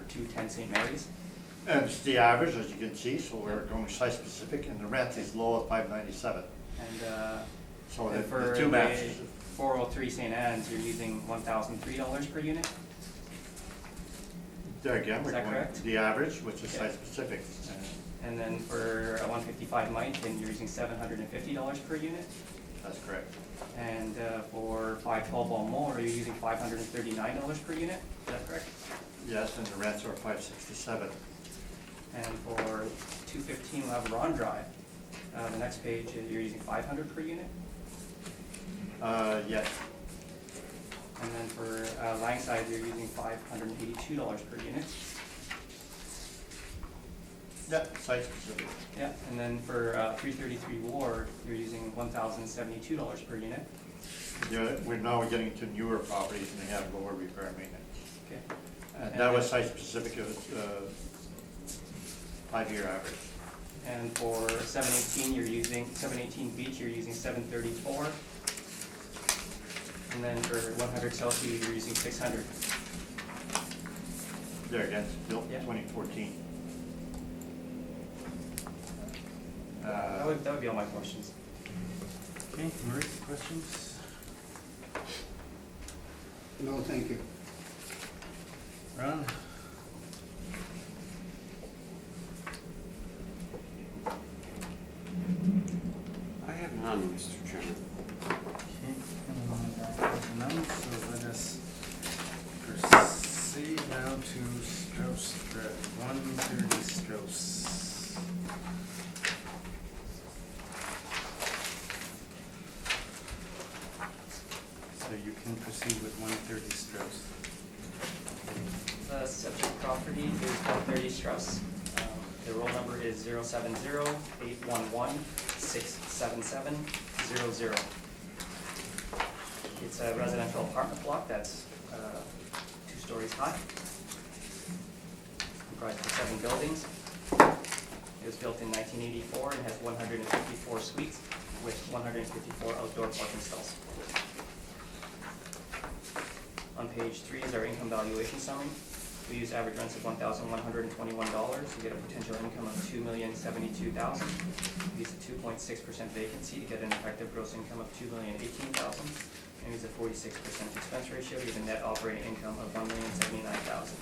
Speaker 5: 210 St. Mary's.
Speaker 4: And it's the average, as you can see, so we're going site-specific, and the rent is low at $597.
Speaker 5: And
Speaker 4: So
Speaker 5: and
Speaker 4: the
Speaker 5: for
Speaker 4: two
Speaker 5: the
Speaker 4: matches.
Speaker 5: 403 St. Anne's, you're using $1,003 per unit.
Speaker 4: There again, we're
Speaker 5: Is that
Speaker 4: going
Speaker 5: correct?
Speaker 4: to the average, which is
Speaker 5: Okay.
Speaker 4: site-specific.
Speaker 5: And then for 155 Mike, then you're using $750 per unit.
Speaker 4: That's correct.
Speaker 5: And for 512 Balmoral, you're using $539 per unit. Is that correct?
Speaker 4: Yes, and the rents are $567.
Speaker 5: And for 215 Labrador Drive, the next page, you're using $500 per unit.
Speaker 4: Yes,
Speaker 5: And then for Langside, you're using $582 per unit.
Speaker 4: yeah, site-specific.
Speaker 5: Yeah, and then for 333 Ward, you're using $1,072 per unit.
Speaker 4: We're now getting to newer properties, and they have lower repair and maintenance.
Speaker 5: Okay.
Speaker 4: And that was site-specific, it was 5-year average.
Speaker 5: And for 718 Beach, you're using $734. And then for 100 Southview, you're using $600.
Speaker 4: There again, it's built in
Speaker 5: Yeah.
Speaker 4: 2014.
Speaker 5: That would be all my questions.
Speaker 8: Okay, Marie, questions?
Speaker 7: No, thank you.
Speaker 8: Ron?
Speaker 6: I have none, Mr. Chairman.
Speaker 8: Okay, none, so let us proceed now to Strauss Drive, 130 Strauss. So you can proceed with 130 Strauss.
Speaker 5: The subject property is 130 Strauss. The roll number is 070-811-67700. It's a residential apartment block that's 2 stories high, comprised of 7 buildings. It was built in 1984 and has 154 suites with 154 outdoor parking stalls. On page 3 is our income valuation summary. We use average rents of $1,121 to get a potential income of $2,072,000. We use a 2.6% vacancy to get an effective gross income of $2,018,000. And use a 46% expense ratio to get a net operating income of $1,079,000.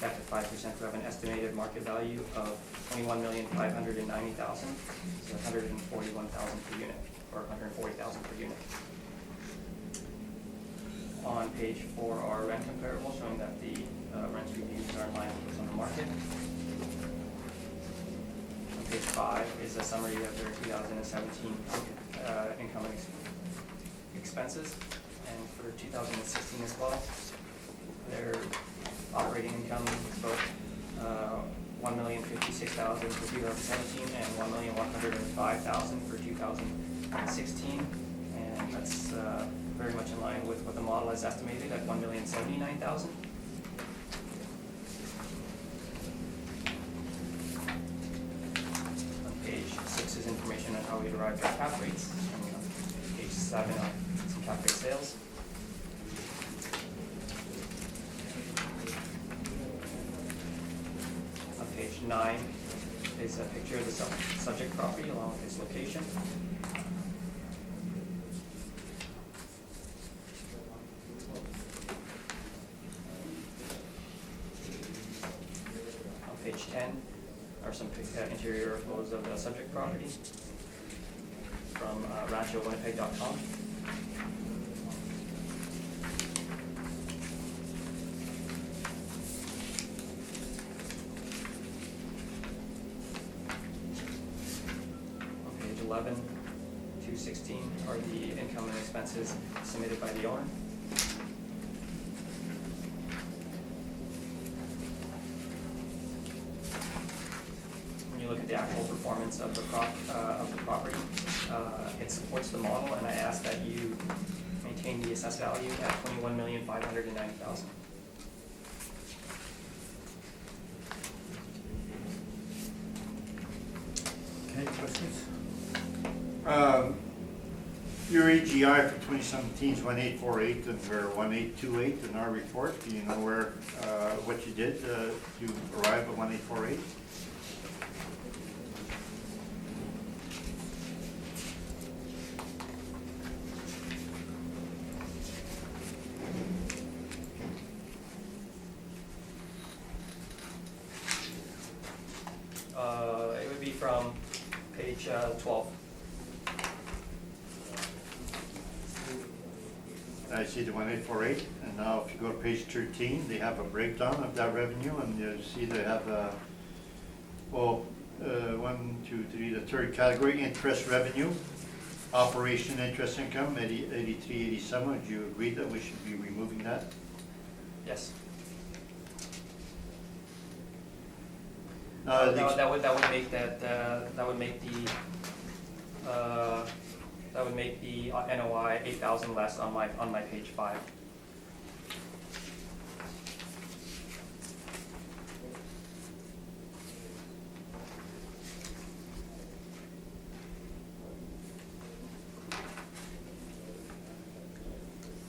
Speaker 5: Capped at 5%, we have an estimated market value of $21,590,000, so $141,000 per unit, or $140,000 per unit. On page 4 are rent comparable, showing that the rents reviews are in line with what's on the market. On page 5 is a summary of their 2017 income and expenses, and for 2016 as well. Their operating income is both $1,056,000 for 2017 and $1,105,000 for 2016, and that's very much in line with what the model has estimated at $1,079,000. On page 6 is information on how we derived our cap rates, and on page 7 are some cap rate sales. On page 9 is a picture of the subject property along with its location. On page 10 are some interior photos of the subject property from ranchowinnipeg.com. On page 11 to 16 are the income and expenses submitted by the owner. When you look at the actual performance of the property, it supports the model, and I ask that you maintain the assessed value at $21,590,000.
Speaker 8: Okay, questions?
Speaker 4: Your AGI for 2017 is 1848 and we're 1828 in our report. Do you know where, what you did to arrive at 1848?
Speaker 5: It would be from page 12.
Speaker 4: I see the 1848, and now if you go to page 13, they have a breakdown of that revenue, and you see they have, 1, 2, 3, the third category, interest revenue, operation interest income, 83, 87. Would you agree that we should be removing that?
Speaker 5: Yes.
Speaker 4: No,
Speaker 5: That would make the NOI 8,000 less on my page 5.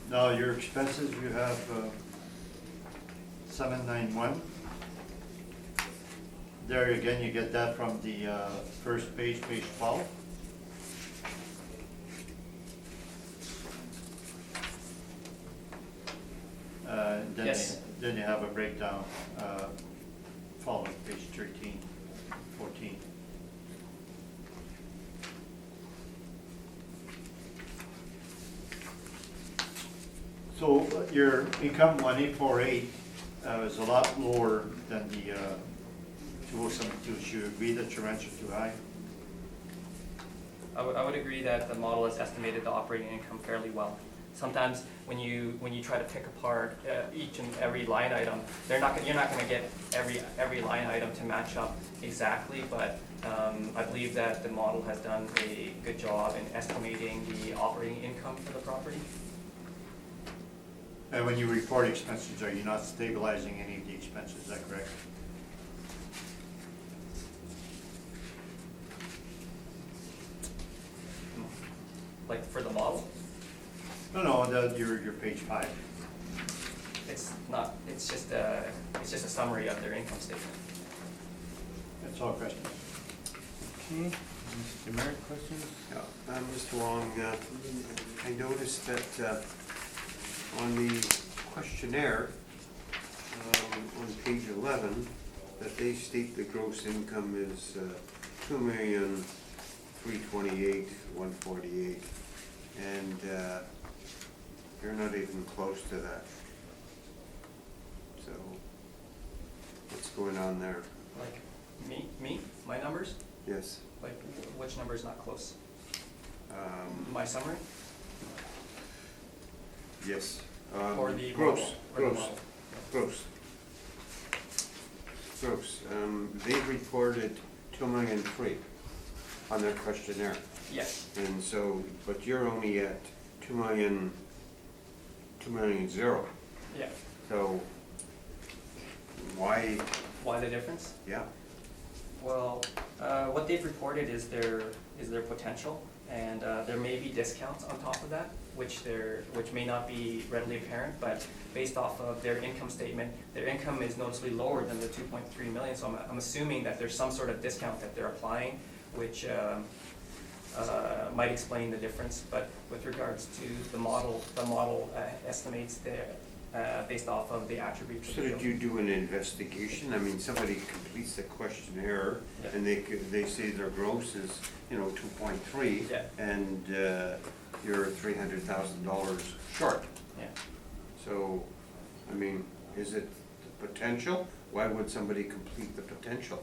Speaker 4: Now, your expenses, you have 791. There again, you get that from the first page, page 12. Then
Speaker 5: Yes.
Speaker 4: Then you have a breakdown following page 13, 14. So your income 1848 is a lot lower than the 2072. Should you agree that your rents are too high?
Speaker 5: I would agree that the model has estimated the operating income fairly well. sometimes when you try to pick apart each and every line item, you're not gonna get every line item to match up exactly, but I believe that the model has done a good job in estimating the operating income for the property.
Speaker 4: And when you report expenses, are you not stabilizing any of the expenses, is that correct?
Speaker 5: Like for the model,
Speaker 4: No, your page 5.
Speaker 5: it's not, it's just a summary of their income statement.
Speaker 4: That's all questions.
Speaker 8: Okay, Mr. Merritt, questions?
Speaker 6: Yeah, Mr. Wong, I noticed that on the questionnaire, on page 11, that they state the gross income is $2,328,148, and you're not even close to that. So, what's going on there?
Speaker 5: Like my numbers,
Speaker 6: Yes.
Speaker 5: like which number is not close?
Speaker 6: Um,
Speaker 5: My summary
Speaker 6: Yes.
Speaker 5: or the
Speaker 6: Gross,
Speaker 5: model? Or the
Speaker 6: gross,
Speaker 5: model?
Speaker 6: gross. Gross. They reported 2,000,003 on their questionnaire.
Speaker 5: Yes.
Speaker 6: And so, but you're only at 2,000,000, 2,000,000.
Speaker 5: Yeah.
Speaker 6: So, why,
Speaker 5: Why the difference?
Speaker 6: yeah,
Speaker 5: Well, what they've reported is their potential, and there may be discounts on top of that, which may not be readily apparent, but based off of their income statement, their income is noticeably lower than the 2.3 million. So I'm assuming that there's some sort of discount that they're applying, which might explain the difference. But with regards to the model estimates their based off of the attributes.
Speaker 6: so did you do an investigation? I mean, somebody completes the questionnaire
Speaker 5: Yeah.
Speaker 6: and they say their gross is, 2.3.
Speaker 5: Yeah.
Speaker 6: And you're $300,000 short.
Speaker 5: Yeah.
Speaker 6: So, I mean, is it the potential? Why would somebody complete the potential?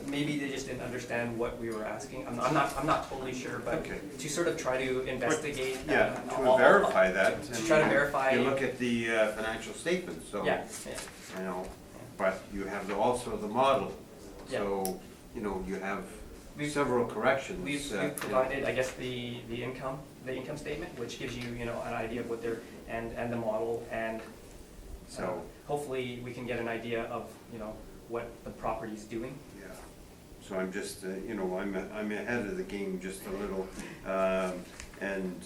Speaker 5: Maybe they just didn't understand what we were asking. I'm not totally sure, but
Speaker 6: Okay.
Speaker 5: to sort of try to investigate.
Speaker 6: Yeah,
Speaker 5: all-
Speaker 6: to verify that.
Speaker 5: To try to verify.
Speaker 6: You look at the financial statements, so.
Speaker 5: Yeah,
Speaker 6: But you have also the model.
Speaker 5: Yeah.
Speaker 6: So, you have
Speaker 5: We've-
Speaker 6: several corrections.
Speaker 5: We've provided, I guess, the income statement, which gives you, an idea of what they're, and the model, and
Speaker 6: So,
Speaker 5: hopefully we can get an idea of, what the property's doing.
Speaker 6: yeah. So I'm just, I'm ahead of the game just a little. And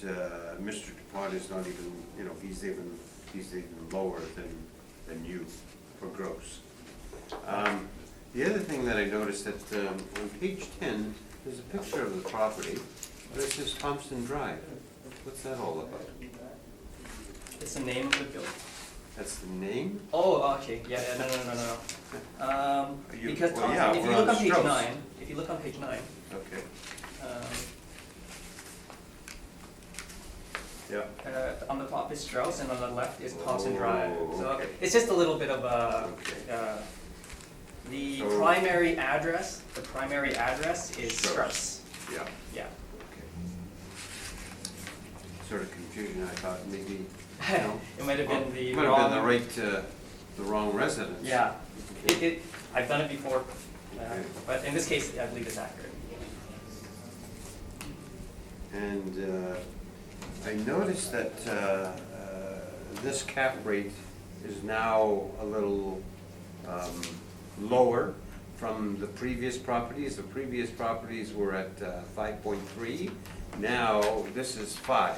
Speaker 6: Mr. DuPont is not even, he's even lower than you for gross. The other thing that I noticed that on page 10, there's a picture of the property, but it says Thompson Drive. What's that all about?
Speaker 5: It's the name of the building.
Speaker 6: That's the name?
Speaker 5: Oh, okay, yeah, no. Because
Speaker 6: well,
Speaker 5: Thompson,
Speaker 6: yeah,
Speaker 5: if you
Speaker 6: we're
Speaker 5: look
Speaker 6: on
Speaker 5: on page
Speaker 6: Strauss.
Speaker 5: 9,
Speaker 6: Okay,
Speaker 5: um,
Speaker 6: yeah.
Speaker 5: on the top is Strauss, and on the left is Thompson
Speaker 6: Oh,
Speaker 5: Drive. So
Speaker 6: okay.
Speaker 5: it's just a little bit of a,
Speaker 6: Okay.
Speaker 5: the
Speaker 6: So-
Speaker 5: primary address is Strauss.
Speaker 6: Yeah.
Speaker 5: Yeah.
Speaker 6: Okay. Sort of confusion, I thought maybe,
Speaker 5: It might have been the
Speaker 6: might
Speaker 5: wrong.
Speaker 6: have been the wrong residence.
Speaker 5: Yeah. I've done it before,
Speaker 6: Okay.
Speaker 5: but in this case, I believe it's accurate.
Speaker 6: And I noticed that this cap rate is now a little lower from the previous properties. The previous properties were at 5.3. Now this is 5.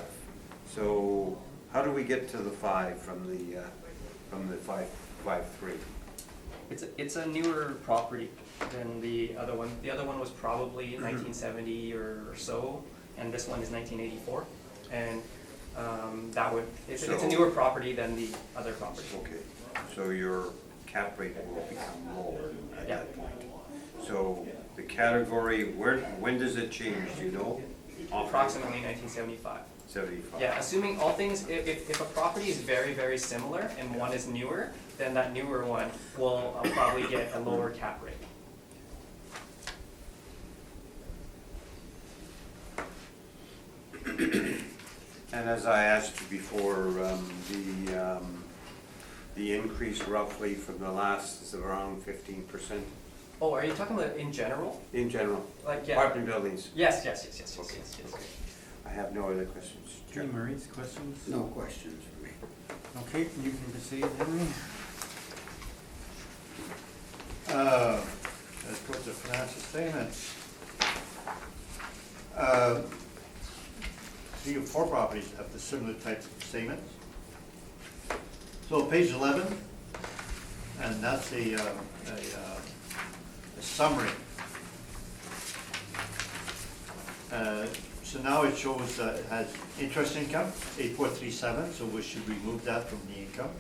Speaker 6: So how do we get to the 5 from the 5.3?
Speaker 5: It's a newer property than the other one. The other one was probably 1970 or so, and this one is 1984. And it's a newer property than the other property.
Speaker 6: Okay, so your cap rate will become lower at
Speaker 5: Yeah.
Speaker 6: that point. So the category, when does it change, do you know?
Speaker 5: Approximately 1975.
Speaker 6: 75?
Speaker 5: Yeah, assuming all things, if a property is very, very similar and one is newer, then that newer one will probably get a lower cap rate.
Speaker 6: And as I asked you before, the increase roughly from the last is around 15%
Speaker 5: Oh, are you talking about in general?
Speaker 6: in general,
Speaker 5: Like, yeah.
Speaker 6: apartment buildings.
Speaker 5: Yes.
Speaker 6: Okay. I have no other questions.
Speaker 8: Okay, Maurice, questions?
Speaker 7: No questions for me.
Speaker 8: Okay, you can proceed, Henry.
Speaker 4: Let's go to financial statements. 3 or 4 properties have the similar type of statements. So page 11, and that's a summary. So now it shows that it has interest income, 8437, so we should remove that from the income.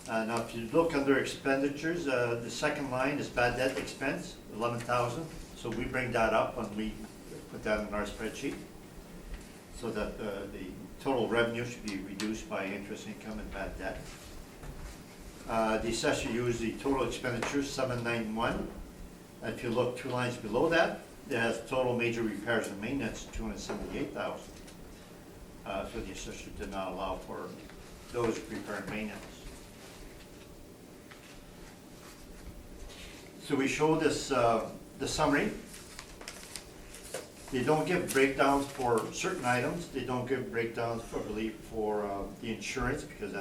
Speaker 4: Now if you look under expenditures, the second line is bad debt expense, 11,000. So we bring that up when we put that in our spreadsheet, so that the total revenue should be reduced by interest income and bad debt. The assessor used the total expenditures, 791. If you look 2 lines below that, it has total major repairs and maintenance, 278,000. So the assessor did not allow for those repair and maintenance. So we show this, the summary. They don't give breakdowns for certain items. They don't give breakdowns, I believe, for the insurance, because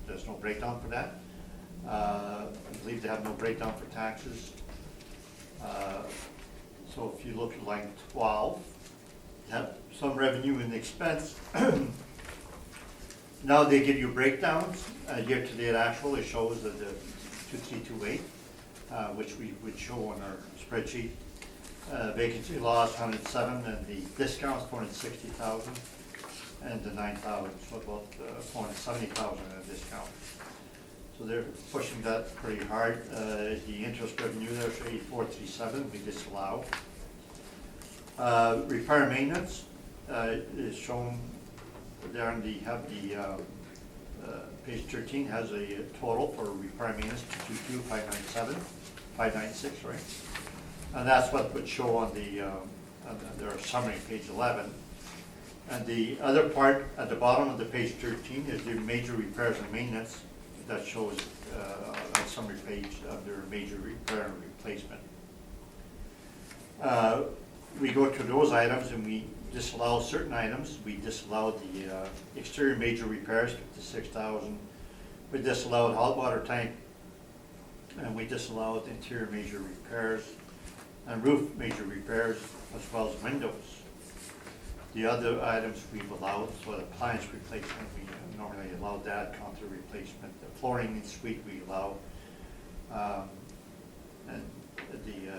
Speaker 4: there's no breakdown for that. I believe they have no breakdown for taxes. So if you look at line 12, you have some revenue and expense. Now they give you breakdowns. Year-to-date actual, it shows that the 2328, which we would show on our spreadsheet. Vacancy loss 107, and the discounts 460,000, and the 9,000, so about 470,000 in a discount. So they're pushing that pretty hard. The interest revenue there is 8437, we disallow. Repair and maintenance is shown there, and page 13 has a total for repair and maintenance, 596, right? And that's what would show on their summary, page 11. And the other part at the bottom of the page 13 is the major repairs and maintenance that shows on summary page under major repair and replacement. We go to those items and we disallow certain items. We disallowed the exterior major repairs, 56,000. We disallowed hot water tank, and we disallowed interior major repairs and roof major repairs, as well as windows. The other items we've allowed, so the appliance replacement, we normally allow that, counter replacement, the flooring in suite we allow, and the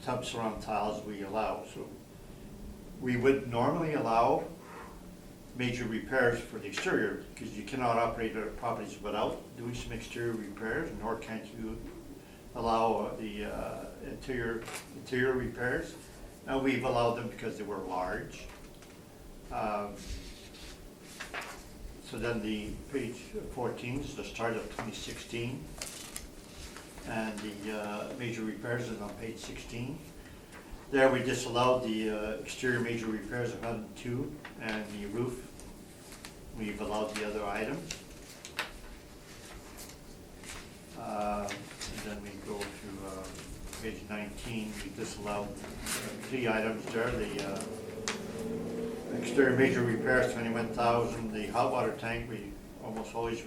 Speaker 4: tub surround tiles we allow. So we would normally allow major repairs for the exterior, because you cannot operate our properties without doing some exterior repairs, nor can't you allow the interior repairs. Now we've allowed them because they were large. So then the page 14 is the start of 2016, and the major repairs is on page 16. There we disallowed the exterior major repairs of 102, and the roof, we've allowed the other items. And then we go to page 19, we disallowed 3 items there. The exterior major repairs, 21,000. The hot water tank, we almost always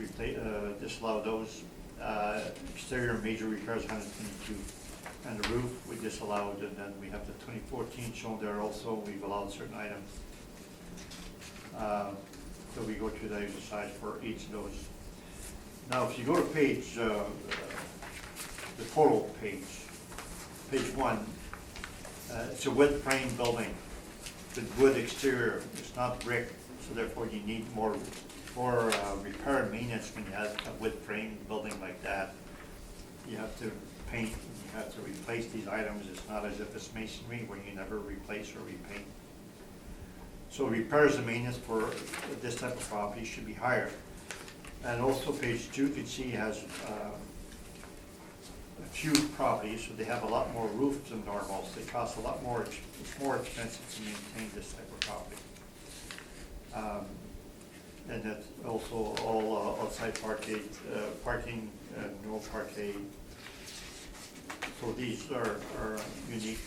Speaker 4: disallow those. Exterior major repairs, 122. And the roof, we disallowed, and then we have the 2014 shown there also. We've allowed certain items. So we go through the exercise for each of those. Now, if you go to page, the total page 1, it's a wood frame building with wood exterior. It's not brick, so therefore you need more repair and maintenance when you have a wood frame building like that. You have to paint, you have to replace these items. It's not as if it's masonry where you never replace or repaint. So repairs and maintenance for this type of property should be higher. And also page 2, you can see has few properties, so they have a lot more roofs than normal, so they cost a lot more, it's more expensive to maintain this type of property. And that's also all outside parking, no parkade. So these are unique.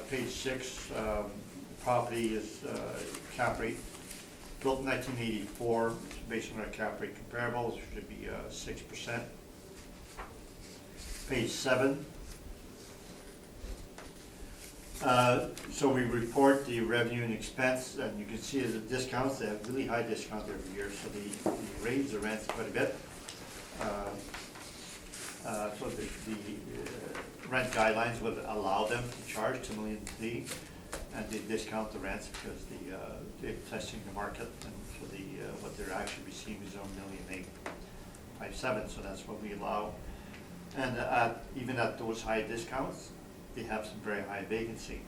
Speaker 4: Page 6, property is cap rate, built in 1984, based on our cap rate comparables, should be 6%. Page 7. So we report the revenue and expense, and you can see the discounts, they have really high discounts every year, so they raise the rents quite a bit. So the rent guidelines would allow them to charge $2 million fee, and they discount the rents because they're testing the market, and so what they're actually receiving is $1,857,000, so that's what we allow. And even at those high discounts, they have some very high vacancy.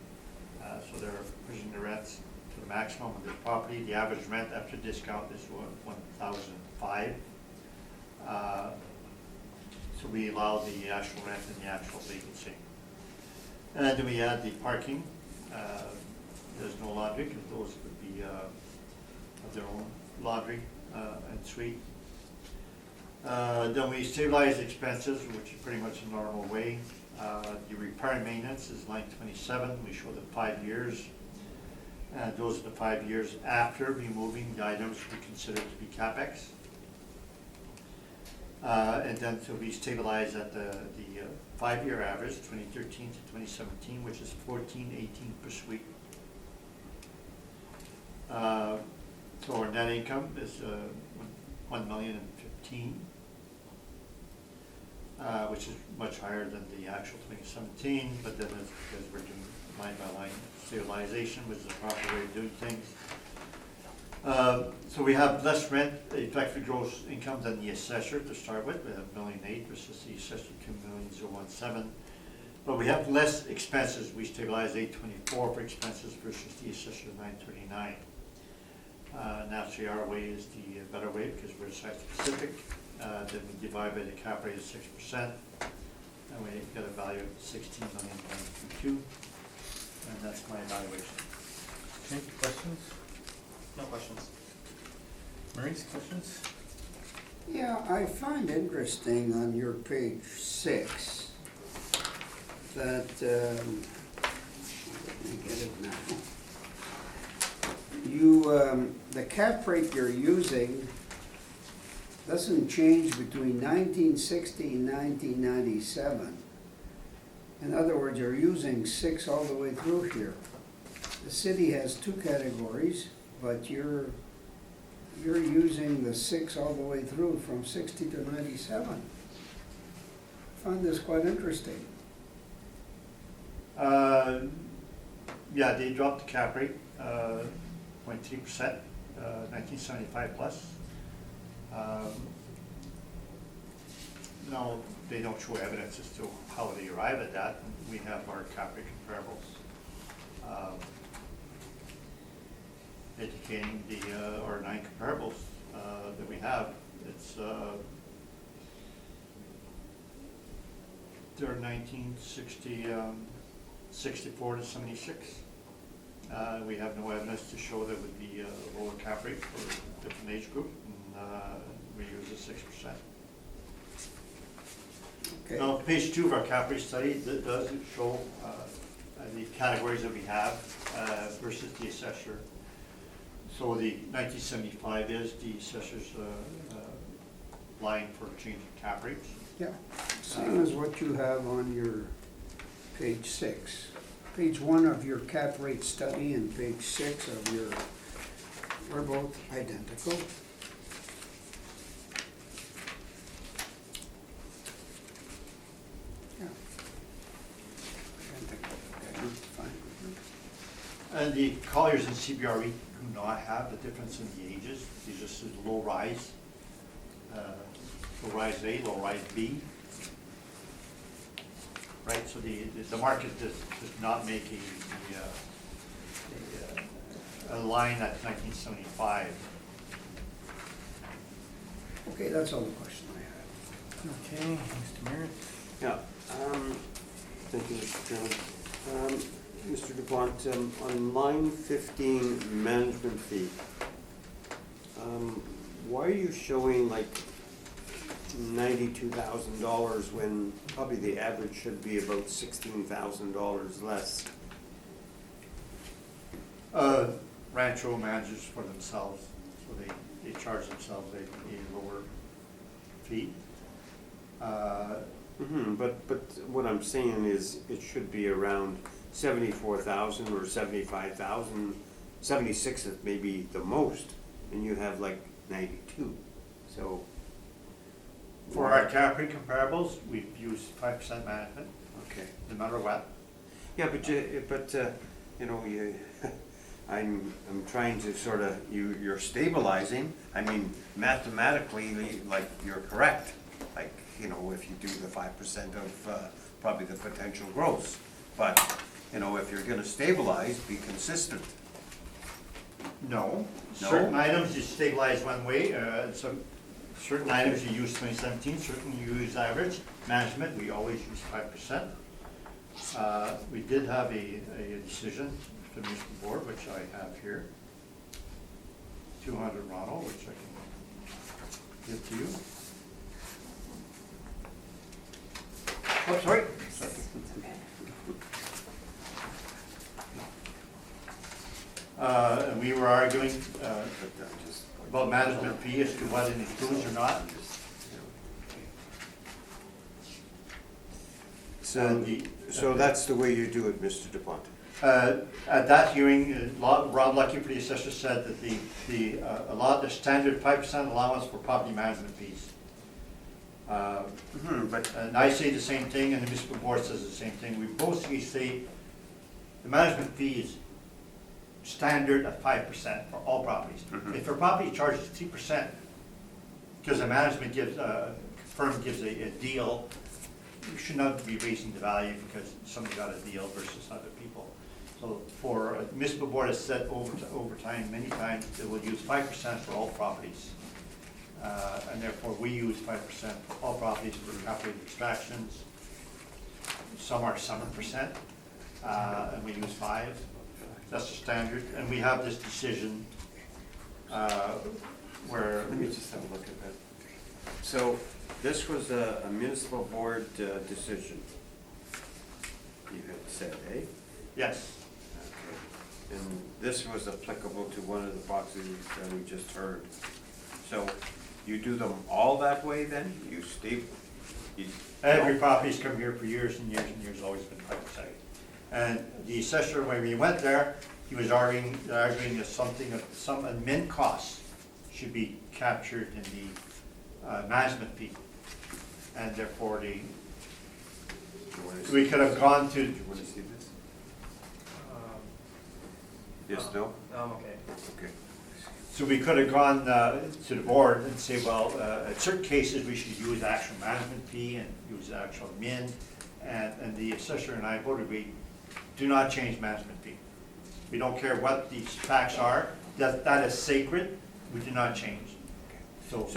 Speaker 4: So they're pushing the rents to the maximum of their property. The average rent after discount is $1,005. So we allow the actual rent and the actual vacancy. And then we add the parking. There's no laundry, because those would be of their own laundry and suite. Then we stabilize expenses, which is pretty much a normal way. The repair and maintenance is line 27. We show the 5 years. Those are the 5 years after removing the items we consider to be CapEx. And then so we stabilize at the 5-year average, 2013 to 2017, which is $1,418 per suite. So our net income is $1,015,000. Which is much higher than the actual 2017, but then it's because we're doing line by line stabilization, which is the proper way of doing things. So we have less rent, effective gross income than the assessor to start with. We have $1,008,000 versus the assessor $2,017,000. But we have less expenses. We stabilize $824 for expenses versus the assessor $939. Naturally, our way is the better way because we're site specific. Then we divide by the cap rate of 6%, and we get a value of $16,122,000, and that's my evaluation.
Speaker 8: Okay, questions?
Speaker 5: No questions.
Speaker 8: Maurice, questions?
Speaker 7: Yeah, I find interesting on your page 6 that, let me get it now. The cap rate you're using doesn't change between 1960 and 1997. In other words, you're using 6 all the way through here. The city has 2 categories, but you're using the 6 all the way through from 60 to 97. I find this quite interesting.
Speaker 4: Yeah, they dropped the cap rate 0.3%, 1975 plus. No, they don't show evidence as to how they arrive at that. We have our cap rate comparables indicating our 9 comparables that we have. It's they're 1960, 64 to 76. We have no evidence to show there would be a lower cap rate for a different age group. We use a 6%.
Speaker 7: Okay.
Speaker 4: Now, page 2 of our cap rate study does show the categories that we have versus the assessor. So the 1975 is the assessor's line for changing cap rates.
Speaker 7: Yeah, same as what you have on your page 6. Page 1 of your cap rate study and page 6 of your, we're both identical. Yeah. Identical, okay, fine.
Speaker 4: And the Colliers and CBRE do not have the difference in the ages. These are just low rise. Low rise A, low rise B. Right, so the market does not make a line at 1975.
Speaker 7: Okay, that's all the question I had.
Speaker 8: Okay, Mr. Merritt?
Speaker 6: Yeah, Thank you, Mr. Chairman. Mr. DuPont, on line 15, management fee, why are you showing like $92,000 when probably the average should be about $16,000 less?
Speaker 4: Rancho manages for themselves, so they charge themselves a lower fee.
Speaker 6: But what I'm saying is it should be around 74,000 or 75,000, 76 is maybe the most, and you have like 92, so.
Speaker 4: For our Capri comparables, we've used 5% management,
Speaker 6: Okay.
Speaker 4: no matter what.
Speaker 6: Yeah, but you know, I'm trying to sort of, you're stabilizing, I mean, mathematically, like, you're correct. Like, you know, if you do the 5% of probably the potential gross. But, you know, if you're gonna stabilize, be consistent.
Speaker 4: No.
Speaker 6: No?
Speaker 4: Certain items you stabilize one way, so certain items you use 2017, certain you use average. Management, we always use 5%. We did have a decision from the board, which I have here. 200 Ronald, which I can give to you. Oh, sorry. And we were arguing about management fee as to what it includes or not.
Speaker 6: So that's the way you do it, Mr. DuPont?
Speaker 4: At that hearing, Rob Lucky for the assessor said that the standard 5% allowance for property management fees. And I say the same thing, and the municipal board says the same thing. We both say the management fee is standard at 5% for all properties. If a property charges 3%, because the management firm gives a deal, you should not be raising the value because somebody got a deal versus other people. So for a municipal board has said over time, many times, it will use 5% for all properties. And therefore, we use 5% for all properties for calculated extractions. Some are 7%, and we use 5%. That's the standard. And we have this decision where.
Speaker 6: Let me just have a look at that. So this was a municipal board decision, you had said, eh?
Speaker 4: Yes.
Speaker 6: Okay. And this was applicable to one of the boxes that we just heard. So you do them all that way then?
Speaker 4: Every property's come here for years and years and years, always been 5%. And the assessor, when we went there, he was arguing that some admin costs should be captured in the management fee. And therefore, we could have gone to.
Speaker 6: Do you want to see this? Yes, no?
Speaker 5: Okay.
Speaker 6: Okay.
Speaker 4: So we could have gone to the board and say, well, in certain cases, we should use actual management fee and use actual min. And the assessor and I voted, we do not change management fee. We don't care what these facts are, that is sacred, we do not change.
Speaker 6: So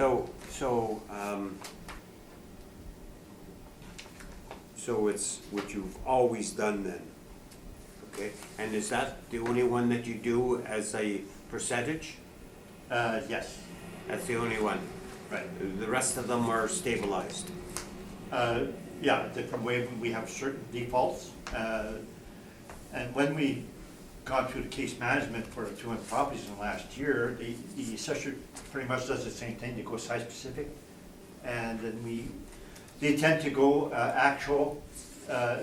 Speaker 6: it's what you've always done then, okay? And is that the only one that you do as a percentage?
Speaker 4: Yes.
Speaker 6: That's the only one?
Speaker 4: Right.
Speaker 6: The rest of them are stabilized?
Speaker 4: Yeah, different way, we have certain defaults. And when we gone through the case management for the 200 properties in the last year, the assessor pretty much does the same thing, they go site specific. And then they tend to go actual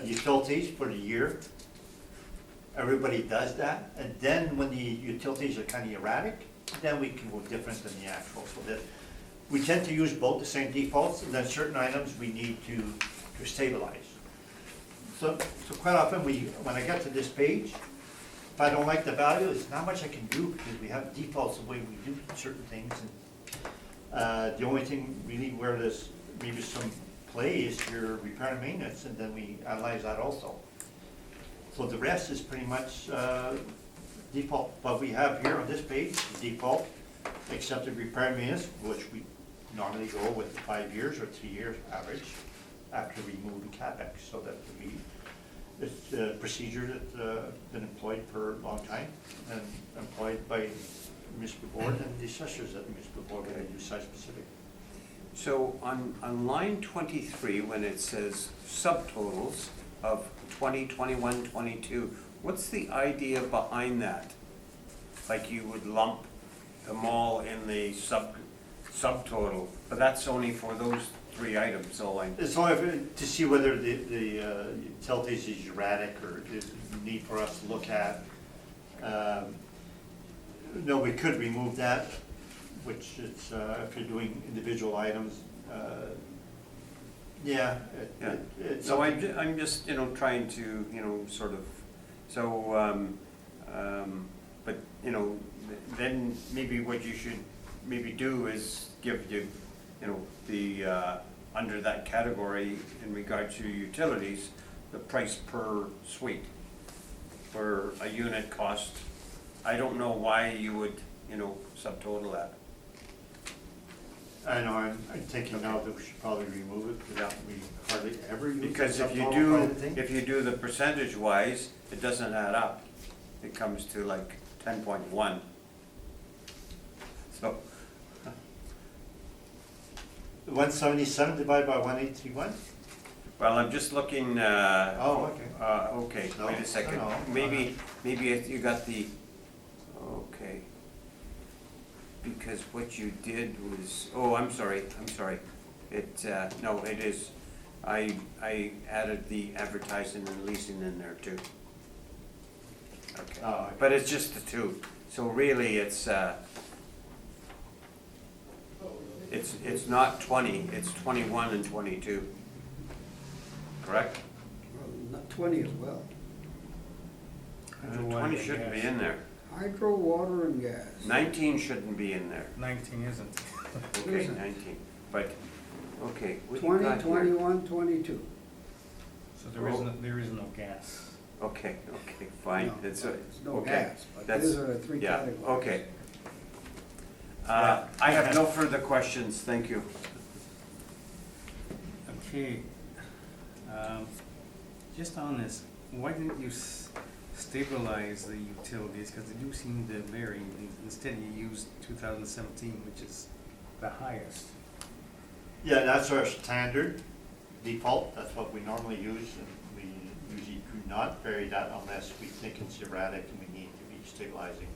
Speaker 4: utilities for the year. Everybody does that. And then when the utilities are kind of erratic, then we can go different than the actual. So that we tend to use both the same defaults, and then certain items we need to stabilize. So quite often, when I get to this page, if I don't like the value, there's not much I can do because we have defaults the way we do certain things. And the only thing really where there's maybe some play is your repair and maintenance, and then we analyze that also. So the rest is pretty much default. What we have here on this page, default, except the repair and maintenance, which we normally go with 5 years or 3 years average. after we move the CapEx, so that it's a procedure that's been employed for a long time and employed by municipal board and the assessors at the municipal board when they do site specific.
Speaker 6: So on line 23, when it says subtotals of 20, 21, 22, what's the idea behind that? Like you would lump them all in the subtotal, but that's only for those 3 items, so like.
Speaker 4: It's only to see whether the utilities is erratic or is need for us to look at. No, we could remove that, which is, if you're doing individual items, yeah.
Speaker 6: Yeah.
Speaker 4: It's
Speaker 6: So
Speaker 4: something-
Speaker 6: I'm just, trying to, sort of, so, but, then maybe what you should maybe do is give you, the, under that category in regard to utilities, the price per suite for a unit cost. I don't know why you would, subtotal that.
Speaker 4: I know, I'm thinking now that we should probably remove it, because we hardly ever use.
Speaker 6: Because
Speaker 4: the
Speaker 6: if you
Speaker 4: subtotal kind of thing.
Speaker 6: if you do the percentage wise, it doesn't add up. It comes to like 10.1. So,
Speaker 4: 177 divided by 1831?
Speaker 6: well, I'm just looking,
Speaker 4: Oh, okay.
Speaker 6: okay,
Speaker 4: No,
Speaker 6: wait a second.
Speaker 4: no, no.
Speaker 6: Maybe you got the, okay. Because what you did was, oh, I'm sorry. It, no, it is, I added the advertising and leasing in there too. Okay,
Speaker 4: Oh, okay.
Speaker 6: but it's just the 2. So really, it's not 20, it's 21 and 22. Correct?
Speaker 7: Well, not 20 as well.
Speaker 6: 20 shouldn't be in there.
Speaker 7: Hydro, water, and gas.
Speaker 6: 19 shouldn't be in there.
Speaker 8: 19 isn't.
Speaker 6: Okay,
Speaker 7: Isn't.
Speaker 6: 19, but, okay, what do you
Speaker 7: 20,
Speaker 6: got here?
Speaker 7: 21, 22.
Speaker 8: So there is no gas.
Speaker 6: Okay, fine,
Speaker 7: No,
Speaker 6: it's,
Speaker 7: There's no
Speaker 6: okay,
Speaker 7: gas, but
Speaker 6: that's-
Speaker 7: these are the 3
Speaker 6: yeah,
Speaker 7: categories.
Speaker 6: okay. I have no further questions, thank you.
Speaker 8: Okay, just on this, why didn't you stabilize the utilities, because they do seem to vary, instead you used 2017, which is the highest.
Speaker 4: Yeah, that's our standard default, that's what we normally use, and we usually do not vary that unless we think it's erratic and we need to be stabilizing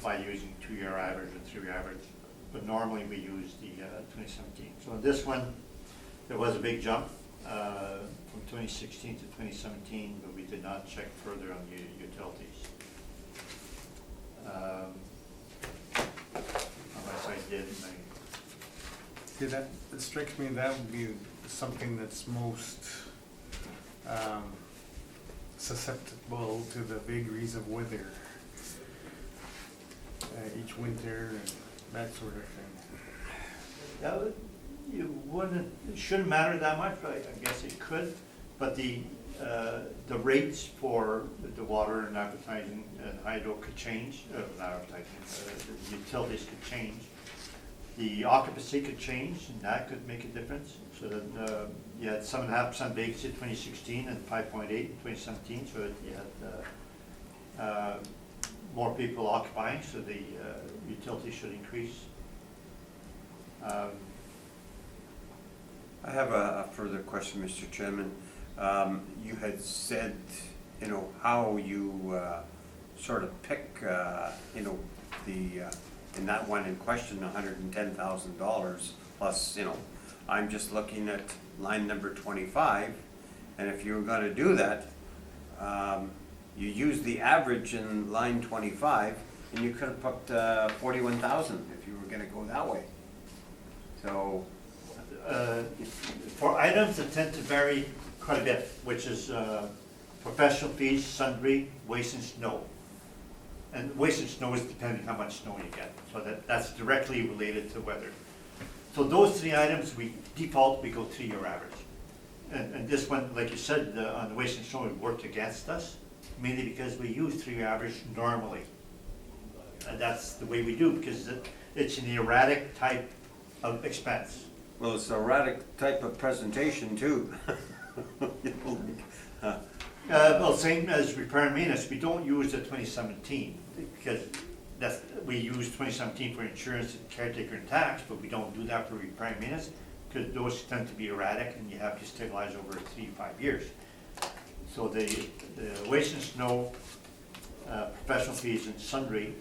Speaker 4: by using 2-year average or 3-year average. But normally we use the 2017. So in this one, there was a big jump from 2016 to 2017, but we did not check further on the utilities. Unless I did, and
Speaker 8: See, that, it strikes me that would be something that's most susceptible to the vagaries of weather each winter and that sort of thing.
Speaker 4: You wouldn't, it shouldn't matter that much, but I guess it could. But the rates for the water and advertising and hydro could change, not advertising, the utilities could change. The occupancy could change, and that could make a difference. So that, you had 7.5% vacancy in 2016 and 5.8 in 2017, so you had more people occupying, so the utility should increase.
Speaker 6: I have a further question, Mr. Chairman. You had said, how you sort of pick, the, in that one in question, $110,000 plus, I'm just looking at line number 25, and if you were gonna do that, you use the average in line 25, and you could have put 41,000 if you were gonna go that way. So,
Speaker 4: For items that tend to vary quite a bit, which is professional fees, sundry, waste and snow. And waste and snow is depending how much snow you get, so that's directly related to weather. So those 3 items, we default, we go 3-year average. And this one, like you said, on the waste and snow, it worked against us, mainly because we use 3-year average normally. And that's the way we do, because it's an erratic type of expense.
Speaker 6: Well, it's a erratic type of presentation too.
Speaker 4: Well, same as repair and maintenance, we don't use the 2017, because we use 2017 for insurance, and caretaker and tax, but we don't do that for repair and maintenance, because those tend to be erratic and you have to stabilize over 3 to 5 years. So the waste and snow, professional fees and sundry,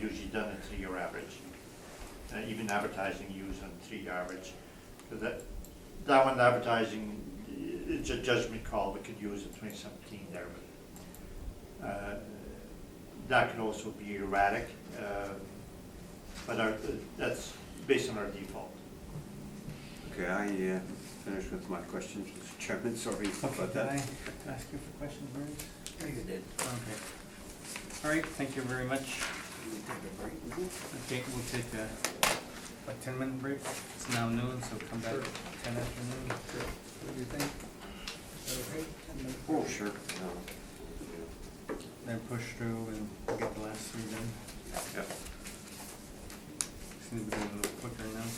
Speaker 4: usually done at 3-year average. Even advertising used on 3-year average. So that one, advertising, it's a judgment call, we could use in 2017 there, but that could also be erratic, but that's based on our default.
Speaker 6: Okay, I finished with my questions, Mr. Chairman, sorry
Speaker 8: Okay,
Speaker 6: about
Speaker 8: can I
Speaker 6: that.
Speaker 8: ask you for questions, Bruce?
Speaker 7: Yeah, you did.
Speaker 8: Okay. All right, thank you very much. Okay, we'll take a 10-minute break. It's now noon, so come back 10 afternoon.
Speaker 7: What do you think? Is that okay? 10 minutes?
Speaker 6: Oh, sure.
Speaker 8: Then push through and we'll get the last 3 done.
Speaker 6: Yeah.
Speaker 8: Seems to be a little quicker now.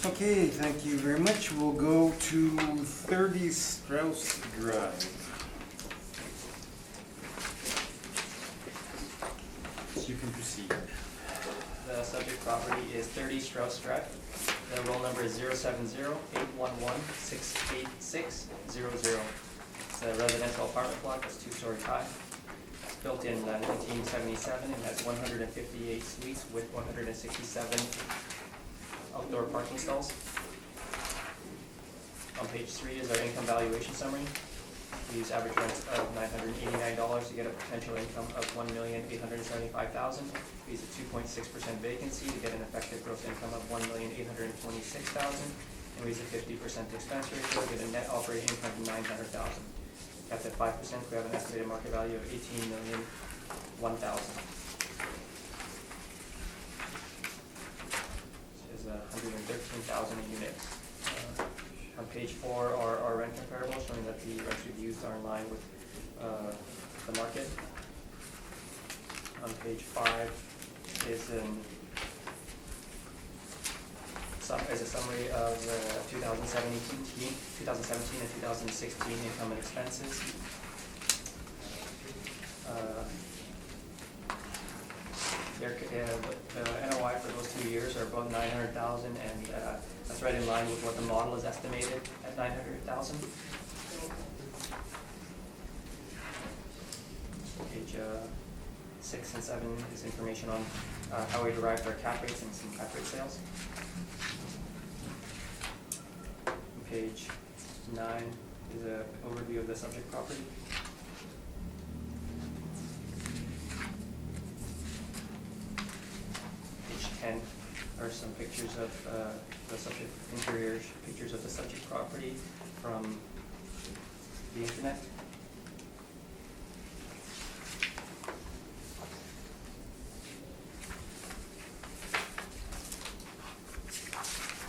Speaker 1: Okay, thank you very much. We'll go to 30 Strauss Drive. You can proceed.
Speaker 5: The subject property is 30 Strauss Drive. The roll number is 070-811-68600. It's a residential apartment block that's 2-story high. It's built in 1977 and has 158 suites with 167 outdoor parking stalls. On page 3 is our income valuation summary. We use average rents of $989 to get a potential income of $1,875,000. We use a 2.6% vacancy to get an effective gross income of $1,826,000. And we use a 50% expense ratio to get a net operating income of $900,000. Capped at 5%, we have an estimated market value of $18,001,000. Which is 113,000 a unit. On page 4 are our rent comparables, showing that the rents we've used are in line with the market. On page 5 is a summary of the 2017 and 2016 income and expenses. The NOI for those 2 years are about $900,000, and that's right in line with what the model is estimated at $900,000. Page 6 and 7 is information on how we derived our cap rates and some cap rate sales. Page 9 is an overview of the subject property. Page 10 are some pictures of the subject interior pictures of the subject property from the internet.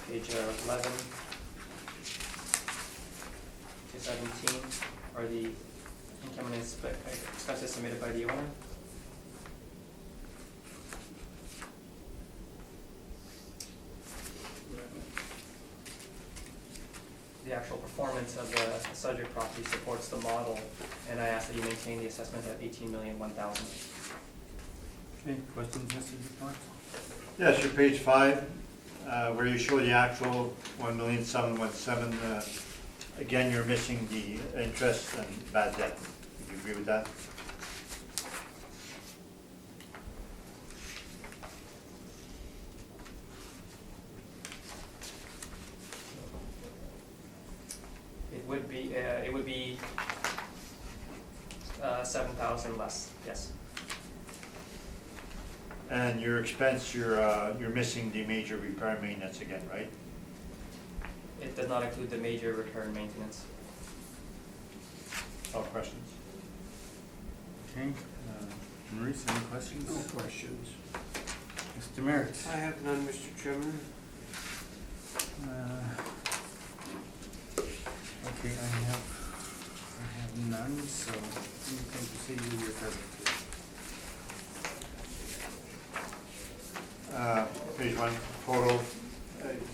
Speaker 5: Page 11 to 17 are the income and expenses submitted by the owner. The actual performance of the subject property supports the model, and I ask that you maintain the assessment at $18,001,000.
Speaker 1: Okay, questions, Mr. Dupont?
Speaker 4: Yes, your page 5, where you show the actual 1,717,000. Again, you're missing the interest and bad debt. Do you agree with that?
Speaker 5: It would be 7,000 less, yes.
Speaker 4: And your expense, you're missing the major repair maintenance again, right?
Speaker 5: It does not include the major return maintenance.
Speaker 4: All questions?
Speaker 1: Okay, Maurice, any questions?
Speaker 7: No questions.
Speaker 1: Mr. Merritt?
Speaker 6: I have none, Mr. Chairman.
Speaker 1: Okay, I have none, so you can proceed with your presentation.
Speaker 4: Page 1, photo, you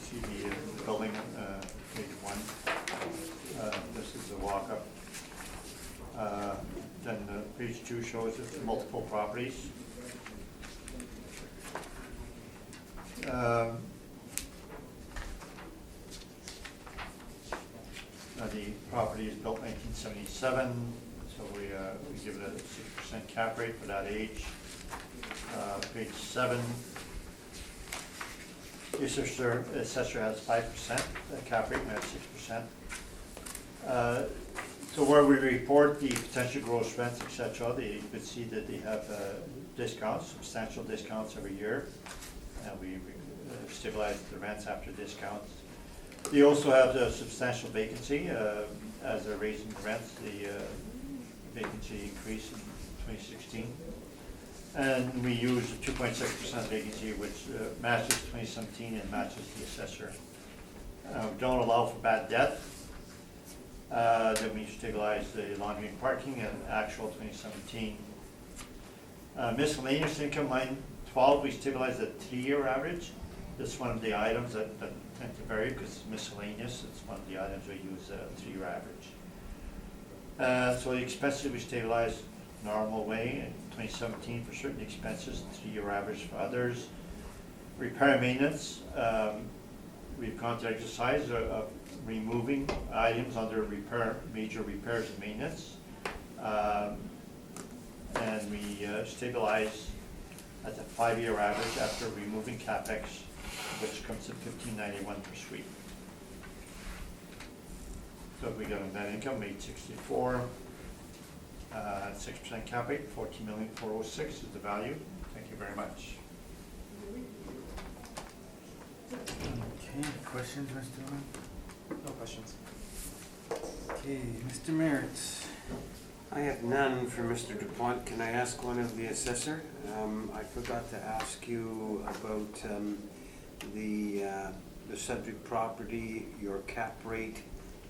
Speaker 4: see the building, page 1. This is the walk-up. Then page 2 shows it's multiple properties. The property is built 1977, so we give it a 6% cap rate for that age. Page 7, the assessor has 5% cap rate, and that's 6%. So where we report the potential gross rents, etc., you could see that they have discounts, substantial discounts every year, and we stabilize the rents after discounts. They also have a substantial vacancy. As they're raising the rents, the vacancy increased in 2016. And we use a 2.6% vacancy, which matches 2017 and matches the assessor. We don't allow for bad debt. Then we stabilize the laundry and parking at actual 2017. Miscellaneous income, line 12, we stabilize at 3-year average. This is one of the items that tend to vary because it's miscellaneous. It's one of the items we use a 3-year average. So the expenses we stabilize normal way in 2017 for certain expenses, 3-year average for others. Repair and maintenance, we've gone to exercise of removing items under major repairs and maintenance. And we stabilize at the 5-year average after removing CapEx, which comes to $15.91 per suite. So we got a net income, 864, 6% cap rate, 14,406 is the value. Thank you very much.
Speaker 8: Okay, questions, Mr. Owen?
Speaker 5: No questions.
Speaker 8: Okay, Mr. Merritt.
Speaker 6: I have none for Mr. DuPont. Can I ask one of the assessor? I forgot to ask you about the subject property. Your cap rate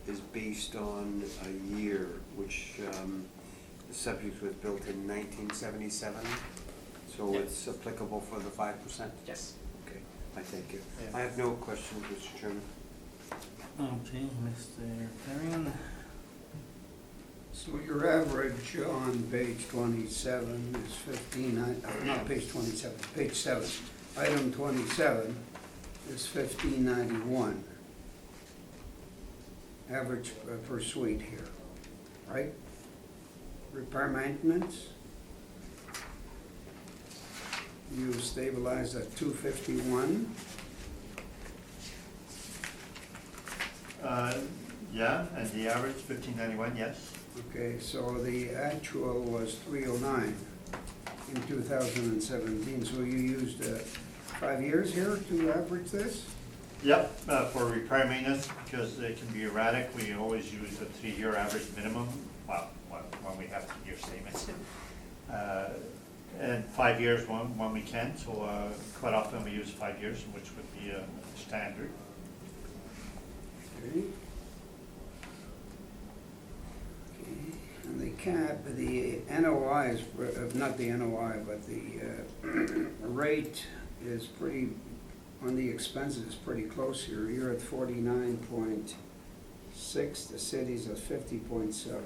Speaker 6: is based on a year, which the subject was built in 1977, so
Speaker 5: Yeah.
Speaker 6: it's applicable for the 5%?
Speaker 5: Yes.
Speaker 6: Okay, I thank you.
Speaker 5: Yeah.
Speaker 6: I have no questions, Mr. Chairman.
Speaker 8: Okay, Mr. Clarion.
Speaker 7: So your average on page 27 is 15, not page 27, page 7. Item 27 is 1591. Average per suite here, right? Repair maintenance, you stabilized at 251.
Speaker 4: Yeah, and the average 1591, yes.
Speaker 7: Okay, so the actual was 309 in 2017, so you used 5 years here to average this?
Speaker 4: Yep, for repair maintenance, because it can be erratic, we always use a 3-year average minimum, well, when we have 3-year statements. And 5 years when we can, so quite often we use 5 years, which would be a standard.
Speaker 7: Okay. And the NOI is, not the NOI, but the rate is pretty, on the expenses is pretty close here. You're at 49.6, the city's at 50.7. So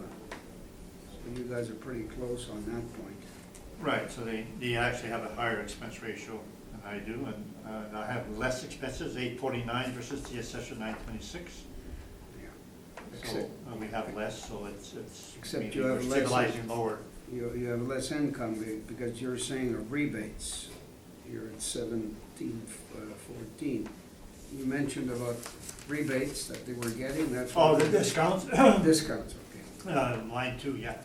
Speaker 7: you guys are pretty close on that point.
Speaker 4: Right, so they actually have a higher expense ratio than I do, and I have less expenses, 849 versus the assessor 926.
Speaker 7: Yeah.
Speaker 4: So we have less, so it's
Speaker 7: Except
Speaker 4: maybe
Speaker 7: you have
Speaker 4: we're
Speaker 7: less-
Speaker 4: stabilizing lower.
Speaker 7: You have less income because you're saying of rebates. You're at 1714. You mentioned about rebates that they were getting, that's.
Speaker 4: Oh,
Speaker 7: what-
Speaker 4: the discounts?
Speaker 7: Discounts, okay.
Speaker 4: Line 2, yeah.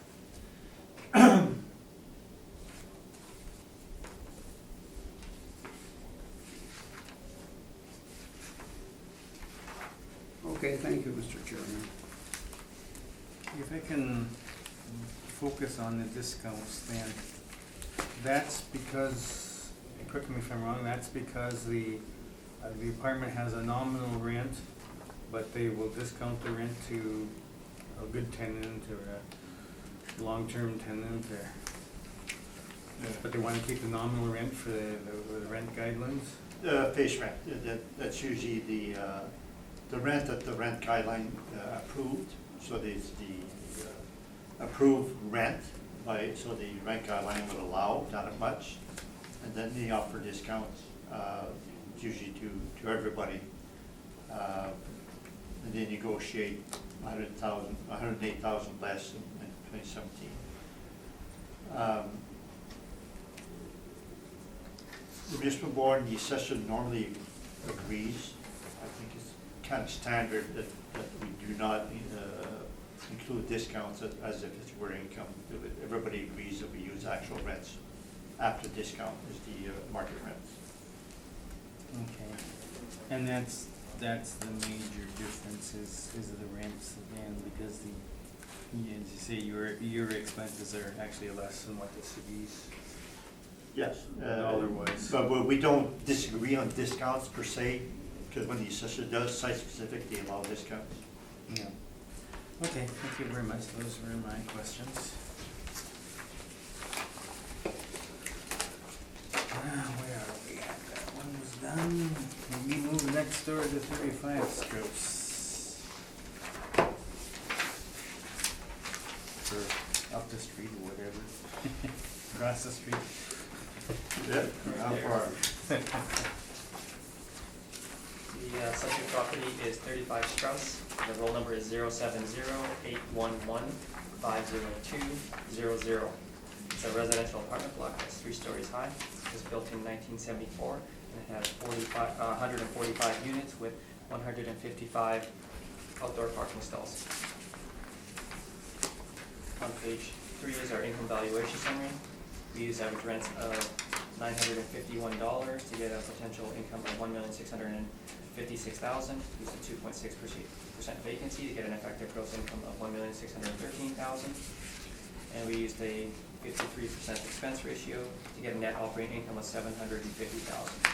Speaker 7: Okay, thank you, Mr. Chairman.
Speaker 8: If I can focus on the discounts, then that's because, correct me if I'm wrong, that's because the apartment has a nominal rent, but they will discount the rent to a good tenant or a long-term tenant, or, but they wanna keep the nominal rent for the rent guidelines?
Speaker 4: Face rent, that's usually the rent that the rent guideline approved, so there's the approved rent so the rent guideline would allow that much, and then they offer discounts, usually to everybody. And they negotiate 108,000 less in 2017. The municipal board and the assessor normally agrees. I think it's kind of standard that we do not include discounts as if it's were income. Everybody agrees that we use actual rents after discount is the market rents.
Speaker 8: Okay, and that's the major difference is the rents again, because as you say, your expenses are actually less than what the city's.
Speaker 4: Yes.
Speaker 8: Dollar-wise.
Speaker 4: But we don't disagree on discounts per se, because when the assessor does site-specific, they allow discounts.
Speaker 8: Yeah. Okay, thank you very much. Those were my questions. Where are we at? That one was done. Can we move next store to 35 strips. Or up the street or whatever. Across the street.
Speaker 4: Yep, how far?
Speaker 5: The subject property is 35 Strauss. The roll number is 070-811-50200. It's a residential apartment block that's 3 stories high. It was built in 1974 and it has 145 units with 155 outdoor parking stalls. On page 3 is our income valuation summary. We use average rents of $951 to get a potential income of $1,656,000. Use a 2.6% vacancy to get an effective gross income of $1,613,000. And we used a 53% expense ratio to get a net operating income of $750,000.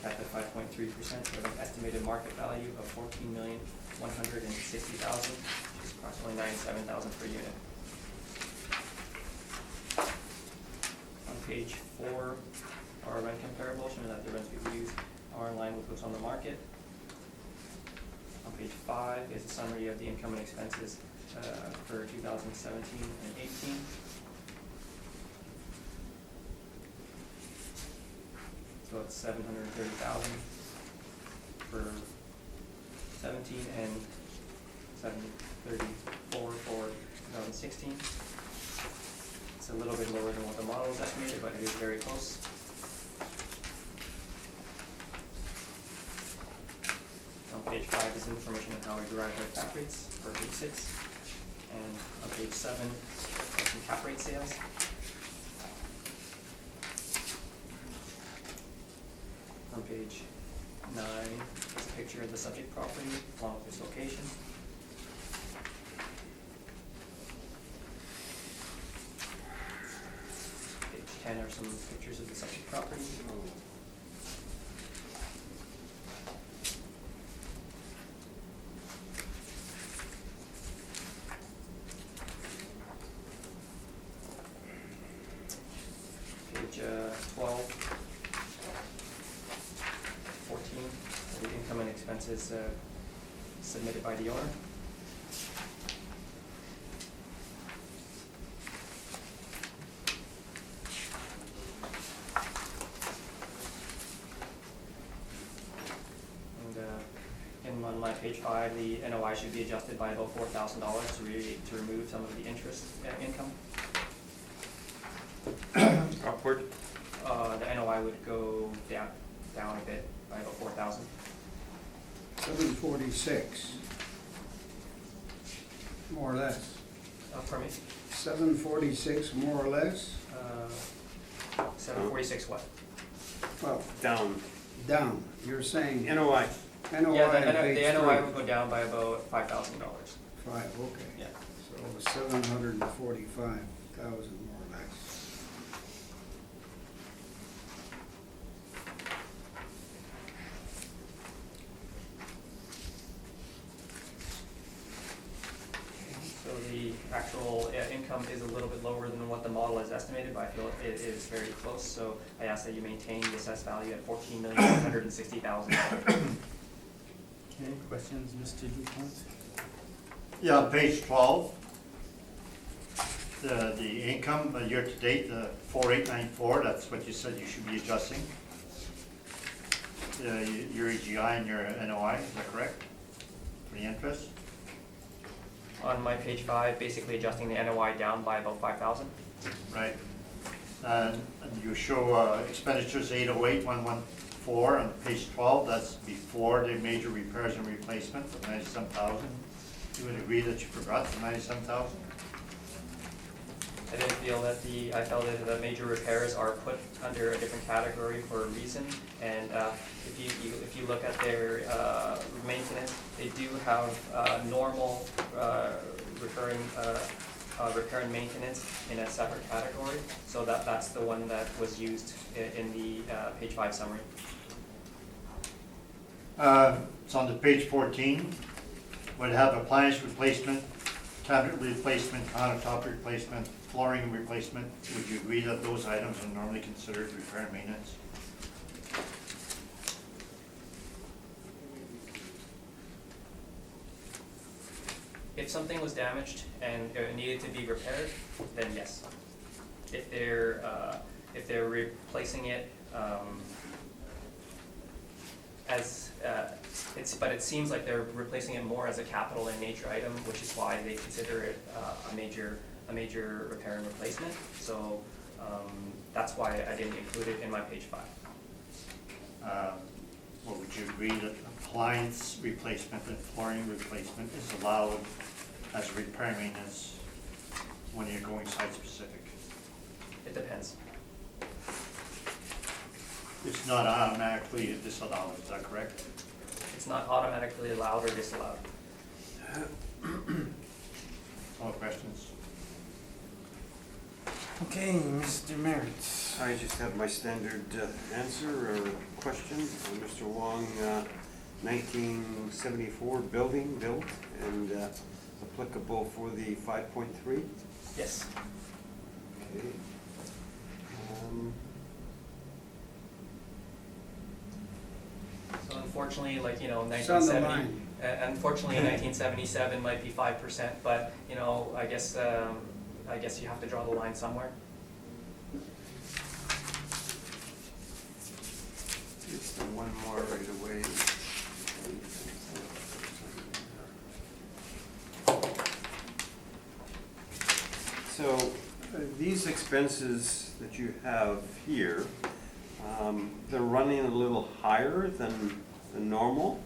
Speaker 5: Capped at 5.3% with an estimated market value of $14,160,000, which is approximately $97,000 per unit. On page 4, our rent comparable, showing that the rents we've used are in line with what's on the market. On page 5 is a summary of the income and expenses for 2017 and 18. So it's $730,000 for 17 and $734,000 for 2016. It's a little bit lower than what the model is estimated, but it is very close. On page 5 is information on how we derive our cap rates for page 6. And on page 7 are some cap rate sales. On page 9 is a picture of the subject property along with its location. Page 10 are some pictures of the subject property. Page 12, 14, the income and expenses submitted by the owner. And on my page 5, the NOI should be adjusted by about $4,000 to remove some of the interest income.
Speaker 6: Upward?
Speaker 5: The NOI would go down a bit by about 4,000.
Speaker 7: 746, more or less.
Speaker 5: For me,
Speaker 7: 746, more or less.
Speaker 5: 746 what?
Speaker 7: Well,
Speaker 6: Down.
Speaker 7: down, you're saying
Speaker 6: NOI.
Speaker 7: NOI
Speaker 5: Yeah,
Speaker 7: on page
Speaker 5: the NOI
Speaker 7: 3.
Speaker 5: would go down by about $5,000.
Speaker 7: 5, okay.
Speaker 5: Yeah.
Speaker 7: So 745,000 more or less.
Speaker 5: So the actual income is a little bit lower than what the model is estimated, but I feel it is very close. So I ask that you maintain the assessed value at $14,160,000.
Speaker 8: Okay, questions, Mr. DuPont?
Speaker 4: Yeah, on page 12, the income year-to-date, the 4894, that's what you said you should be adjusting. Your EGI and your NOI, is that correct? For the interest?
Speaker 5: On my page 5, basically adjusting the NOI down by about 5,000.
Speaker 4: Right. And you show expenditures 808,114 on page 12, that's before the major repairs and replacement of 97,000. You would agree that you forgot the 97,000?
Speaker 5: I didn't feel that I felt that the major repairs are put under a different category for a reason. And if you look at their maintenance, they do have normal recurring repair and maintenance in a separate category. So that's the one that was used in the page 5 summary.
Speaker 4: It's on the page 14. Would have appliance replacement, cabinet replacement, countertop replacement, flooring replacement. Would you agree that those items are normally considered repair and maintenance?
Speaker 5: something was damaged and it needed to be repaired, then yes. If they're replacing it, but it seems like they're replacing it more as a capital in nature item, which is why they consider it a major repair and replacement. So that's why I didn't include it in my page 5.
Speaker 4: Well, would you agree that appliance replacement and flooring replacement is allowed as a repair maintenance when you're going site-specific?
Speaker 5: It depends.
Speaker 4: It's not automatically disallowed, is that correct?
Speaker 5: It's not automatically allowed or disallowed.
Speaker 4: All questions?
Speaker 1: Okay, Mr. Merritt.
Speaker 6: I just have my standard answer or question. Mr. Wong, 1974 building built and applicable for the 5.3?
Speaker 5: Yes.
Speaker 6: Okay.
Speaker 5: So unfortunately, like, you know,
Speaker 7: It's on the
Speaker 5: 1970,
Speaker 7: line.
Speaker 5: unfortunately, 1977 might be 5%, but, you know, I guess you have to draw the line somewhere.
Speaker 6: Just one more right away. So these expenses that you have here, they're running a little higher than normal.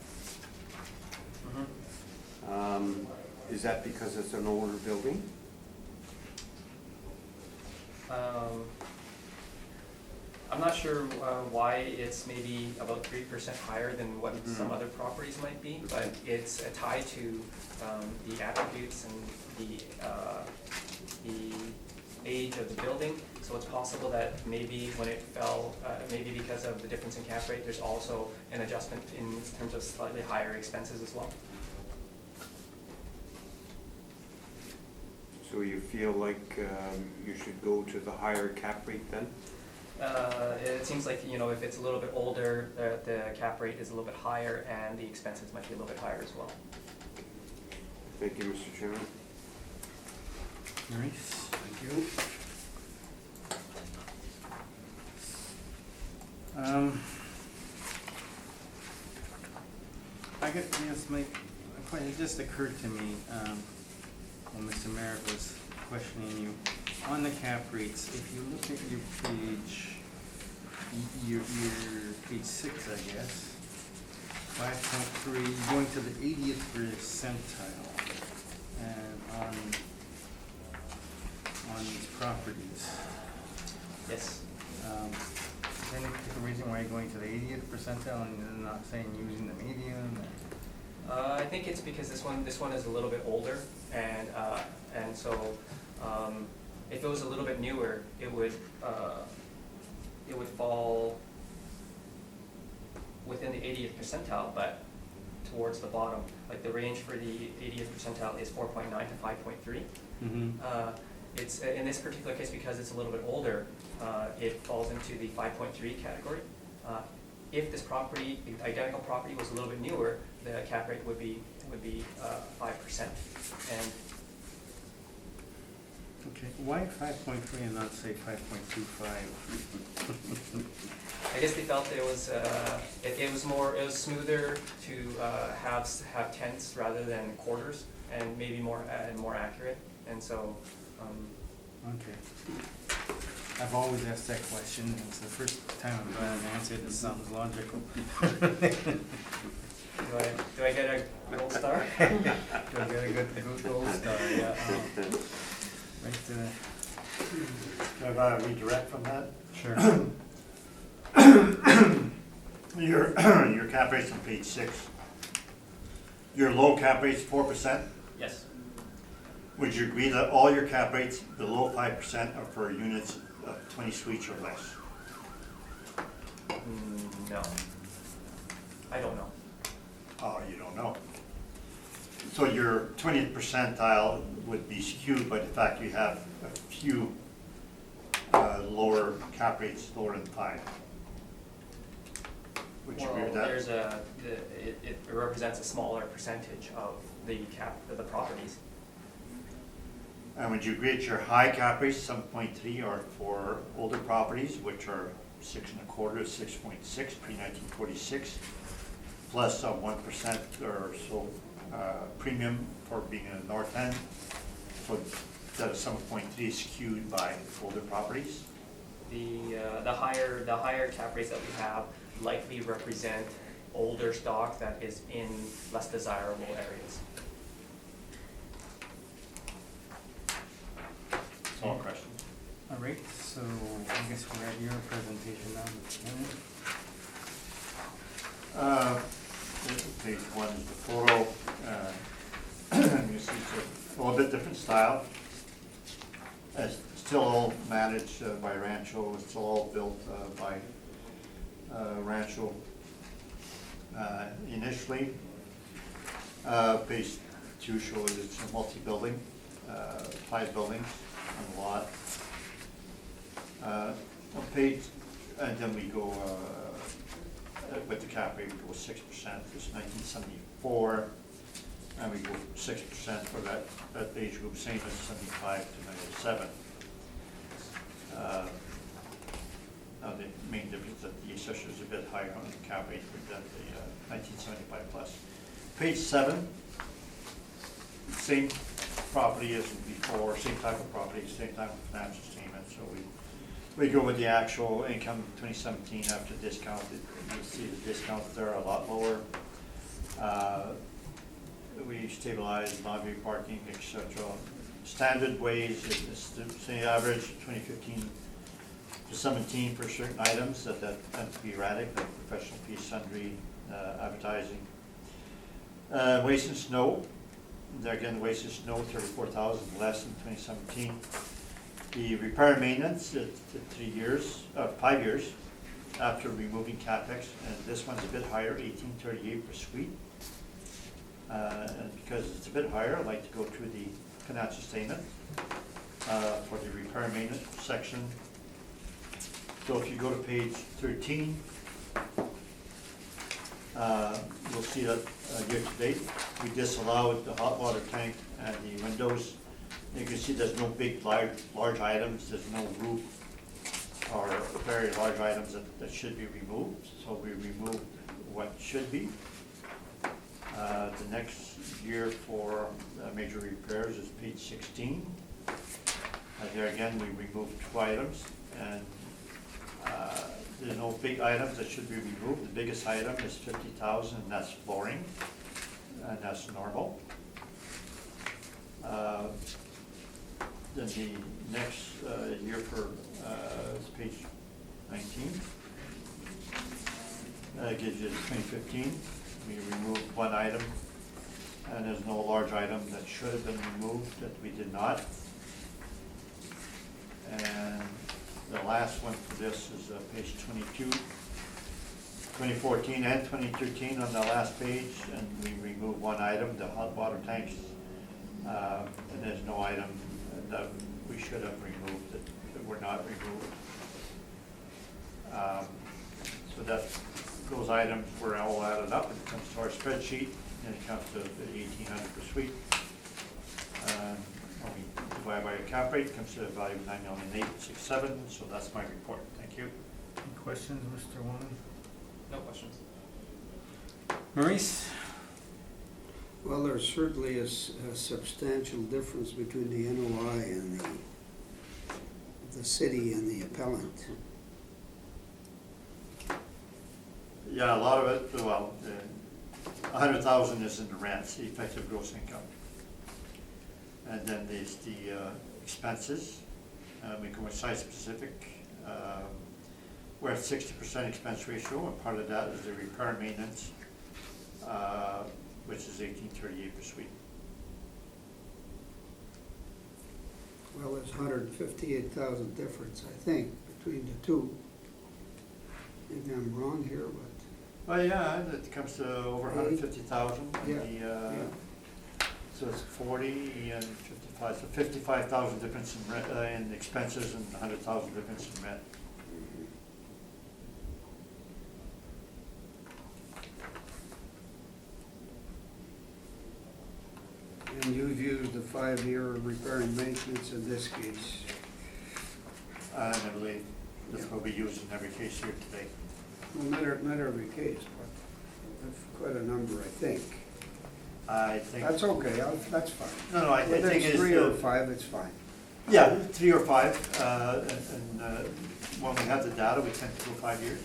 Speaker 6: Is that because it's an older building?
Speaker 5: I'm not sure why it's maybe about 3% higher than what some other properties might be, but it's tied to the attributes and the age of the building. So it's possible that maybe when it fell, maybe because of the difference in cap rate, there's also an adjustment in terms of slightly higher expenses as well.
Speaker 6: So you feel like you should go to the higher cap rate then?
Speaker 5: It seems like, you know, if it's a little bit older, the cap rate is a little bit higher and the expenses might be a little bit higher as well.
Speaker 6: Thank you, Mr. Chairman.
Speaker 1: Nice, thank you. It just occurred to me, when Mr. Merritt was questioning you, on the cap rates, if you look at your page, your page 6, I guess, 5.3, you're going to the 80th percentile, and on these properties.
Speaker 5: Yes.
Speaker 1: Any particular reason why you're going to the 80th percentile and you're not saying using the median?
Speaker 5: I think it's because this one is a little bit older, and so if it was a little bit newer, it would fall within the 80th percentile, but towards the bottom. Like the range for the 80th percentile is 4.9 to 5.3.
Speaker 1: Mm-hmm.
Speaker 5: It's in this particular case, because it's a little bit older, it falls into the 5.3 category. If this property, the identical property, was a little bit newer, the cap rate would be 5%. And
Speaker 1: Okay, why 5.3 and not say 5.25?
Speaker 5: I guess they felt it was smoother to have tenths rather than quarters, and maybe more accurate. And so.
Speaker 1: Okay. I've always asked that question, and it's the first time I'm glad I answered it. It sounds logical.
Speaker 5: Do I get a gold star?
Speaker 1: Do I get a good gold star? Yeah. Right.
Speaker 4: Can I redirect from that?
Speaker 1: Sure.
Speaker 4: Your cap rate's on page 6. Your low cap rate's 4%.
Speaker 5: Yes.
Speaker 4: Would you agree that all your cap rates below 5% are for units of 20 suites or less?
Speaker 5: No. I don't know.
Speaker 4: Oh, you don't know. So your 20th percentile would be skewed by the fact you have a few lower cap rates, lower than 5. Would you agree with that?
Speaker 5: It represents a smaller percentage of the properties.
Speaker 4: And when you agree at your high cap rates, 7.3 are for older properties, which are 6.25 to 6.6 pre-1946, plus 1% or so premium for being in the north end. So that 7.3 is skewed by older properties.
Speaker 5: The higher cap rates that we have likely represent older stock that is in less desirable areas.
Speaker 4: That's all questions.
Speaker 8: All right, so I guess we're at your presentation now, Mr. Chairman.
Speaker 4: Page 1 is the photo. You see it's a little bit different style. It's still all managed by Rancho. It's still all built by Rancho initially. Page 2 shows it's a multi-building, 5 buildings on the lot. On page, and then we go with the cap rate, we go 6%. It's 1974, and we go 6% for that age group, same as 75 to 97. Now the main difference is that the assessor is a bit higher on the cap rate than the 1975 plus. Page 7, same property as before, same type of property, same type of financial statement. So we go with the actual income 2017 after discount. You see the discounts there are a lot lower. We stabilize lobby parking, etc. Standard wage is the same average 2015 to 17 for certain items that tend to be erratic, like professional fees, sundry, advertising. Waste and snow. There again, waste and snow 34,000 less than 2017. The repair and maintenance at 5 years after removing capex, and this one's a bit higher, 1838 per suite. And because it's a bit higher, I'd like to go through the financial statement for the repair and maintenance section. So if you go to page 13, you'll see that year to date, we disallowed the hot water tank and the windows. You can see there's no big, large items, there's no roof or very large items that should be removed. So we removed what should be. The next year for major repairs is page 16. There again, we removed 2 items, and there's no big items that should be removed. The biggest item is 50,000, and that's flooring, and that's normal. Then the next year for is page 19. Gives you the 2015. We removed 1 item, and there's no large item that should have been removed that we did not. And the last one for this is page 22. 2014 and 2013 on the last page, and we removed 1 item, the hot water tanks. And there's no item that we should have removed that were not removed. So those items were all added up, and it comes to our spreadsheet, and it comes to the 1,800 per suite. When we divide by a cap rate, it comes to a value of 9,867. So that's my report. Thank you.
Speaker 8: Any questions, Mr. Wong?
Speaker 5: No questions.
Speaker 8: Maurice?
Speaker 7: Well, there's certainly a substantial difference between the NOI and the city and the appellant.
Speaker 4: Yeah, a lot of it, well, 100,000 is in the rents, the effective gross income. And then there's the expenses. We go with site specific. We're at 60% expense ratio, and part of that is the repair and maintenance, which is 1838 per suite.
Speaker 7: Well, there's 158,000 difference, I think, between the two. Maybe I'm wrong here, but.
Speaker 4: Well, yeah, it comes to over 150,000.
Speaker 7: Yeah.
Speaker 4: So it's 40 and 55, so 55,000 difference in rent, in expenses, and 100,000 difference in rent.
Speaker 7: And you've used the 5-year repair and maintenance in this case.
Speaker 4: I believe that's what we use in every case here today.
Speaker 7: Well, not every case, but that's quite a number, I think.
Speaker 4: I think.
Speaker 7: That's okay, that's fine.
Speaker 4: No, I
Speaker 7: Whether
Speaker 4: think
Speaker 7: it's
Speaker 4: it's
Speaker 7: 3 or
Speaker 4: the-
Speaker 7: 5, it's fine.
Speaker 4: Yeah, 3 or 5, and when we have the data, we tend to go 5 years.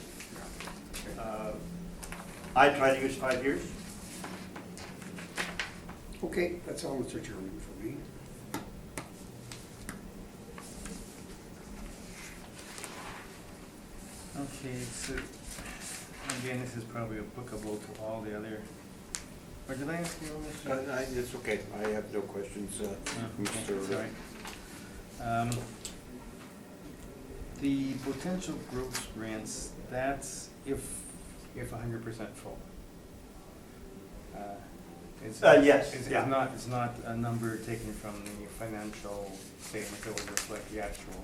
Speaker 4: I try to use 5 years.
Speaker 7: Okay, that's all, Mr. Chairman, for me.
Speaker 8: Okay, so, again, this is probably applicable to all the other, or did I ask you, Mr.?
Speaker 6: It's okay, I have no questions,
Speaker 8: Oh, okay,
Speaker 6: Mr.
Speaker 8: sorry. The potential gross rents, that's if 100% full.
Speaker 4: Yes,
Speaker 8: It's
Speaker 4: yeah.
Speaker 8: it's not a number taken from the financial statement that would reflect the actual,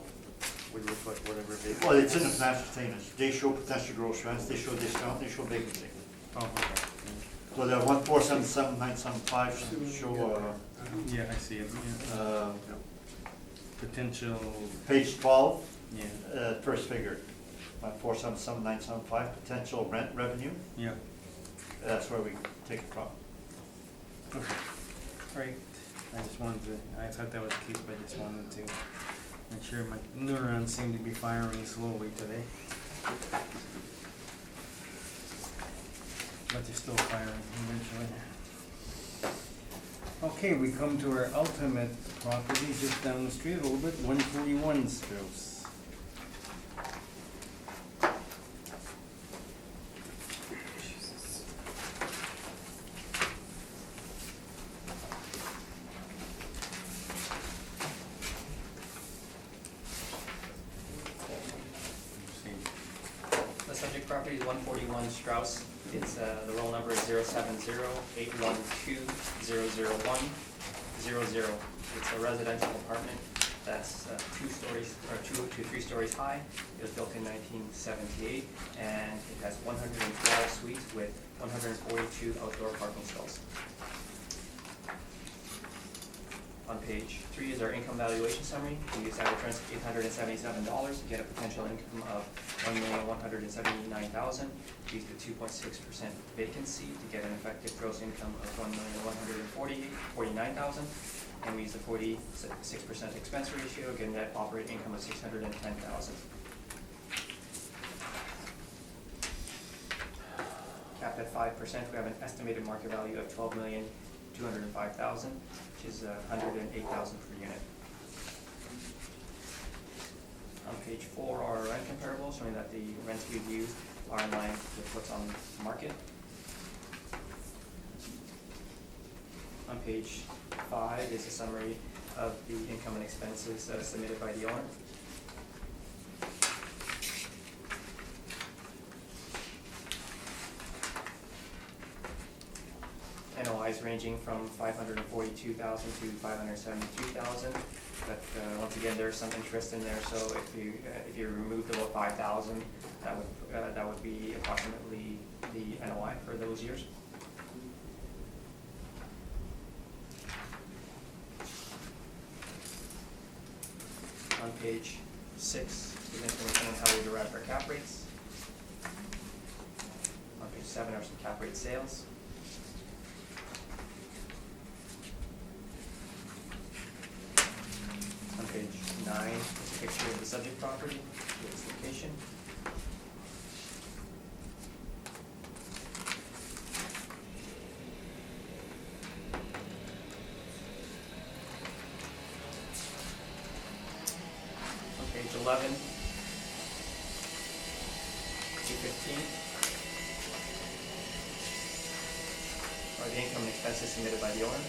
Speaker 8: would reflect whatever vacancy.
Speaker 4: Well, it's in the financial statements. They show potential gross rents, they show discount, they show vacancy.
Speaker 8: Oh, okay.
Speaker 4: So the 1477975 show,
Speaker 8: Yeah, I see it, yeah. Potential,
Speaker 4: page 12,
Speaker 8: yeah,
Speaker 4: first figure, 1477975, potential rent revenue.
Speaker 8: yeah,
Speaker 4: That's where we take it from.
Speaker 8: okay. All right, I just wanted to, I thought that was the case, but I just wanted to make sure my neurons seem to be firing slowly today. But they're still firing eventually. Okay, we come to our ultimate property just down the street a little bit, 141 Strauss.
Speaker 5: The subject property is 141 Strauss. It's, the roll number is 070-812-001-00. It's a residential apartment that's 2 stories, or 2 to 3 stories high. It was built in 1978, and it has 112 suites with 142 outdoor parking stalls. On page 3 is our income valuation summary. We use average rents of $877 to get a potential income of $1,179,000. We use the 2.6% vacancy to get an effective gross income of $1,149,000. And we use the 46% expense ratio, getting net operating income of $610,000. Capped at 5%, we have an estimated market value of $12,205,000, which is $108,000 per unit. On page 4 are rent comparables, showing that the rents we've used are in line with what's on the market. On page 5 is a summary of the income and expenses submitted by the owner. NOIs ranging from $542,000 to $572,000, but once again, there's some interest in there. So if you removed about $5,000, that would be approximately the NOI for those years. On page 6 is information on how we derive our cap rates. On page 7 are some cap rate sales. On page 9 is a picture of the subject property with its location. On page 11 to 15 are the income and expenses submitted by the owner.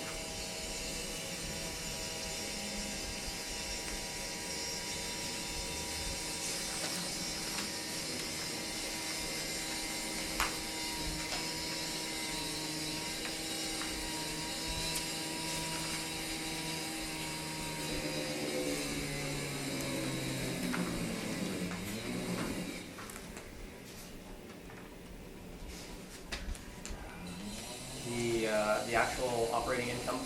Speaker 5: The actual operating income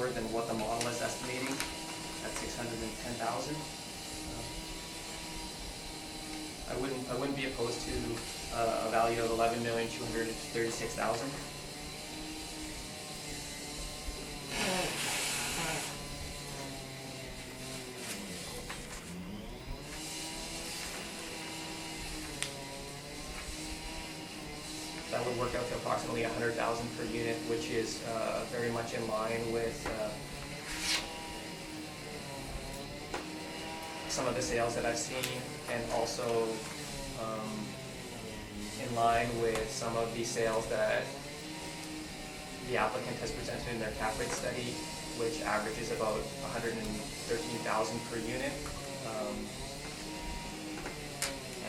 Speaker 5: lower than what the model is estimating at 610,000. I wouldn't be opposed to a value of 11,236,000. That would work out to approximately 100,000 per unit, which is very much in line with some of the sales that I've seen, and also in line with some of the sales that the applicant has presented in their cap rate study, which averages about 113,000 per unit.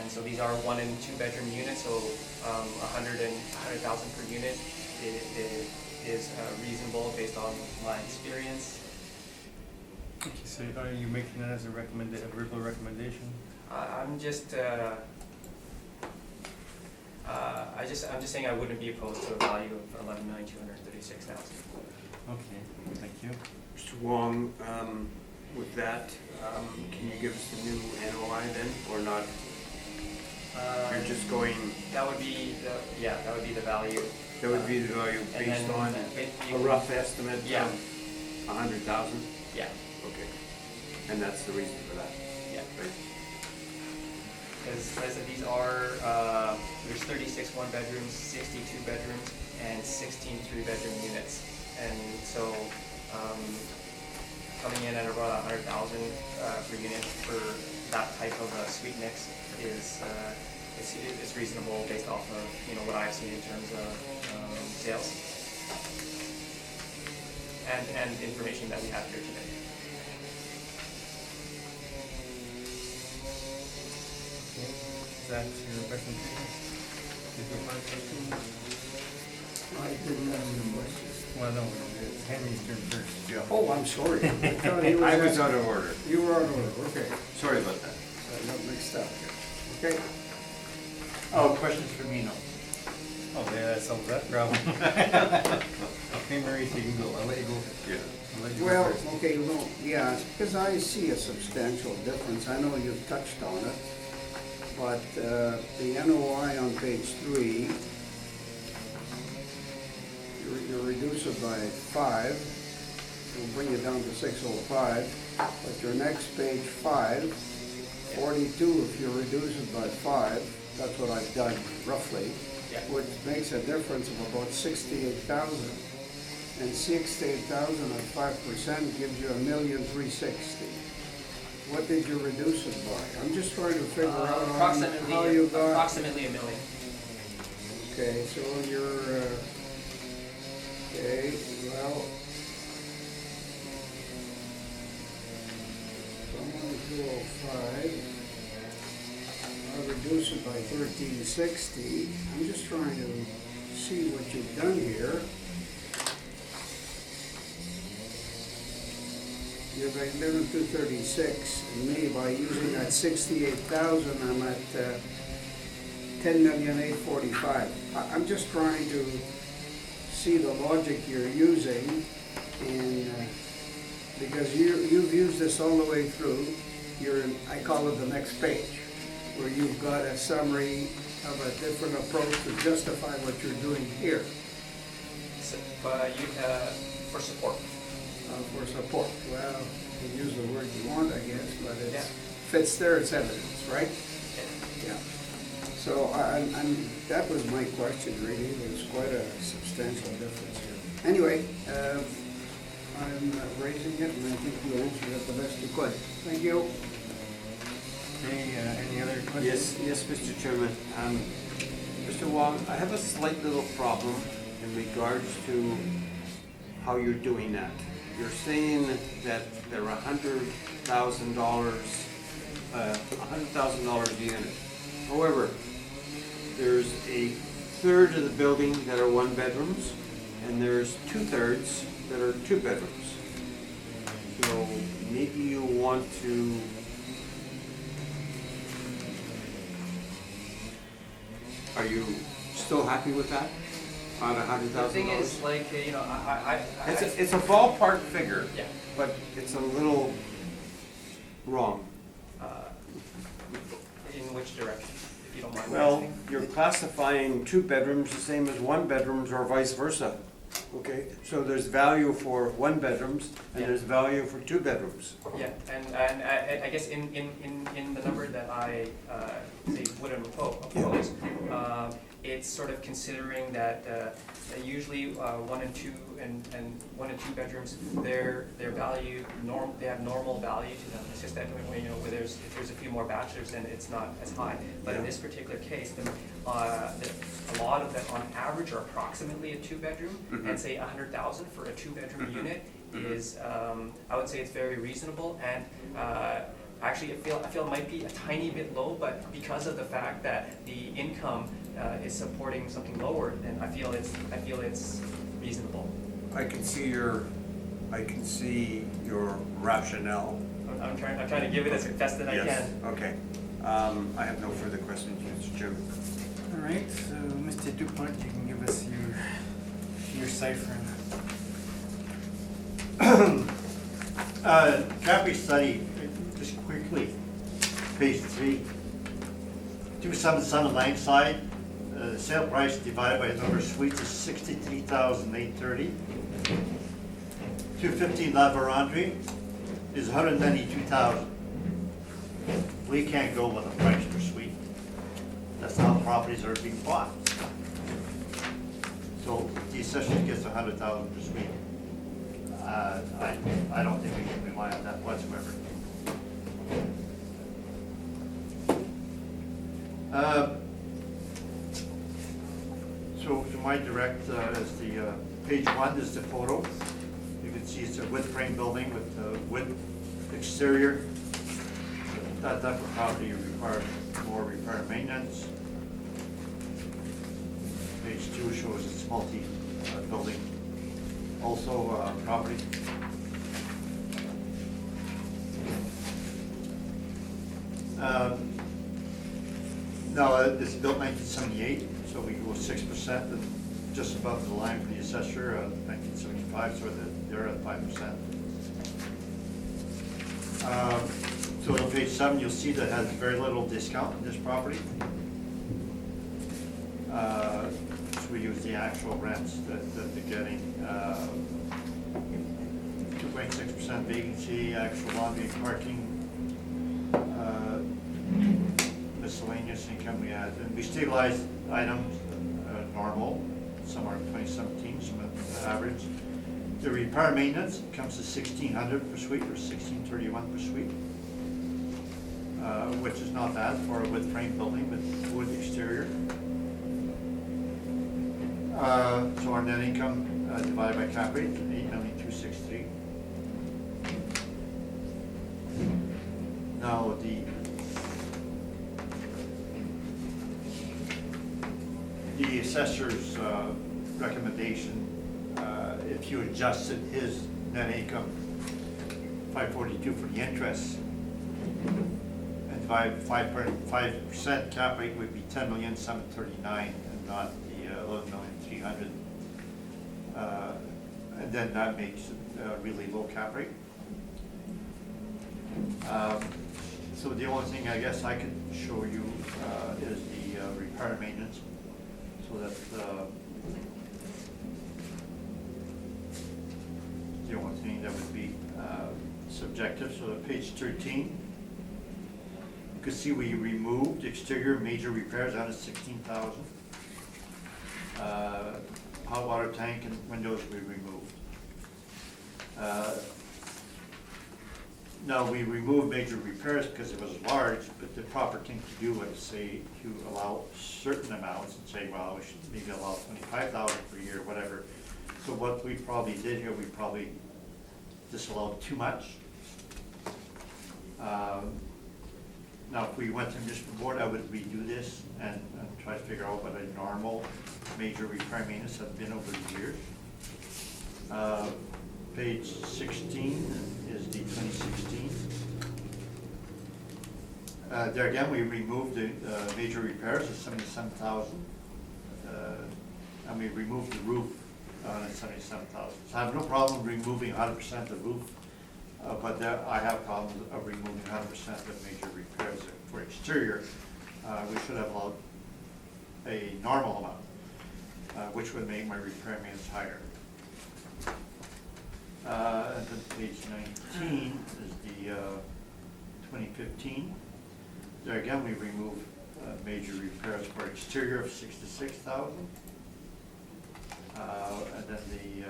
Speaker 5: And so these are 1 and 2 bedroom units, so 100,000 per unit is reasonable based on my experience.
Speaker 8: Okay, so are you making that as a verbal recommendation?
Speaker 5: I'm just saying I wouldn't be opposed to a value of 11,236,000.
Speaker 8: Okay, thank you.
Speaker 6: Mr. Wong, with that, can you give us the new NOI then, or not? You're just going,
Speaker 5: That would be the value.
Speaker 6: that would be the value
Speaker 5: And
Speaker 6: based
Speaker 5: then
Speaker 6: on a rough estimate
Speaker 5: Yeah.
Speaker 6: of 100,000?
Speaker 5: Yeah,
Speaker 6: Okay. And that's the reason for that,
Speaker 5: yeah.
Speaker 6: right?
Speaker 5: Because as these are, there's 36 one bedrooms, 62 bedrooms, and 16 3-bedroom units. And so, coming in at about 100,000 per unit for that type of a suite mix is it's reasonable based off of what I've seen in terms of sales and information that we have here today.
Speaker 8: Okay, is that your presentation? Did you find something?
Speaker 7: I didn't have any questions.
Speaker 8: Well, no, it's Henry's turn first.
Speaker 6: Yeah.
Speaker 7: Oh, I'm sorry. I thought he was.
Speaker 6: I was
Speaker 7: asking-
Speaker 6: out of order.
Speaker 7: You were out of order, okay.
Speaker 6: Sorry about that.
Speaker 7: I got mixed up here. Okay.
Speaker 4: Oh, questions for me, no?
Speaker 8: Oh, yeah, that solves that problem. Okay, Maurice, you can go. I'll let you go.
Speaker 6: Yeah.
Speaker 8: I'll let you go
Speaker 7: Well,
Speaker 8: first.
Speaker 7: okay, well, yeah, because I see a substantial difference. I know you've touched on it, but the NOI on page 3, you reduce it by 5, it'll bring it down to 605, but your next page 5, 42, if you reduce it by 5, that's what I've done roughly,
Speaker 5: Yeah.
Speaker 7: which makes a difference of about 68,000. And 68,000 at 5% gives you 1,360,000. What did you reduce it by? I'm just trying to figure out how you got.
Speaker 5: Approximately $1 million.
Speaker 7: Okay, so you're, okay, well. Someone 205. I'll reduce it by 1,360. I'm just trying to see what you've done here. You're by 11,236, and me, by using that 68,000, I'm at 10,845,000. I'm just trying to see the logic you're using, and because you've used this all the way through. I call it the next page, where you've got a summary of a different approach to justify what you're doing here.
Speaker 5: So, for support.
Speaker 7: For support. Well, you can use the word you want, I guess, but it
Speaker 5: Yeah.
Speaker 7: fits there, it's evidence, right?
Speaker 5: Yeah.
Speaker 7: Yeah. So that was my question, really. There's quite a substantial difference here. Anyway, I'm raising it, and I think you answered it the best you could. Thank you.
Speaker 8: Okay, any other questions?
Speaker 6: Yes, Mr. Chairman. Mr. Wong, I have a slight little problem in regards to how you're doing that. You're saying that there are $100,000 a unit. However, there's a third of the building that are 1 bedrooms, and there's 2/3 that are 2 bedrooms. So maybe you want to are you still happy with that? about
Speaker 5: The thing
Speaker 6: $100,000?
Speaker 5: is, like, you know,
Speaker 6: It's a ballpark figure,
Speaker 5: Yeah.
Speaker 6: but it's a little wrong.
Speaker 5: In which direction, if you don't mind
Speaker 6: Well,
Speaker 5: asking?
Speaker 6: you're classifying 2 bedrooms the same as 1 bedrooms or vice versa, okay? So there's value for 1 bedrooms and
Speaker 5: Yeah.
Speaker 6: there's value for 2 bedrooms.
Speaker 5: Yeah, and I guess in the number that I, say, wouldn't oppose, it's sort of considering that usually 1 and 2 and 1 and 2 bedrooms, their value, they have normal value to them. It's just that when, you know, if there's a few more bachelors, then it's not as high. But in
Speaker 6: Yeah.
Speaker 5: this particular case, a lot of them on average are approximately a 2-bedroom,
Speaker 6: Mhm.
Speaker 5: and say 100,000 for a 2-bedroom
Speaker 6: Mhm.
Speaker 5: unit
Speaker 6: Mhm.
Speaker 5: is, I would say it's very reasonable, and actually I feel it might be a tiny bit low, but because of the fact that the income is supporting something lower, then I feel it's reasonable.
Speaker 6: I can see your rationale.
Speaker 5: I'm trying to give it as best that I
Speaker 6: Yes,
Speaker 5: can.
Speaker 6: okay. I have no further questions, Mr. Chairman.
Speaker 8: All right, so Mr. Dupont, you can give us your cipher.
Speaker 4: Cap rate study, just quickly, page 3. Do some on the line side, sale price divided by the number of suites is 63,830. 215 La Vérendrye is 192,000. We can't go with a price per suite. That's how properties are being bought. So the assessor gets 100,000 per suite. I don't think we can rely on that whatsoever. So my direct is the page 1 is the photo. You can see it's a wood frame building with wood exterior. That type of property requires more repair and maintenance. Page 2 shows it's multi-building also property. Now, it's built 1978, so we go 6%, just above the line for the assessor, 1975, so they're at 5%. So on page 7, you'll see that it has very little discount in this property. So we use the actual rents that they're getting. 2.6% vacancy, actual laundry and parking, miscellaneous income we had. And we stabilized items, normal, some are 2017, some are average. The repair maintenance comes to 1,600 per suite or 1,631 per suite, which is not bad for a wood frame building with wood exterior. So our net income divided by cap rate, 8,263,000. Now the assessor's recommendation, if you adjusted his net income, 542 for the interest, and divide 5% cap rate would be 10,739,000 and not the 11,300,000. And then that makes it a really low cap rate. So the only thing I guess I could show you is the repair and maintenance, so that the only thing that would be subjective. So page 13, you can see we removed exterior major repairs out of 16,000. Hot water tank and windows we removed. Now, we removed major repairs because it was large, but the proper thing to do was say to allow certain amounts and say, well, we should maybe allow 25,000 per year, whatever. So what we probably did here, we probably disallowed too much. Now, if we went to municipal board, I would redo this and try to figure out what a normal major repair maintenance has been over the years. Page 16 is the 2016. There again, we removed the major repairs of 77,000. and we removed the roof, at 77,000. So I have no problem removing 100% of the roof, but there, I have problems of removing 100% of major repairs. For exterior, we should have allowed a normal amount, which would make my repair maintenance higher. And then page 19 is the 2015. There again, we remove major repairs for exterior of 66,000. And then the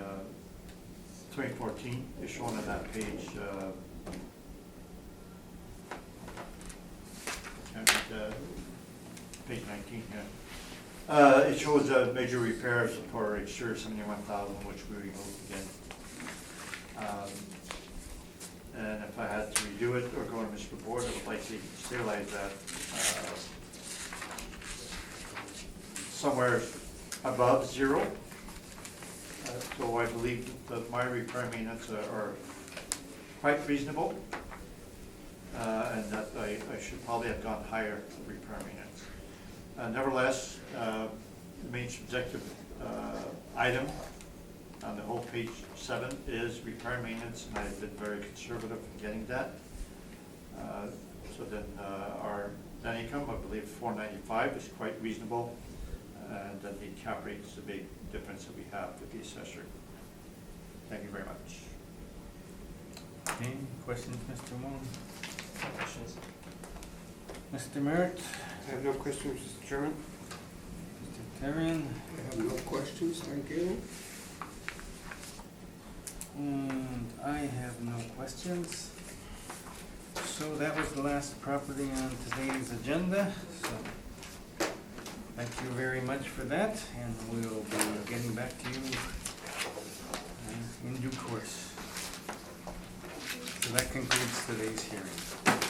Speaker 4: 2014 is shown on that page. Page 19, yeah. It shows major repairs for exterior 71,000, which we removed again. And if I had to redo it or go to Mr. Board, I would like to stabilize that somewhere above zero. So I believe that my repair maintenance are quite reasonable, and that I should probably have gone higher repair maintenance. Nevertheless, the main subjective item on the whole page 7 is repair maintenance, and I've been very conservative in getting that. So then our net income, I believe 495 is quite reasonable, and then the cap rate is the big difference that we have with the assessor. Thank you very much.
Speaker 8: Okay, questions, Mr. Wong?
Speaker 5: No questions?
Speaker 8: Mr. Merritt?
Speaker 6: I have no questions, Mr. Chairman.
Speaker 8: Mr. Therien?
Speaker 7: I have no questions, thank you.
Speaker 8: And I have no questions. So that was the last property on today's agenda, so thank you very much for that, and we'll be getting back to you in due course. So that concludes today's hearing.